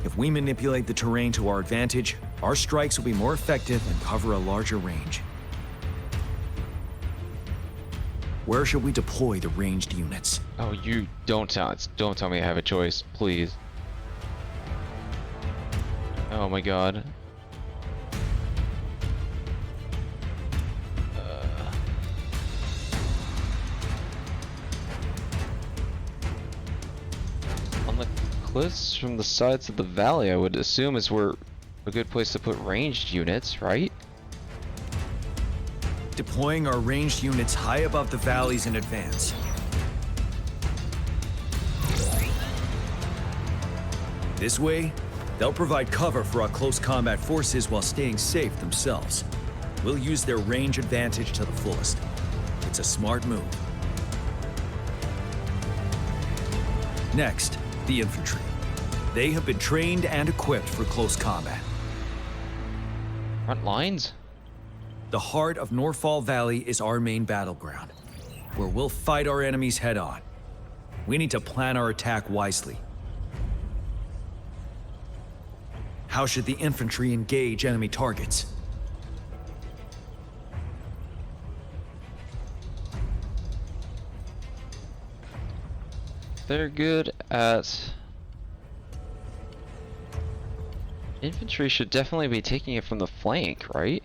Speaker 15: If we manipulate the terrain to our advantage, our strikes will be more effective and cover a larger range. Where should we deploy the ranged units?
Speaker 1: Oh, you don't tell me I have a choice, please. Oh my god. On the cliffs from the sides of the valley, I would assume is where a good place to put ranged units, right?
Speaker 15: Deploying our ranged units high above the valleys in advance. This way, they'll provide cover for our close combat forces while staying safe themselves. We'll use their range advantage to the fullest. It's a smart move. Next, the infantry. They have been trained and equipped for close combat.
Speaker 1: Front lines?
Speaker 15: The heart of Norfall Valley is our main battleground, where we'll fight our enemies head-on. We need to plan our attack wisely. How should the infantry engage enemy targets?
Speaker 1: They're good at... Infantry should definitely be taking it from the flank, right?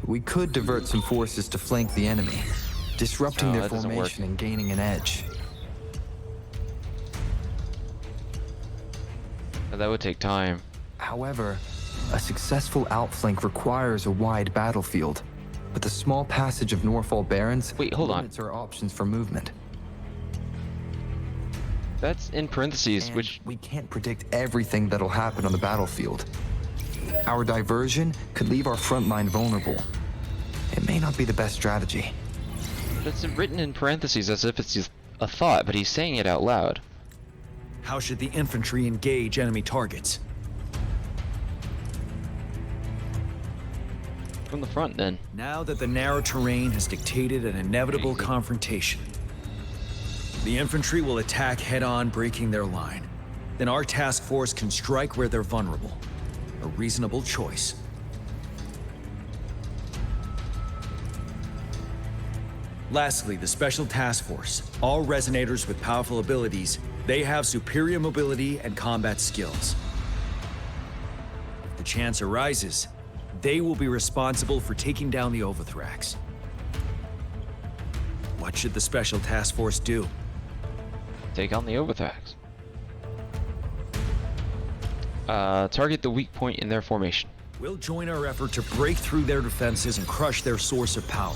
Speaker 5: We could divert some forces to flank the enemy, disrupting their formation and gaining an edge.
Speaker 1: But that would take time.
Speaker 5: However, a successful outflank requires a wide battlefield, but the small passage of Norfall Barrens limits our options for movement.
Speaker 1: That's in parentheses,
Speaker 5: and
Speaker 1: which...
Speaker 5: we can't predict everything that'll happen on the battlefield. Our diversion could leave our front line vulnerable. It may not be the best strategy.
Speaker 1: But it's written in parentheses as if it's just a thought, but he's saying it out loud.
Speaker 15: How should the infantry engage enemy targets?
Speaker 1: From the front, then.
Speaker 15: Now that the narrow terrain has dictated an inevitable confrontation, the infantry will attack head-on, breaking their line. Then our task force can strike where they're vulnerable. A reasonable choice. Lastly, the Special Task Force. All resonators with powerful abilities, they have superior mobility and combat skills. If the chance arises, they will be responsible for taking down the Overthrax. What should the Special Task Force do?
Speaker 1: Take on the Overthrax. Target the weak point in their formation.
Speaker 15: We'll join our effort to break through their defenses and crush their source of power.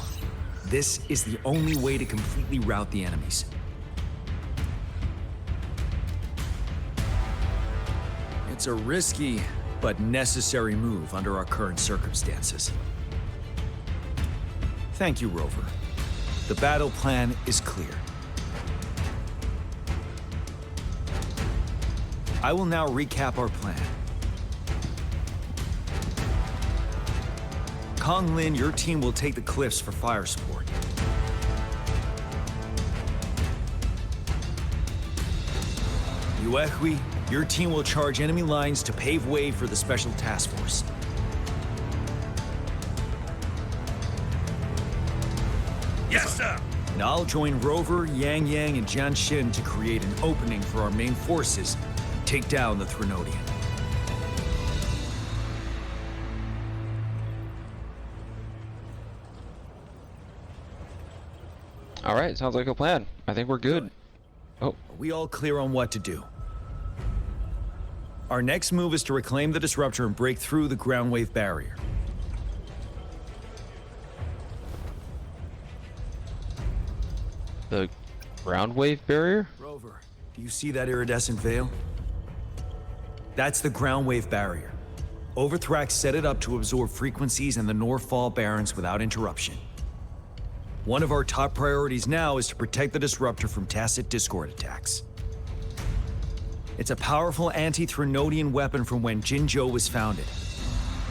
Speaker 15: This is the only way to completely rout the enemies. It's a risky but necessary move under our current circumstances. Thank you, Rover. The battle plan is clear. I will now recap our plan. Kong Lin, your team will take the cliffs for fire support. Yuehui, your team will charge enemy lines to pave way for the Special Task Force.
Speaker 6: Yes, sir!
Speaker 15: And I'll join Rover, Yang Yang, and Jian Xin to create an opening for our main forces and take down the Threnodian.
Speaker 1: Alright, sounds like a plan. I think we're good. Oh.
Speaker 15: Are we all clear on what to do? Our next move is to reclaim the Disruptor and break through the ground wave barrier.
Speaker 1: The ground wave barrier?
Speaker 15: Rover, do you see that iridescent veil? That's the ground wave barrier. Overthrax set it up to absorb frequencies in the Northfall Barrens without interruption. One of our top priorities now is to protect the Disruptor from tacit Discord attacks. It's a powerful anti-Threnodian weapon from when Jinzhou was founded.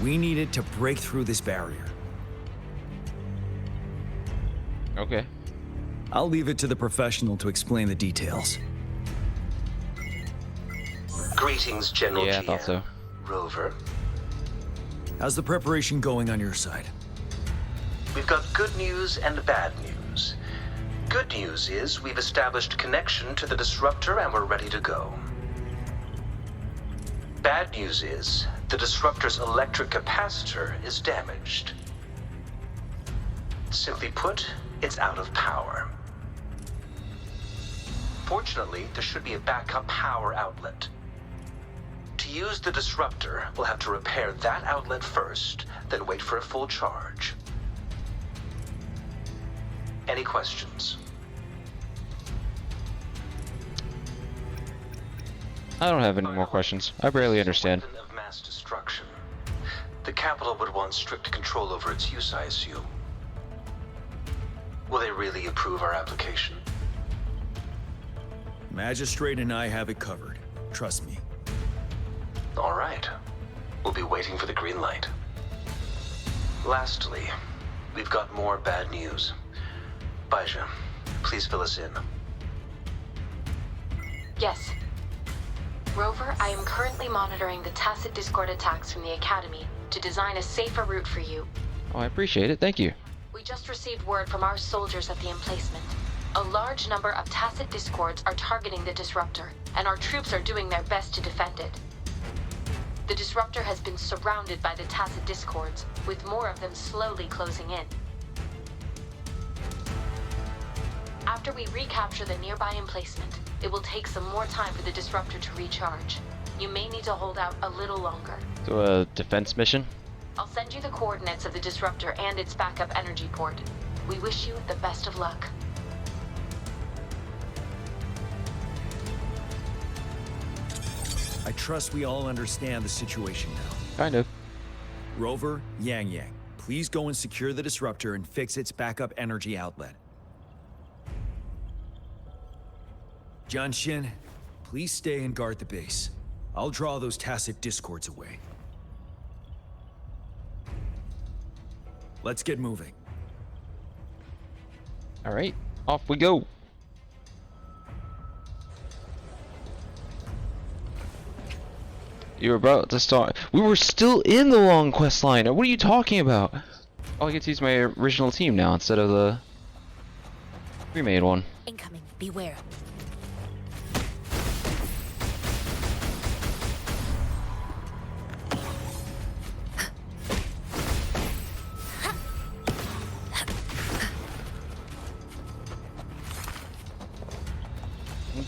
Speaker 15: We need it to break through this barrier.
Speaker 1: Okay.
Speaker 15: I'll leave it to the professional to explain the details.
Speaker 20: Greetings, General
Speaker 1: Yeah, I
Speaker 20: GM.
Speaker 1: thought so.
Speaker 20: Rover.
Speaker 15: How's the preparation going on your side?
Speaker 20: We've got good news and bad news. Good news is we've established connection to the Disruptor and we're ready to go. Bad news is the Disruptor's electric capacitor is damaged. Simply put, it's out of power. Fortunately, there should be a backup power outlet. To use the Disruptor, we'll have to repair that outlet first, then wait for a full charge. Any questions?
Speaker 1: I don't have any more questions. I barely understand.
Speaker 20: Weapon of mass destruction. The capital would want strict control over its use, I assume. Will they really approve our application?
Speaker 15: Magistrate and I have it covered. Trust me.
Speaker 20: All right. We'll be waiting for the green light. Lastly, we've got more bad news. Baija, please fill us in.
Speaker 21: Yes. Rover, I am currently monitoring the tacit Discord attacks from the Academy to design a safer route for you.
Speaker 1: Oh, I appreciate it. Thank you.
Speaker 21: We just received word from our soldiers at the emplacement. A large number of tacit Discords are targeting the Disruptor, and our troops are doing their best to defend it. The Disruptor has been surrounded by the tacit Discords, with more of them slowly closing in. After we recapture the nearby emplacement, it will take some more time for the Disruptor to recharge. You may need to hold out a little longer.
Speaker 1: So a defense mission?
Speaker 21: I'll send you the coordinates of the Disruptor and its backup energy port. We wish you the best of luck.
Speaker 15: I trust we all understand the situation now.
Speaker 1: Kind of.
Speaker 15: Rover, Yang Yang, please go and secure the Disruptor and fix its backup energy outlet. Jian Xin, please stay and guard the base. I'll draw those tacit Discords away. Let's get moving.
Speaker 1: Alright, off we go. You were about to start. We were still in the long quest line. What are you talking about? Oh, I get to use my original team now instead of the We made one.
Speaker 19: Incoming. Beware.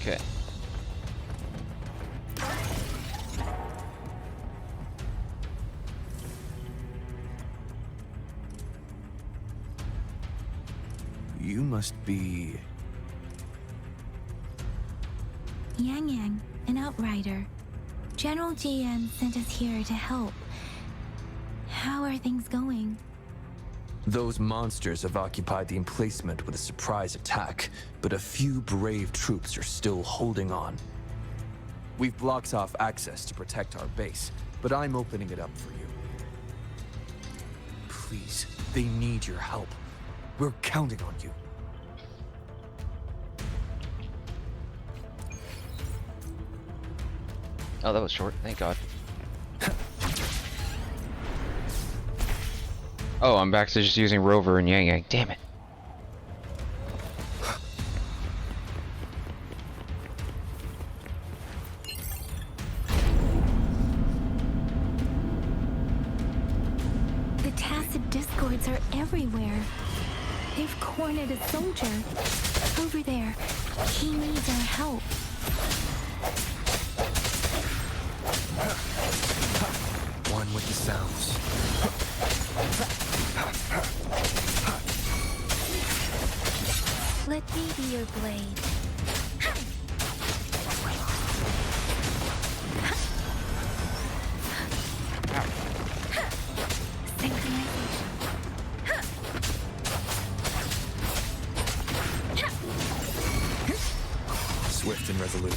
Speaker 1: Okay.
Speaker 15: You must be...
Speaker 2: Yang Yang, an outrider. General GN sent us here to help. How are things going?
Speaker 5: Those monsters have occupied the emplacement with a surprise attack, but a few brave troops are still holding on. We've blocked off access to protect our base, but I'm opening it up for you. Please, they need your help. We're counting on you.
Speaker 1: Oh, that was short. Thank God. Oh, I'm back to just using Rover and Yang Yang. Damn it.
Speaker 2: The tacit discords are everywhere. They've cornered a soldier. Over there. He needs our help.
Speaker 5: One with the sounds.
Speaker 2: Let me be your blade.
Speaker 5: Swift and resolute.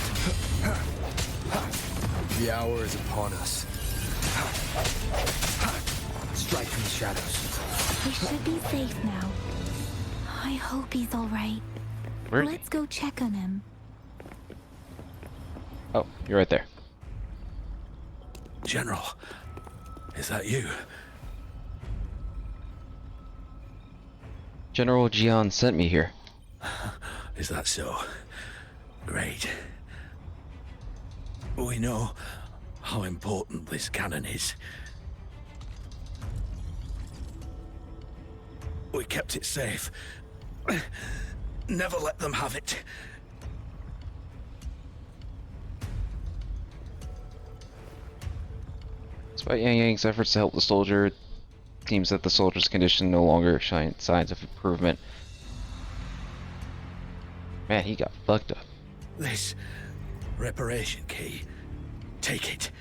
Speaker 5: The hour is upon us. Strike from the shadows.
Speaker 2: We should be safe now. I hope he's all right.
Speaker 1: Where?
Speaker 2: Let's go check on him.
Speaker 1: Oh, you're right there.
Speaker 6: General, is that you?
Speaker 1: General Jian sent me here.
Speaker 6: Is that so? Great. We know how important this cannon is. We kept it safe. Never let them have it.
Speaker 1: Despite Yang Yang's efforts to help the soldier, it seems that the soldier's condition no longer shines signs of improvement. Man, he got fucked up.
Speaker 6: This reparation key. Take it.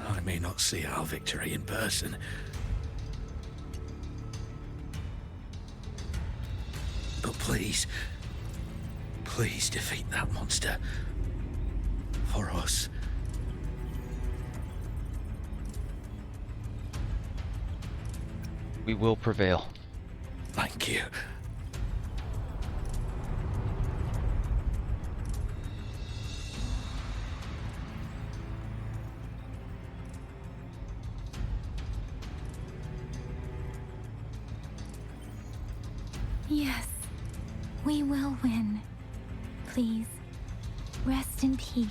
Speaker 6: I may not see our victory in person. But please, please defeat that monster. For us.
Speaker 1: We will prevail.
Speaker 6: Thank you.
Speaker 2: Yes, we will win. Please, rest in peace.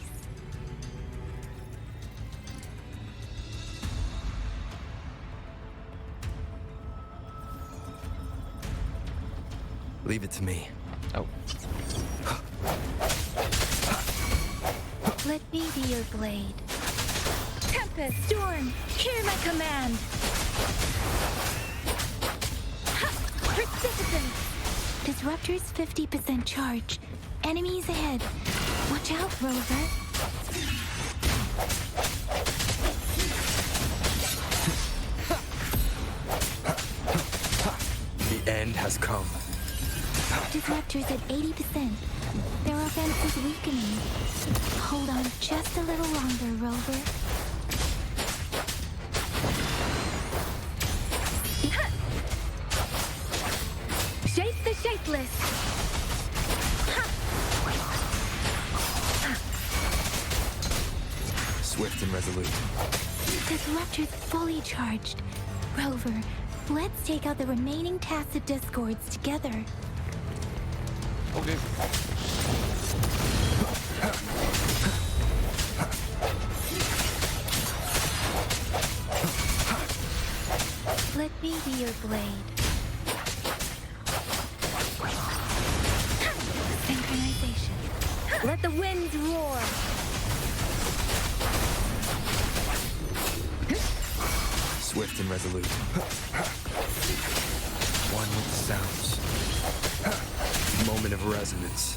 Speaker 5: Leave it to me.
Speaker 1: Oh.
Speaker 2: Let me be your blade. Tempest, Storm, hear my command. Precipitant. Disruptor's 50% charge. Enemies ahead. Watch out, Rover.
Speaker 5: The end has come.
Speaker 2: Disruptor's at 80%. Their offense is weakening. Hold on just a little longer, Rover. Shape the shapeless.
Speaker 5: Swift and resolute.
Speaker 2: Disruptor's fully charged. Rover, Let's take out the remaining tacit discords together.
Speaker 1: Okay.
Speaker 2: Let me be your blade. Synchronization.
Speaker 17: Let the winds roar.
Speaker 5: Swift and resolute. One with the sounds. Moment of resonance.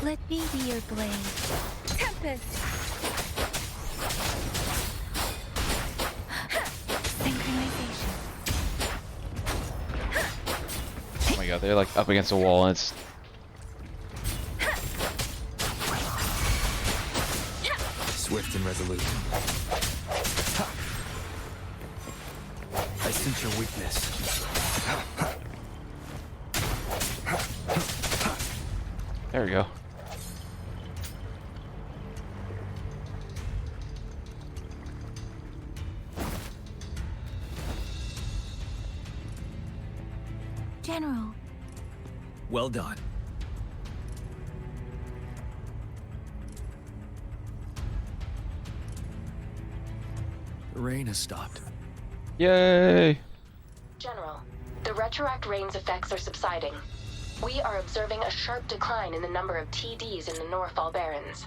Speaker 2: Let me be your blade.
Speaker 17: Tempest.
Speaker 2: Synchronization.
Speaker 1: Oh my god, they're like up against a wall and it's...
Speaker 5: Swift and resolute. I sense your weakness.
Speaker 1: There we go.
Speaker 2: General.
Speaker 15: Well done. The rain has stopped.
Speaker 1: Yay!
Speaker 21: General, the retroact rain's effects are subsiding. We are observing a sharp decline in the number of TDs in the Norfall Barrens.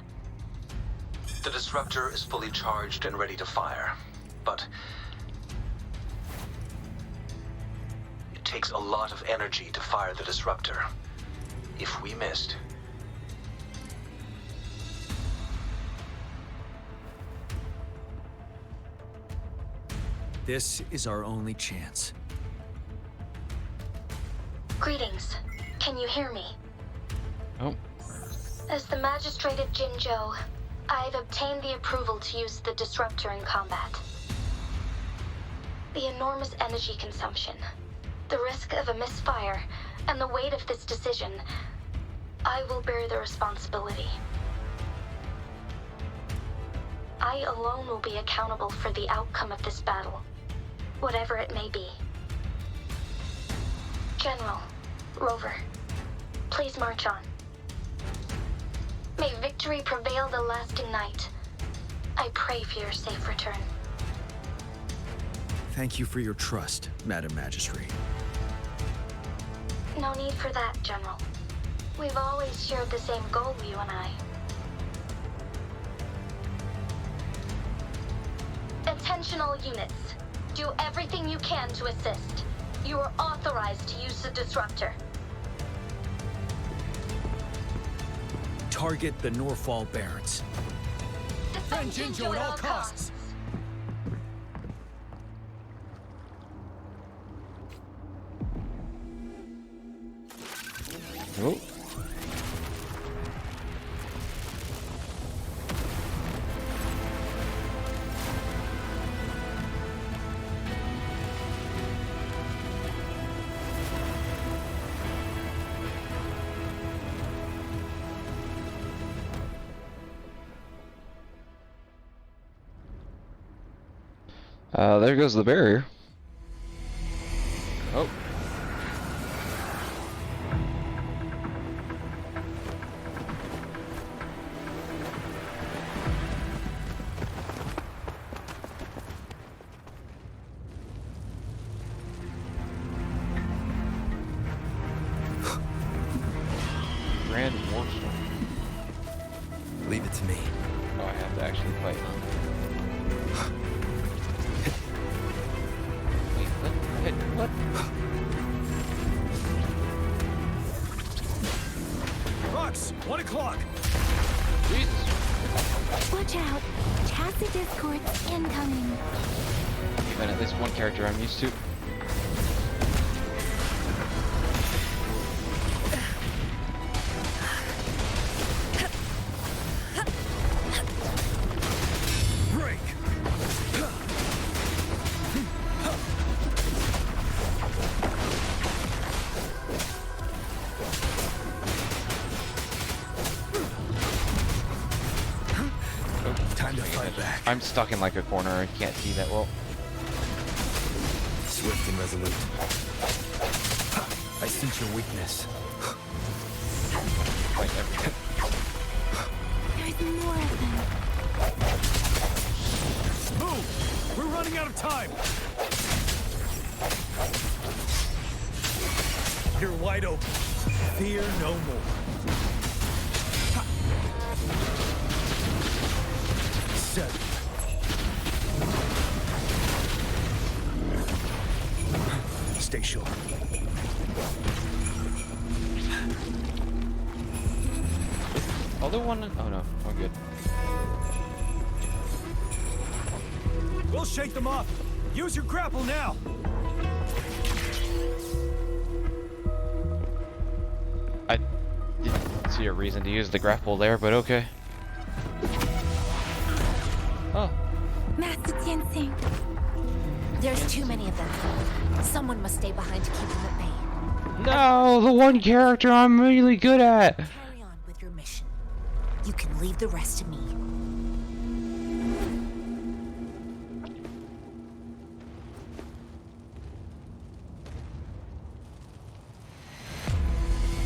Speaker 20: The disruptor is fully charged and ready to fire, but it takes a lot of energy to fire the disruptor. If we missed,
Speaker 15: This is our only chance.
Speaker 4: Greetings. Can you hear me?
Speaker 1: Oh.
Speaker 4: As the Magistrate of Jinzhou, I've obtained the approval to use the disruptor in combat. The enormous energy consumption, the risk of a misfire, and the weight of this decision, I will bear the responsibility. I alone will be accountable for the outcome of this battle, whatever it may be. General, Rover, please march on. May victory prevail the lasting night. I pray for your safe return.
Speaker 15: Thank you for your trust, Madam Magistrate.
Speaker 4: No need for that, General. We've always shared the same goal, you and I. Attention all units. Do everything you can to assist. You are authorized to use the disruptor.
Speaker 15: Target the Norfall Barrens.
Speaker 4: Defend Jinzhou at all costs.
Speaker 1: Oh. There goes the barrier. Oh. Grand Warstorm.
Speaker 5: Leave it to me.
Speaker 1: Oh, I have to actually fight. What?
Speaker 15: Rox, 1 o'clock.
Speaker 1: Jesus.
Speaker 2: Watch out. Tacit discords incoming.
Speaker 1: Even at least one character I'm used to.
Speaker 15: Time to fight back.
Speaker 7: I'm stuck in like a corner. I can't see that well.
Speaker 15: Swift and resolute. I sense your weakness.
Speaker 7: Like everything.
Speaker 2: There's more of them.
Speaker 15: Move! We're running out of time! You're wide open. Fear no more. Set. Stay sharp.
Speaker 7: Other one? Oh no, we're good.
Speaker 15: We'll shake them off. Use your grapple now.
Speaker 7: I didn't see a reason to use the grapple there, but okay. Oh.
Speaker 2: Master Tianxing.
Speaker 19: There's too many of them. Someone must stay behind to keep them at bay.
Speaker 7: No, the one character I'm really good at.
Speaker 19: Carry on with your mission. You can leave the rest to me.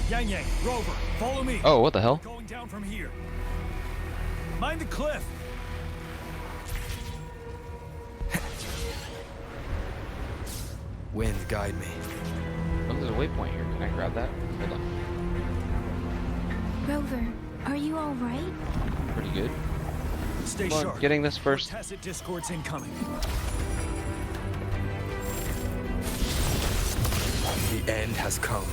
Speaker 15: Yang Yang, Rover, follow me.
Speaker 7: Oh, what the hell?
Speaker 15: Going down from here. Mind the cliff. Wind, guide me.
Speaker 7: Oh, there's a waypoint here. Can I grab that? Hold on.
Speaker 2: Rover, are you all right?
Speaker 7: Pretty good.
Speaker 15: Stay
Speaker 7: Come on,
Speaker 15: sharp.
Speaker 7: getting this first.
Speaker 15: Tacit discords incoming. The end has come.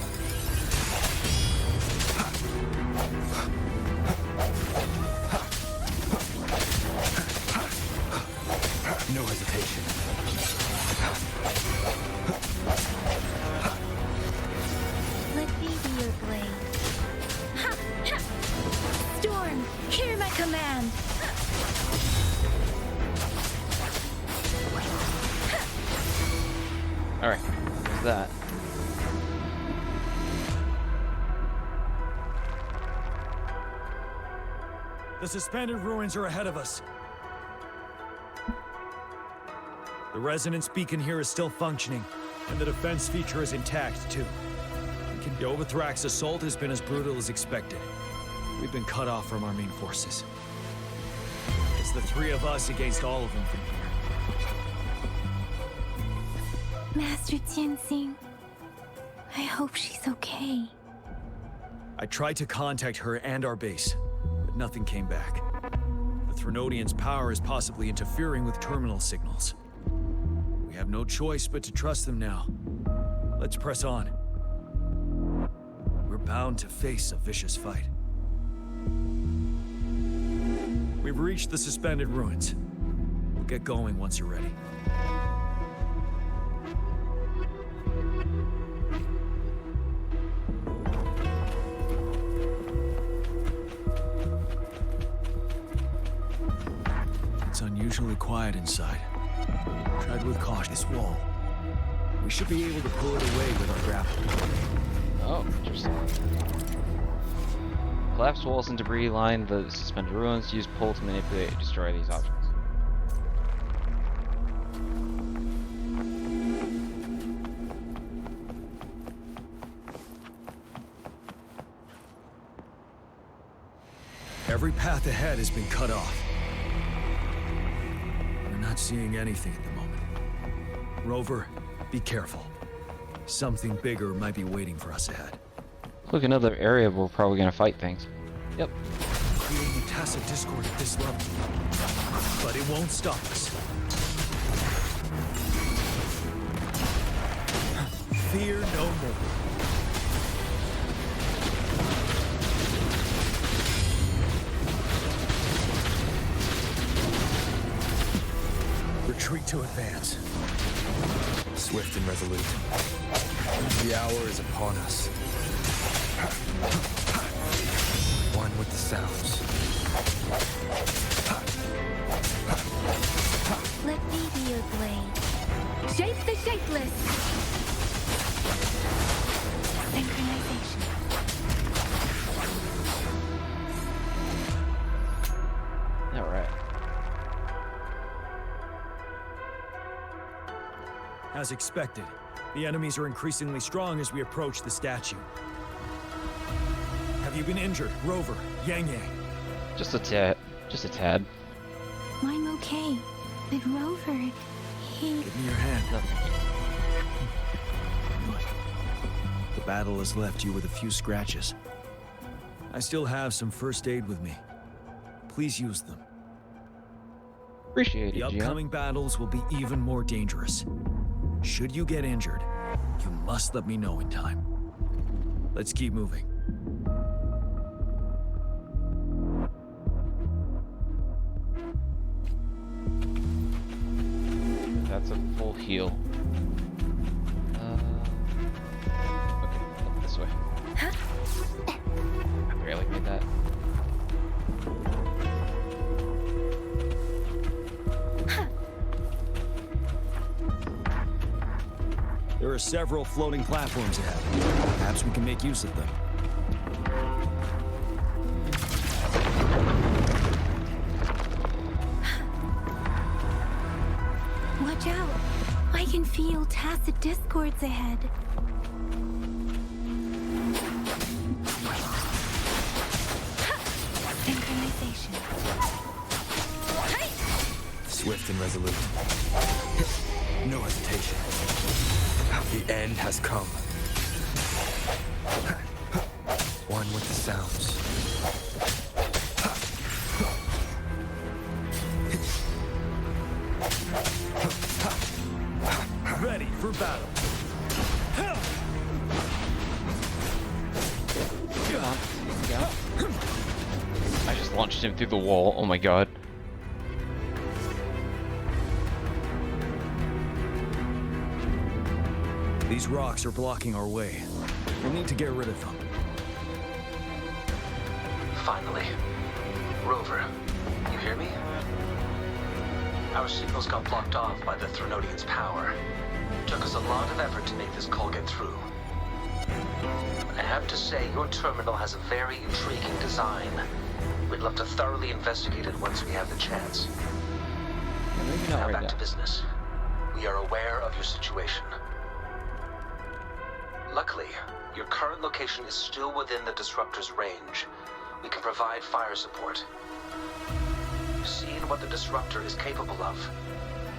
Speaker 15: No hesitation.
Speaker 2: Let me be your blade. Storm, hear my command.
Speaker 7: Alright, what's that?
Speaker 15: The suspended ruins are ahead of us. The resonance beacon here is still functioning, and the defense feature is intact, too. The Overthrax assault has been as brutal as expected. We've been cut off from our main forces. It's the three of us against all of them from here.
Speaker 2: Master Tianxing, I hope she's okay.
Speaker 15: I tried to contact her and our base, but nothing came back. The Threnodians' power is possibly interfering with terminal signals. We have no choice but to trust them now. Let's press on. We're bound to face a vicious fight. We've reached the suspended ruins. We'll get going once you're ready. It's unusually quiet inside. Tread with caution. This wall. We should be able to pull it away with our grapple.
Speaker 7: Oh, interesting. Collapse walls and debris line the suspended ruins. Use pull to manipulate and destroy these objects.
Speaker 15: Every path ahead has been cut off. We're not seeing anything at the moment. Rover, be careful. Something bigger might be waiting for us ahead.
Speaker 7: Look, another area we're probably gonna fight things. Yep.
Speaker 15: Creating tacit discord at this level. But it won't stop us. Fear no more. Retreat to advance. Swift and resolute. The hour is upon us. One with the sounds.
Speaker 2: Let me be your blade. Shape the shapeless. Synchronization.
Speaker 7: All right.
Speaker 15: As expected, the enemies are increasingly strong as we approach the statue. Have you been injured, Rover? Yang Yang?
Speaker 7: Just a tad. Just a tad.
Speaker 2: I'm okay. But Rover, he...
Speaker 15: Give me your hand. The battle has left you with a few scratches. I still have some first aid with me. Please use them.
Speaker 7: Appreciate it,
Speaker 15: The upcoming battles will be even more dangerous. Should you get injured, you must let me know in time. Let's keep moving.
Speaker 7: That's a full heal. Okay, up this way. I barely made that.
Speaker 15: There are several floating platforms ahead. Perhaps we can make use of them.
Speaker 2: Watch out! I can feel tacit discords ahead. Synchronization.
Speaker 5: Swift and resolute. No hesitation. The end has come. One with the sounds.
Speaker 15: Ready for battle.
Speaker 7: I just launched him through the wall. Oh my god.
Speaker 15: These rocks are blocking our way. We'll need to get rid of them.
Speaker 20: Finally. Rover, you hear me? Our signals got blocked off by the Threnodian's power. Took us a lot of effort to make this call get through. I have to say, your terminal has a very intriguing design. We'd love to thoroughly investigate it once we have the chance. Now back to business. We are aware of your situation. Luckily, your current location is still within the Disruptor's range. We can provide fire support. Seeing what the Disruptor is capable of,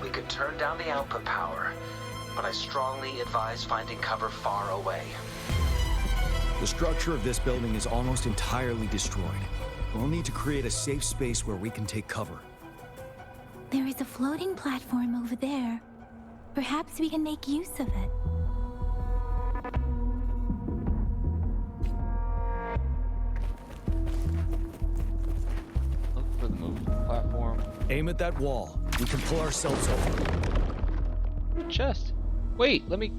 Speaker 20: we could turn down the output power, but I strongly advise finding cover far away.
Speaker 15: The structure of this building is almost entirely destroyed. We'll need to create a safe space where we can take cover.
Speaker 2: There is a floating platform over there. Perhaps we can make use of it.
Speaker 7: Look for the moving platform.
Speaker 15: Aim at that wall. We can pull ourselves over.
Speaker 7: Chest. Wait, let me...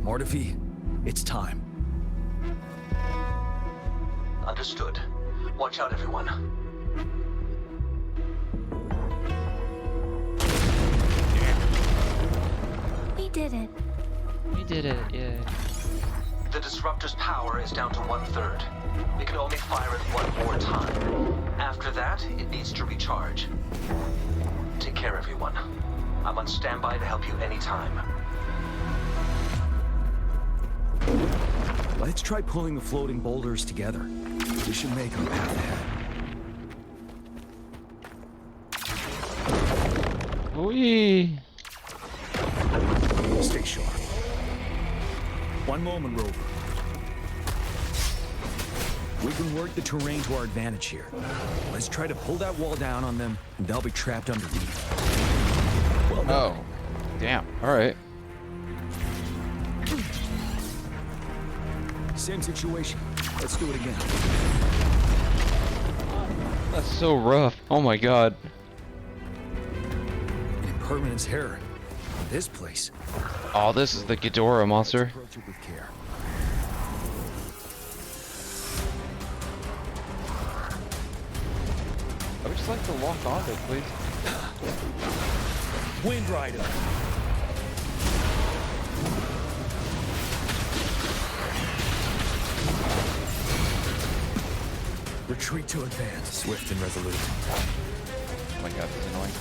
Speaker 15: Mortefi, it's time.
Speaker 20: Understood. Watch out, everyone.
Speaker 2: We did it.
Speaker 7: We did it, yeah.
Speaker 20: The Disruptor's power is down to 1/3. We can only fire it one more time. After that, it needs to recharge. Take care, everyone. I'm on standby to help you anytime.
Speaker 15: Let's try pulling the floating boulders together. We should make our path ahead.
Speaker 7: Whee!
Speaker 15: Stay sharp. One moment, Rover. We can work the terrain to our advantage here. Let's try to pull that wall down on them, and they'll be trapped underneath. Well done.
Speaker 7: Oh. Damn. Alright.
Speaker 15: Same situation. Let's do it again.
Speaker 7: That's so rough. Oh my god.
Speaker 15: An impermanence heron. This place.
Speaker 7: Oh, this is the Ghidorah monster.
Speaker 15: Approach it with care.
Speaker 7: I would just like to lock onto it, please.
Speaker 15: Wind Rider. Retreat to advance.
Speaker 5: Swift and resolute.
Speaker 7: Oh my god, this is annoying.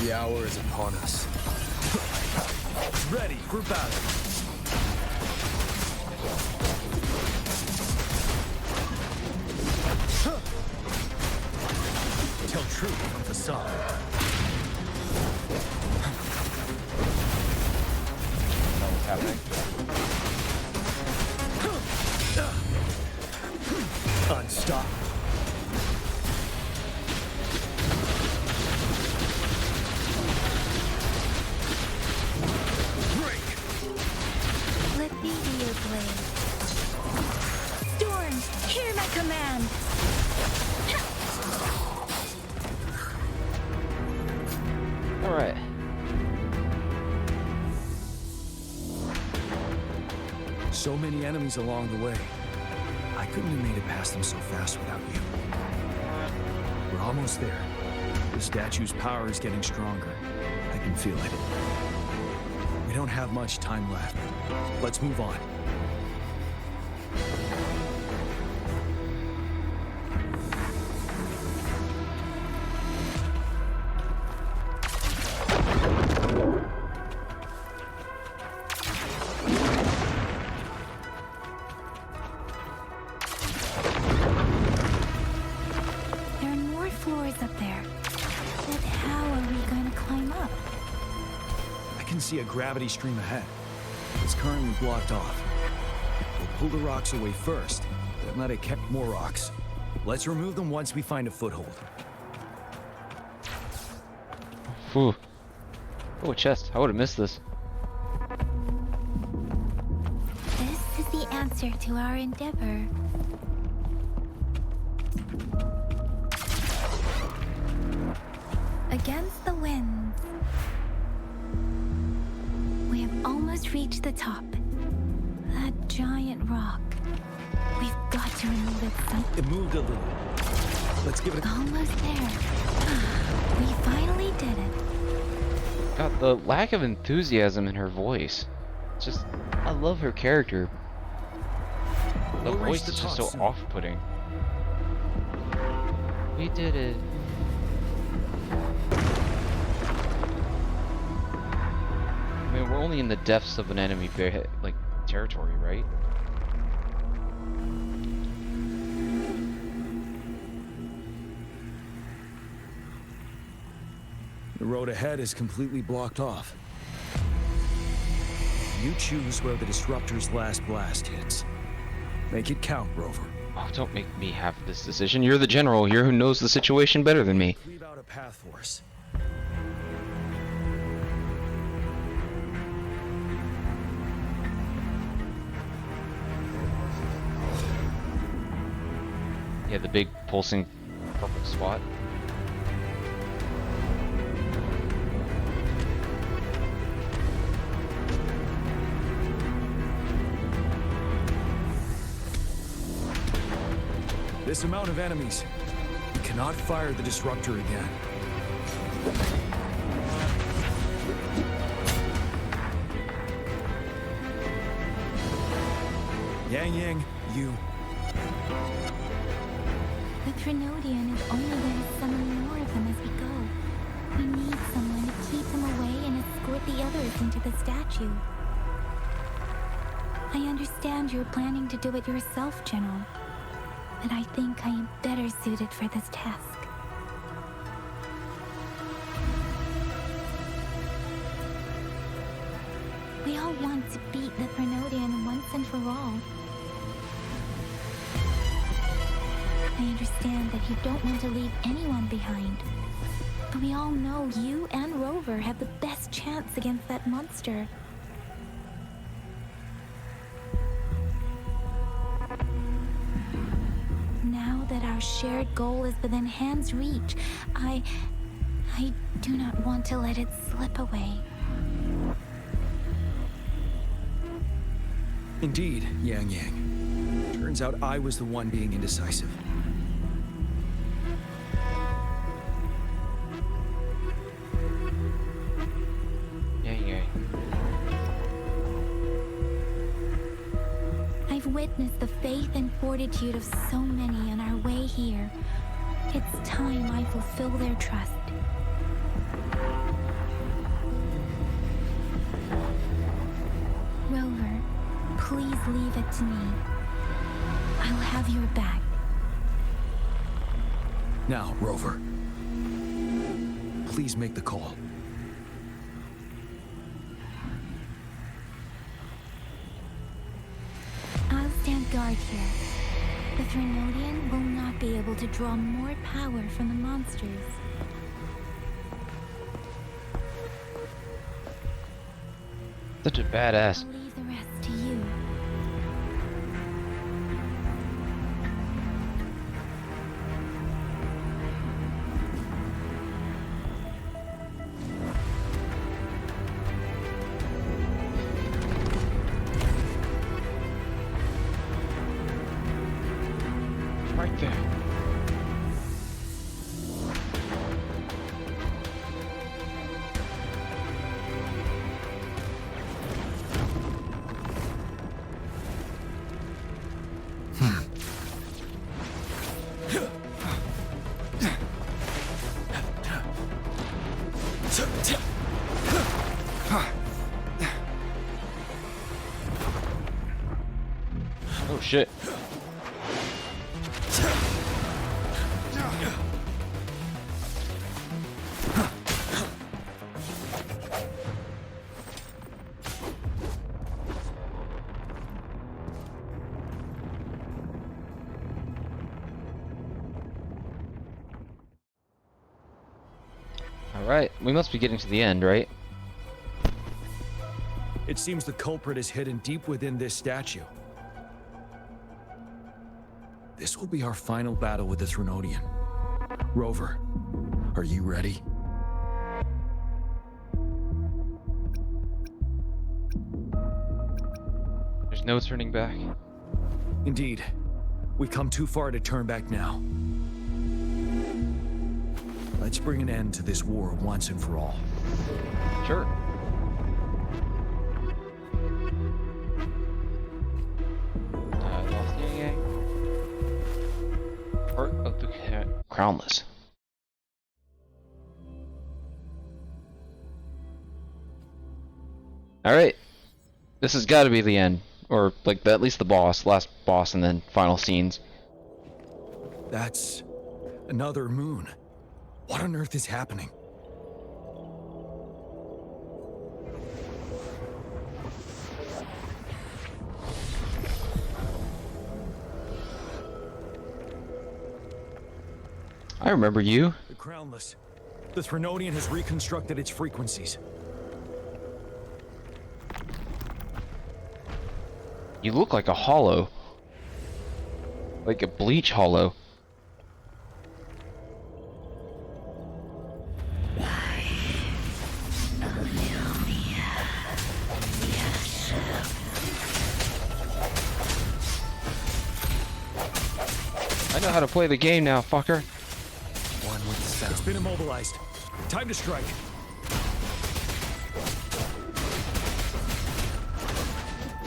Speaker 15: The hour is upon us. Ready for battle. Tell truth from facade.
Speaker 7: What's happening?
Speaker 10: Unstoppable.
Speaker 2: Let me be your blade. Storm, hear my command!
Speaker 7: Alright.
Speaker 15: So many enemies along the way. I couldn't have made it past them so fast without you. We're almost there. The statue's power is getting stronger. I can feel it. We don't have much time left. Let's move on.
Speaker 2: There are more floors up there. But how are we going to climb up?
Speaker 15: I can see a gravity stream ahead. It's currently blocked off. We'll pull the rocks away first, then let it catch more rocks. Let's remove them once we find a foothold.
Speaker 7: Phew. Oh, a chest. I would have missed this.
Speaker 2: This is the answer to our endeavor. Against the winds. We have almost reached the top. That giant rock. We've got to remove it
Speaker 15: It moved a little. Let's give it a...
Speaker 2: Almost there. We finally did it.
Speaker 7: God, the lack of enthusiasm in her voice. Just, I love her character. The
Speaker 15: We'll reach
Speaker 7: voice
Speaker 15: the
Speaker 7: is just
Speaker 15: top
Speaker 7: so
Speaker 15: soon.
Speaker 7: off-putting. We did it. I mean, we're only in the depths of an enemy like territory, right?
Speaker 15: The road ahead is completely blocked off. You choose where the disruptor's last blast hits. Make it count, Rover.
Speaker 7: Oh, don't make me have this decision. You're the general here who knows the situation better than me.
Speaker 15: Leave out a path for us.
Speaker 7: Yeah, the big pulsing purple spot.
Speaker 15: This amount of enemies. We cannot fire the disruptor again. Yang, you.
Speaker 2: The Trinodian is only going to summon more of them as we go. We need someone to keep them away and escort the others into the statue. I understand you're planning to do it yourself, General. But I think I am better suited for this task. We all want to beat the Trinodian once and for all. I understand that you don't want to leave anyone behind. But we all know you and Rover have the best chance against that monster. Now that our shared goal is within hand's reach, I do not want to let it slip away.
Speaker 15: Indeed, Yang. Turns out I was the one being indecisive.
Speaker 2: I've witnessed the faith and fortitude of so many on our way here. It's time I fulfill their trust. it to me. I'll have your back.
Speaker 15: Now, Rover. Please make the call.
Speaker 2: I'll stand guard here. The Threnodian will not be able to draw more power from the monsters.
Speaker 7: Such a badass.
Speaker 2: I'll leave the rest to you.
Speaker 7: Right there. Oh shit. Alright, we must be getting to the end, right?
Speaker 15: It seems the culprit is hidden deep within this statue. This will be our final battle with the Threnodian. Rover, are you ready?
Speaker 7: There's no turning back.
Speaker 15: Indeed. We've come too far to turn back now. Let's bring an end to this war once and for all.
Speaker 7: Sure. Lost Yang. Heart of the Crownless. Alright. This has got to be the end. Or, like, at least the boss. Last boss and then final scenes.
Speaker 15: That's another moon. What on earth is happening?
Speaker 7: I remember you.
Speaker 15: The Crownless. The Threnodian has reconstructed its frequencies.
Speaker 7: You look like a hollow. Like a bleach hollow. I know how to play the game now, fucker.
Speaker 15: One with the sound. It's been immobilized. Time to strike.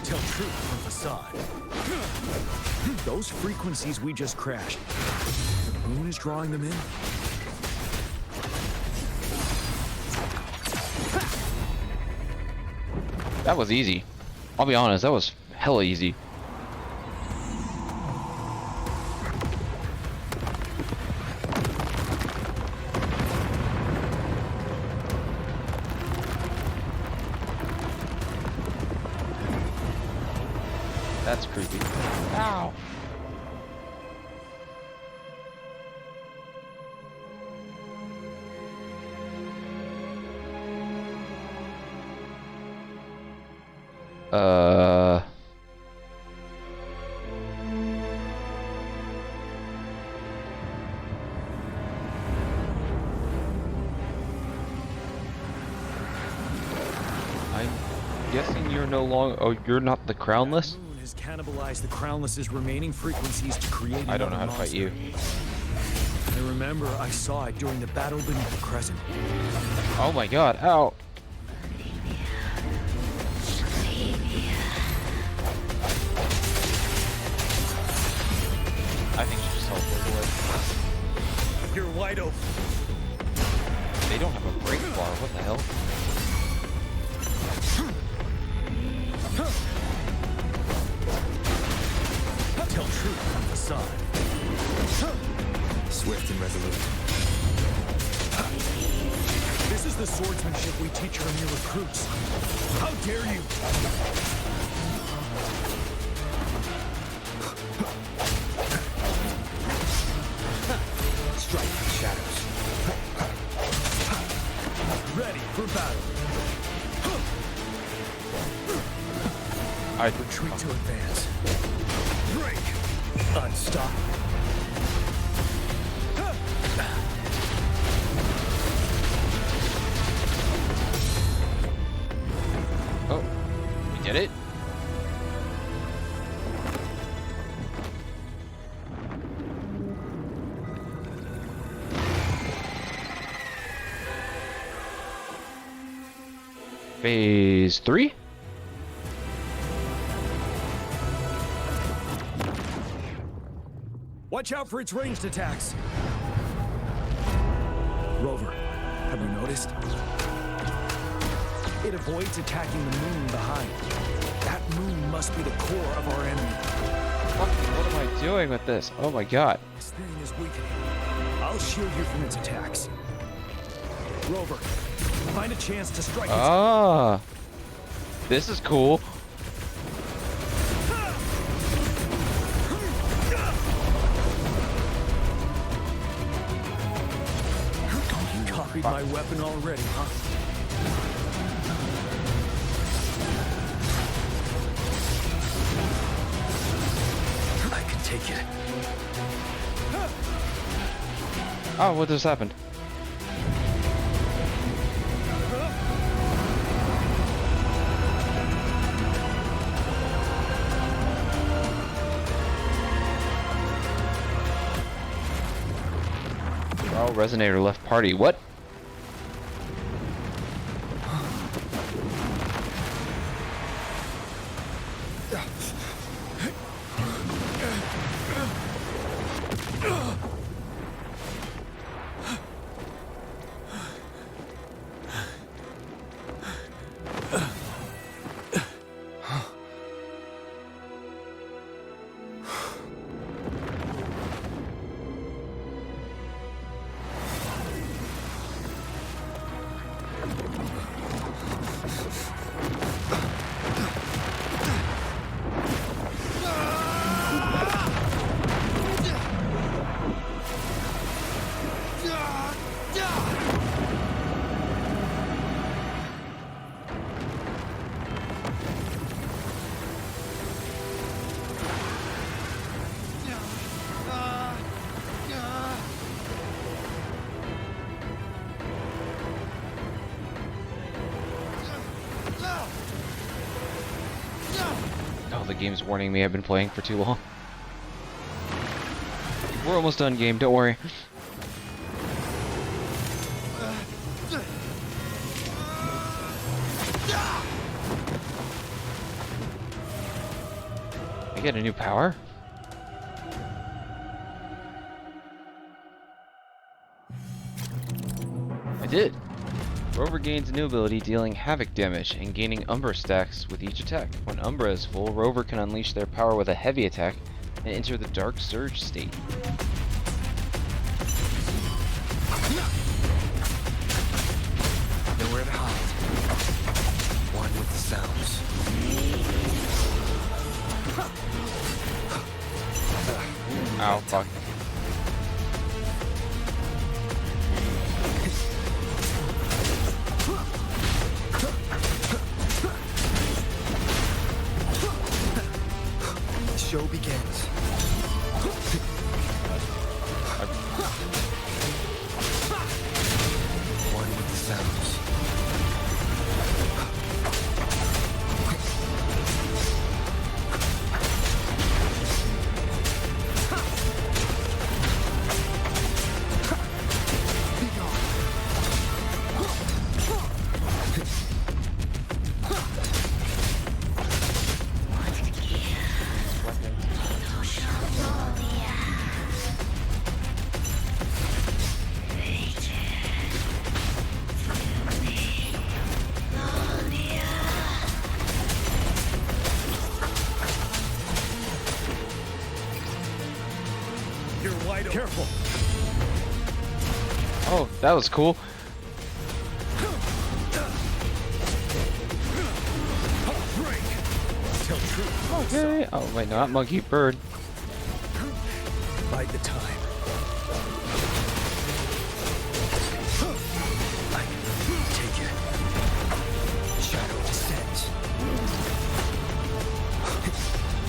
Speaker 15: Tell truth from facade. Those frequencies we just crashed. The moon is drawing them in.
Speaker 7: That was easy. I'll be honest, that was hella easy. That's creepy. Ow! I'm guessing you're no longer. Oh, you're not the Crownless?
Speaker 15: The moon has cannibalized the Crownless's remaining frequencies to create
Speaker 7: I don't know how
Speaker 15: another
Speaker 7: to fight you.
Speaker 15: monster. I remember I saw it during the battle beneath the crescent.
Speaker 7: Oh my god, ow! I think she just teleported away.
Speaker 15: You're wide open.
Speaker 7: They don't have a break bar, what the hell?
Speaker 15: truth on the facade.
Speaker 5: Swift and resolute.
Speaker 15: This is the swordsmanship we teach our new recruits. How dare you! Strike the shadows. Ready for battle.
Speaker 7: I
Speaker 15: retreat to advance. Break. Unstoppable.
Speaker 7: Oh, we did it. Phase 3?
Speaker 15: Watch out for its ranged attacks. Rover, have you noticed? It avoids attacking the moon behind. That moon must be the core of our enemy.
Speaker 7: What am I doing with this? Oh my god.
Speaker 15: This thing is weakening. I'll shield you from its attacks. Rover, find a chance to strike its...
Speaker 7: Ah, this is cool.
Speaker 15: You copied my weapon already, huh? I can take it.
Speaker 7: Oh, what just happened? Oh, Resonator left party. What? Oh, the game's warning me I've been playing for too long. We're almost done, game. Don't worry. I get a new power? I did. Rover gains a new ability dealing havoc damage and gaining Umbra stacks with each attack. When Umbra is full, Rover can unleash their power with a heavy attack and enter the Dark Surge state.
Speaker 5: Nowhere to hide. One with the sounds.
Speaker 7: Ow, fuck.
Speaker 10: The show begins.
Speaker 5: One with the sounds.
Speaker 15: Careful.
Speaker 7: Oh, that was cool.
Speaker 15: Break. Tell truth.
Speaker 7: Okay. Oh wait, no, not monkey, bird.
Speaker 15: Bide the time. I can take it. Shadow descends.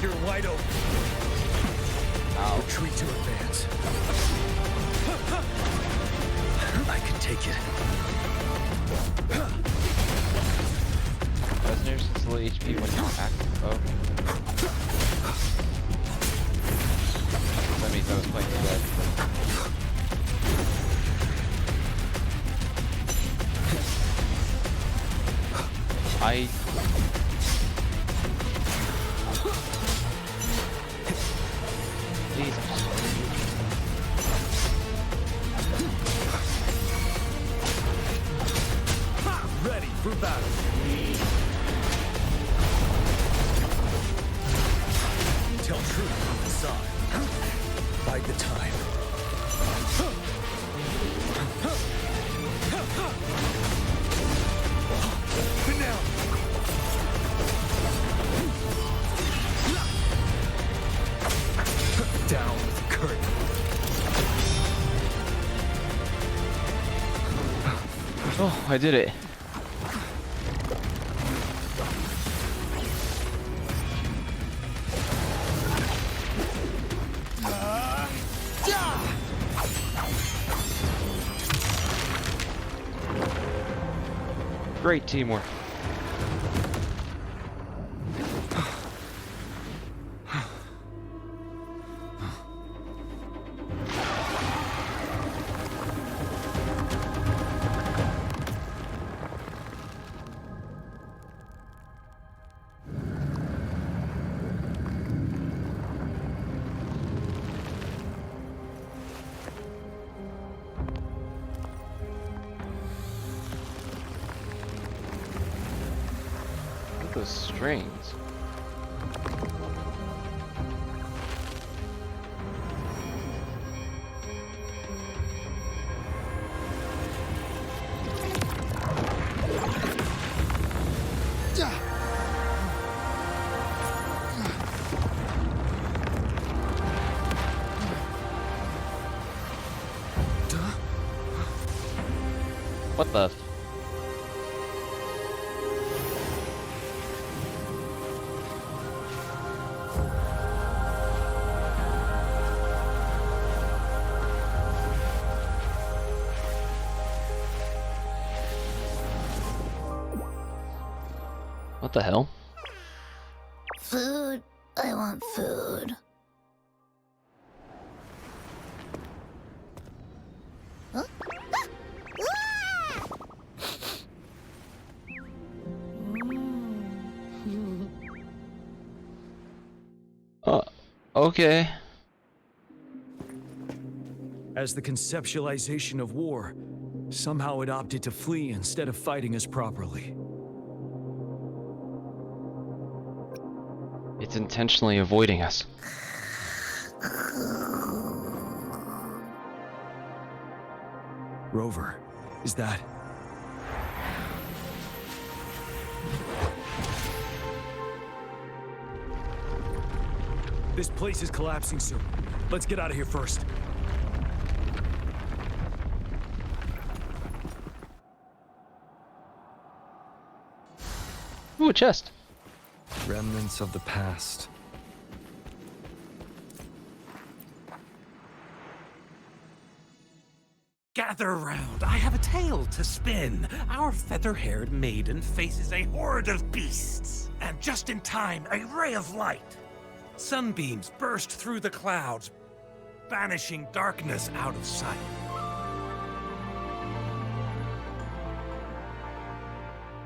Speaker 15: You're wide open. Retreat to advance. I can take it.
Speaker 7: Resonator since low HP when you're active. Oh. That means I was playing dead. Please, I'm just...
Speaker 15: Ready for battle. Tell truth on the side. Bide the time. Now. Down with the curtain.
Speaker 7: Oh, I did it. Great teamwork. Those strings. What the? What the hell?
Speaker 2: Food. I want food. Huh?
Speaker 1: Okay.
Speaker 15: As the conceptualization of war, somehow it opted to flee instead of fighting us properly.
Speaker 1: It's intentionally avoiding us.
Speaker 15: Rover, is that... This place is collapsing soon. Let's get out of here first.
Speaker 1: Ooh, a chest.
Speaker 5: Remnants of the past.
Speaker 6: Gather round, I have a tale to spin. Our feather-haired maiden faces a horde of beasts. And just in time, a ray of light. Sunbeams burst through the clouds, banishing darkness out of sight.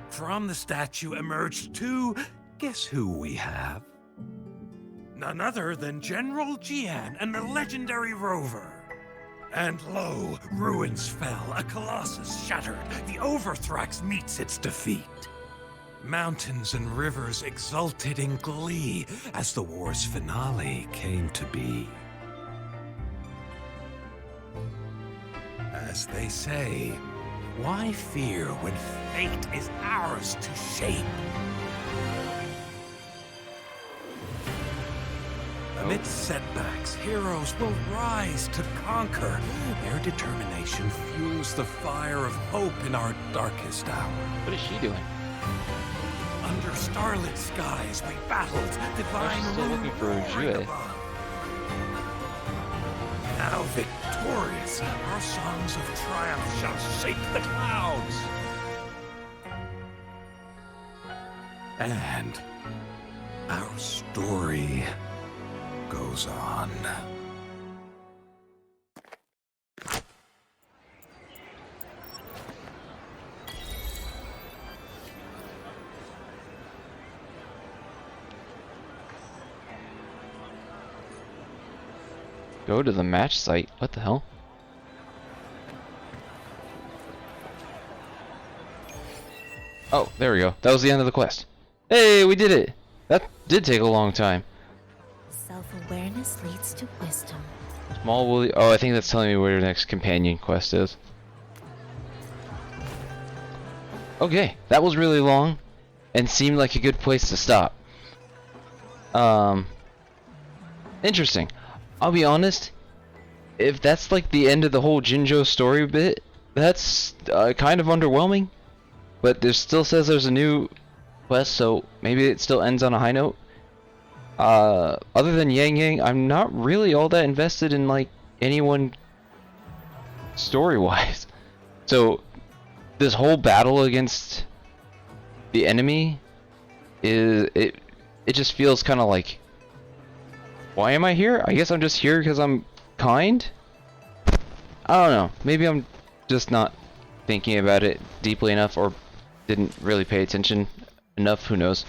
Speaker 6: From the statue emerged two... Guess who we have? None other than General Jian and the legendary Rover. And lo, ruins fell, a colossus shattered, the Overthrax meets its defeat. Mountains and rivers exulted in glee as the war's finale came to be. as they say. Why fear when fate is ours to shape? Amidst setbacks, heroes will rise to conquer. Their determination fuels the fire of hope in our darkest hour.
Speaker 7: What is she doing?
Speaker 6: Under starlit skies, we battled, divine
Speaker 7: still looking for Jue.
Speaker 6: Now victorious, our songs of triumph shall shake the clouds. And our story goes on.
Speaker 1: Go to the match site. What the hell? Oh, there we go. That was the end of the quest. Hey, we did it! That did take a long time.
Speaker 19: Self-awareness leads to wisdom.
Speaker 1: Small woolly. Oh, I think that's telling me where the next companion quest is. Okay, that was really long, and seemed like a good place to stop. Interesting. I'll be honest. If that's like the end of the whole Jinjo story bit, that's kind of underwhelming. But there still says there's a new quest, so maybe it still ends on a high note. Other than Yang Yang, I'm not really all that invested in like anyone story-wise. So this whole battle against the enemy is it just feels kind of like, why am I here? I guess I'm just here because I'm kind? I don't know. Maybe I'm just not thinking about it deeply enough or didn't really pay attention enough. Who knows?